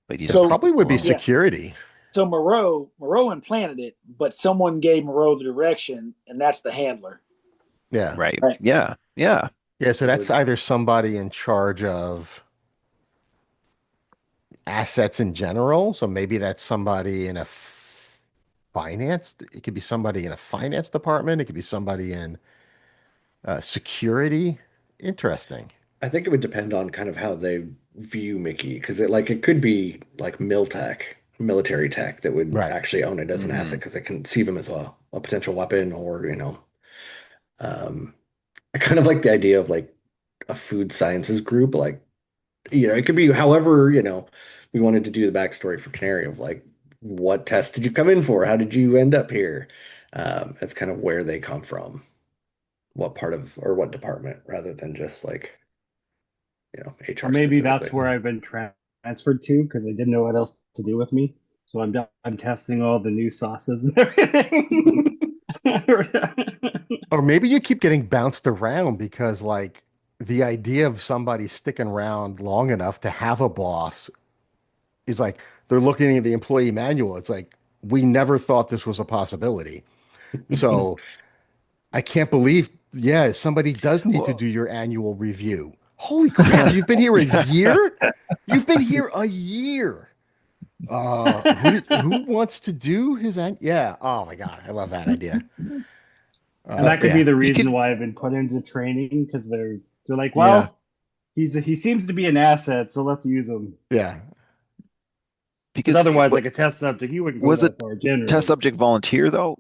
It So probably would be along. yeah, security. so Moreau implanted it, but someone gave Moreau the direction, and that's the handler. Yeah, Right. Right. Yeah. Yeah. yeah. So So that's either somebody in charge of assets in general. So maybe that's somebody in a finance. It could be somebody in a finance department. It could be somebody in security. Interesting. I think it would depend on kind of how they view Mickey, because it could be like military tech that would Right. actually own it as an Hmm. asset because they can see them as a potential weapon, or um, I kind of like the idea of like a food sciences group, like it could be however we wanted to do the backstory for Canary of like what test did you come in for? How did you end up here? That's kind of where they come from, what part of or what department, rather than just like Or HR maybe that's specifically. where I've been transferred to because they didn't know what else to do with me. So I'm testing all the new sauces and everything. Or maybe you keep getting bounced around because, like, the idea of somebody sticking around long enough to have a boss is like they're looking at the employee manual. It's like, we never thought this was a possibility. So I can't believe, yeah, somebody does need to Well, do your annual review. Holy crap, you've been here a year? You've been here a year. Who wants to do his yeah. Oh my God, I love that idea. And that could be Yeah. the you reason could, why I've been put into training because they're like, yeah, well, he seems to be an asset, so let's use him. Yeah. Because because otherwise, what like a test subject, you wouldn't go was it that far test generally. subject volunteer though?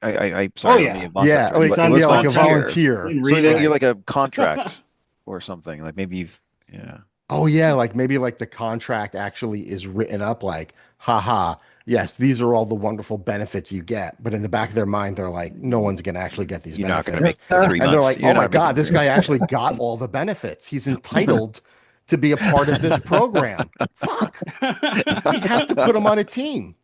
I Oh sorry, let me yeah, have lost that Yeah, thread. like It Sun was yeah, like a volunteer. volunteer. in So then you're relay. Right. like a contract or something. Like maybe you've yeah. Oh yeah, like maybe like the contract actually is written up like, haha, yes, these are all the wonderful benefits you get. But in the back of their mind, they're like, no one's gonna actually get these You're not going to benefits. make the three And they're months. like, oh You're my not making God, the this three guy months. actually got all the benefits. He's entitled to be a part of this program. Fuck. We have to put him on a team.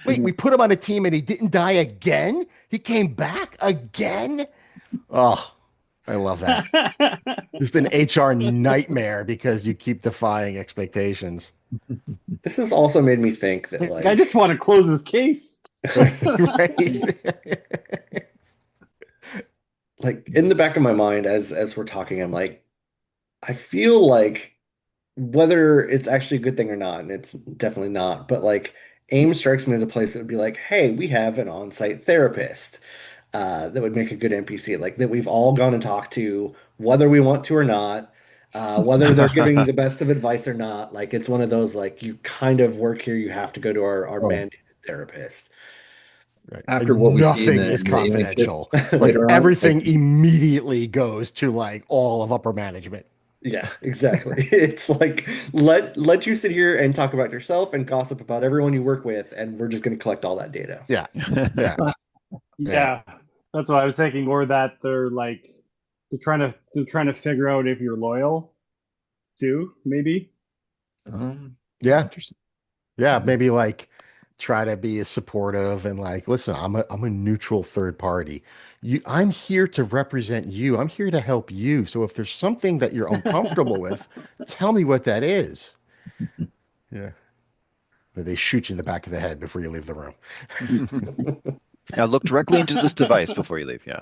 Wait, we put him on a team and he didn't die again? He came back again? Oh. I love that. Just an HR nightmare because you keep defying expectations. This has also made me think that Like, I just want to close this case. Right. like in the back of my mind as we're talking, I'm like, I feel like whether it's actually a good thing or not, and it's definitely not, but like AIM strikes me as a place that would be like, hey, we have an on-site therapist that would make a good NPC, like that we've all gone and talked to, whether we want to or not, whether they're giving the best of advice or not. Like it's one of those like you kind of work here, you have to go to our Oh, mandated therapist. Right. after what And we see nothing is in the alien ship confidential. Like later on, like everything immediately goes to like all of upper management. Yeah, exactly. It's like let you sit here and talk about yourself and gossip about everyone you work with, and we're just going to collect all that data. Yeah. Yeah. Yeah. Yeah, that's what I was thinking. Or that they're trying to figure out if you're loyal too, maybe. Yeah. interesting. Yeah. Maybe like try to be as supportive and like, listen, I'm a neutral third party. I'm here to represent you. I'm here to help you. So if there's something that you're uncomfortable with, tell me what that is. Yeah. They shoot you in the back of the head before you leave the room. Now look directly into this device before you leave. Yeah.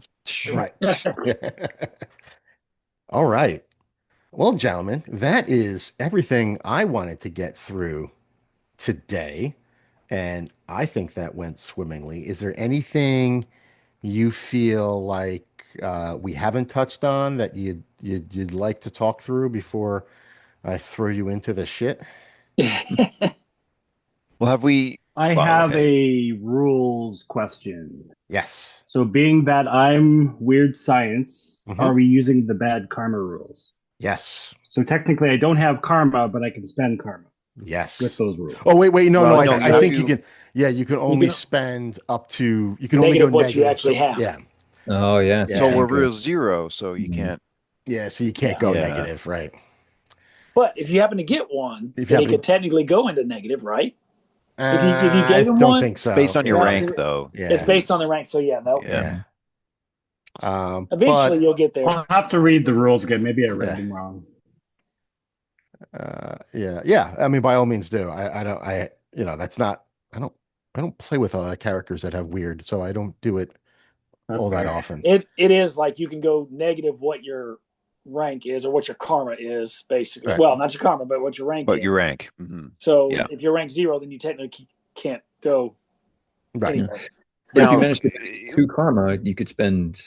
Right. All right. Well, gentlemen, that is everything I wanted to get through today. And I think that went swimmingly. Is there anything you feel like we haven't touched on that you'd like to talk through before I throw you into the shit? Well, have we? I Well, have okay. a rules question. Yes. So, being that I'm weird science, Hmm. are we using the bad karma rules? Yes. So technically, I don't have karma, but I can spend karma with Yes. those rules. Oh, wait. No, no. Well, I, no, th I you have think you to. can. Yeah, you can You only can spend up to. You can only go negative what you negative actually to. have. Yeah. Oh yeah, so you So Yeah. we're can't go. real zero, so you Mhm. can't. Yeah. So you can't Yeah. go Yeah. negative, right? But if you happen to get one, If you then he happen could to. technically go into negative, right? If you gave I him don't one, think It's based so. on your well, Yeah. rank, though. it's Yeah. based on the Is rank. So yeah, no. yeah. Yeah. Mhm. Eventually, But you'll get there. I'll have to read the rules again. Maybe I read yeah. them wrong. Yeah. I mean, by all means do. I don't, that's not, I don't, I don't play with characters that have weird, so I don't do it That's all that fair. often. It is like you can go negative what your rank is or what your karma is, basically. Right. Well, not your karma, but what your rank But is. your rank. Hmm. So Yeah. if you're rank 0, then you technically can't go Right. Yeah. anywhere. But if you Now, manage to make two karma, you could spend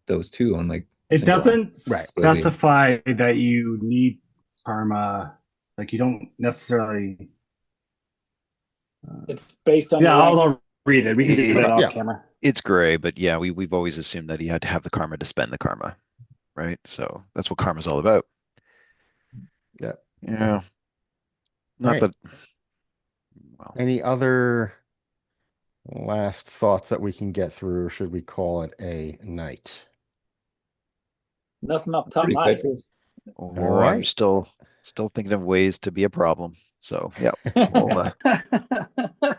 those two on like a It single act. doesn't Right. Maybe. specify that you need karma. Like you don't necessarily. It's based on Yeah, your rank. I'll read it. We can do Okay. that off Yeah. camera. it's gray, but yeah, we've always assumed that he had to have the karma to spend the karma, right? So that's what karma's all about. Yeah. Yeah. All Not right. that. Well, Any other last thoughts that we can get through, or should we call it a night? Nothing off the top of Pretty my head. excited. All or I'm right. still thinking of ways to be a problem. So yeah,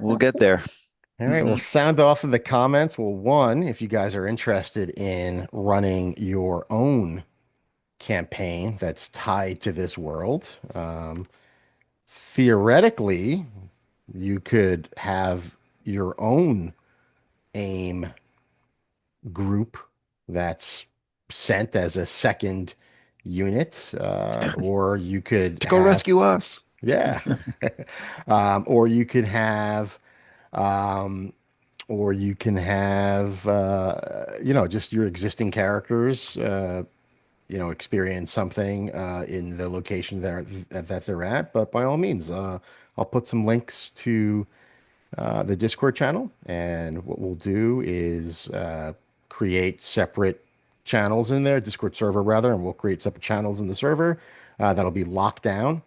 we'll get there. All right, well, sound off in the comments. Well, one, if you guys are interested in running your own campaign that's tied to this world, theoretically, you could have your own AIM group that's sent as a second unit, or you could To go have, rescue us. yeah, or you could have. Um, or you can have just your existing characters experience something in the location that they're at. But by all means, I'll put some links to the Discord channel, and what we'll do is create separate channels in there, Discord server rather, and we'll create separate channels in the server that'll be locked down,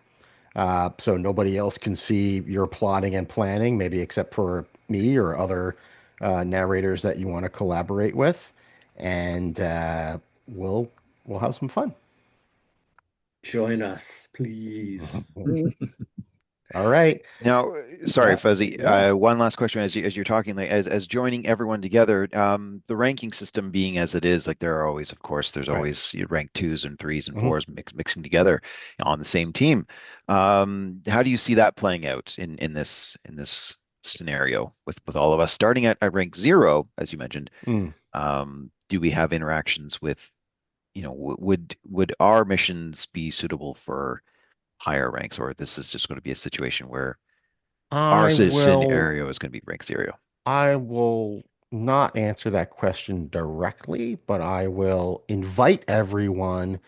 so nobody else can see your plotting and planning, maybe except for me or other narrators that you want to collaborate with, and we'll have some fun. Join us, please. All right. Now, sorry, Yeah, Fuzzy. Yeah. One last question as you're talking, like as joining everyone together, the ranking system being as it is, like there are always, of course, there's Right. always you rank twos and threes and Mhm. fours mixing together on the same team. How do you see that playing out in this scenario with all of us starting at rank zero, as you mentioned? Mm. Do we have interactions with, would our missions be suitable for higher ranks, or this is just going to be a situation where our I will scenario is going to be rank zero. I will not answer that question directly, but I will invite everyone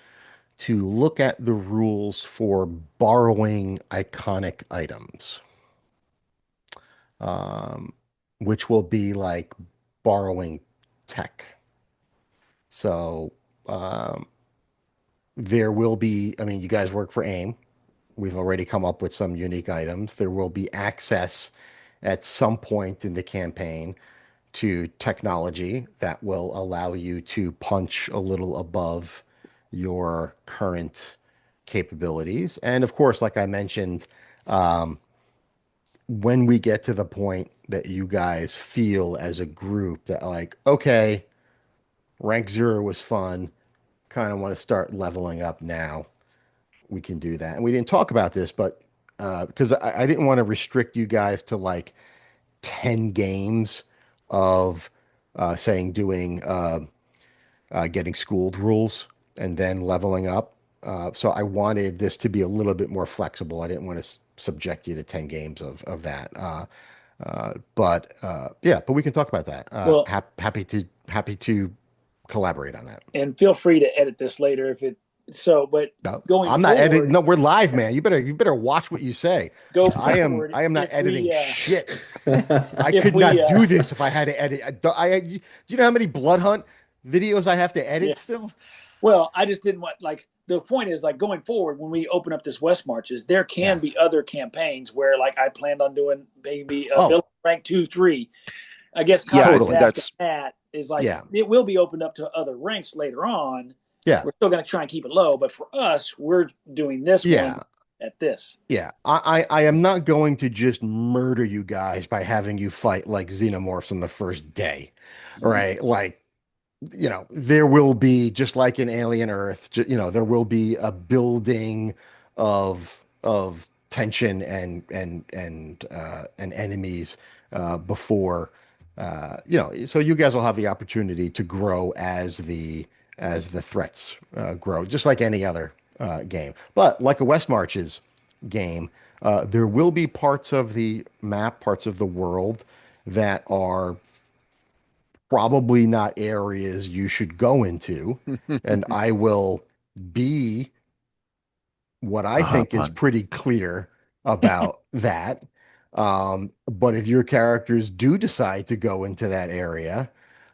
to look at the rules for borrowing iconic items, um, which will be like borrowing tech. So um, there will be, I mean, you guys work for AIM. We've already come up with some unique items. There will be access at some point in the campaign to technology that will allow you to punch a little above your current capabilities. And of course, like I mentioned, when we get to the point that you guys feel as a group that, like, okay, rank zero was fun, kind of want to start leveling up now, we can do that. And we didn't talk about this, but because I didn't want to restrict you guys to like 10 games of saying doing getting schooled rules and then leveling up. So I wanted this to be a little bit more flexible. I didn't want to subject you to 10 games of that. But yeah, but we can talk about that. Well, Happy to collaborate on that. and feel free to edit this later if it so. But No, going I'm not editing. forward, No, we're live, man. You better watch what you say. go I am forward. I am not If editing we shit. I if could we not do this if I had to edit. Do you know how many Blood Hunt videos I have to yeah. edit still? Well, I just didn't want like the point is like going forward when we open up this West Marches, there can Yeah. be other campaigns where like I planned on doing maybe a Oh, villain rank 2, 3. I guess Yeah, Kyle I was think totally. asking that's that is like Yeah. it will be opened up to other ranks later on. Yeah. We're still going to try and keep it low, but for us, we're doing this one Yeah. at this. Yeah. I am not going to just murder you guys by having you fight like xenomorphs on the first day. Right? Like, there will be, just like in Alien Earth, there will be a building of tension and enemies before so you guys will have the opportunity to grow as the threats grow, just like any other game. But like a West Marches game, there will be parts of the map, parts of the world that are probably not areas you should go into. And I will be what I think is pun. pretty clear about that. But if your characters do decide to go into that area,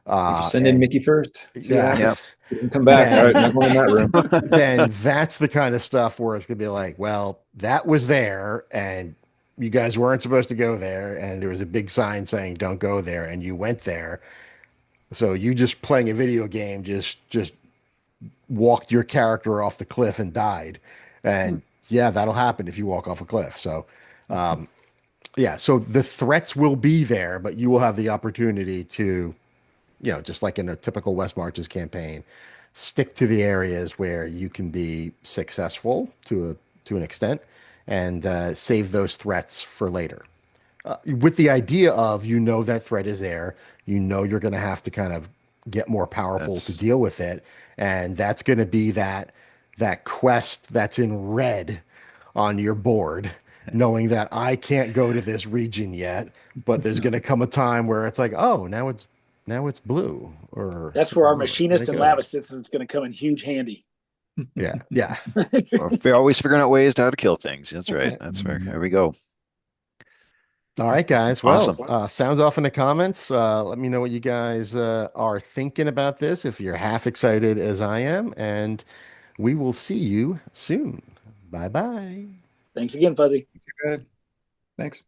We just send in and Mickey first, see what yeah, Yeah. happens. We can come back. All right, then not going in that room. then that's the kind of stuff where it's gonna be like, well, that was there, and you guys weren't supposed to go there, and there was a big sign saying don't go there, and you went there. So you just playing a video game just walked your character off the cliff and died. And yeah, that'll happen if you walk off a cliff. So yeah, so the threats will be there, but you will have the opportunity to, just like in a typical West Marches campaign, stick to the areas where you can be successful to an extent and save those threats for later. With the idea of that threat is there, you're going to have to kind of get more powerful to That's deal with it, and that's going to be that quest that's in red on your board, knowing that I can't go to this region yet, but there's going to come a time where it's like, oh, now it's blue, or That's where our let machinist it and go. lab assistant is going to come in huge handy. Yeah, yeah. we're always figuring out ways to how to kill things. That's right. That's fair. There we go. All right, guys. Well, Awesome. sounds off in the comments. Let me know what you guys are thinking about this, if you're half excited as I am, and we will see you soon. Bye bye. Thanks again, Fuzzy. Good. Thanks.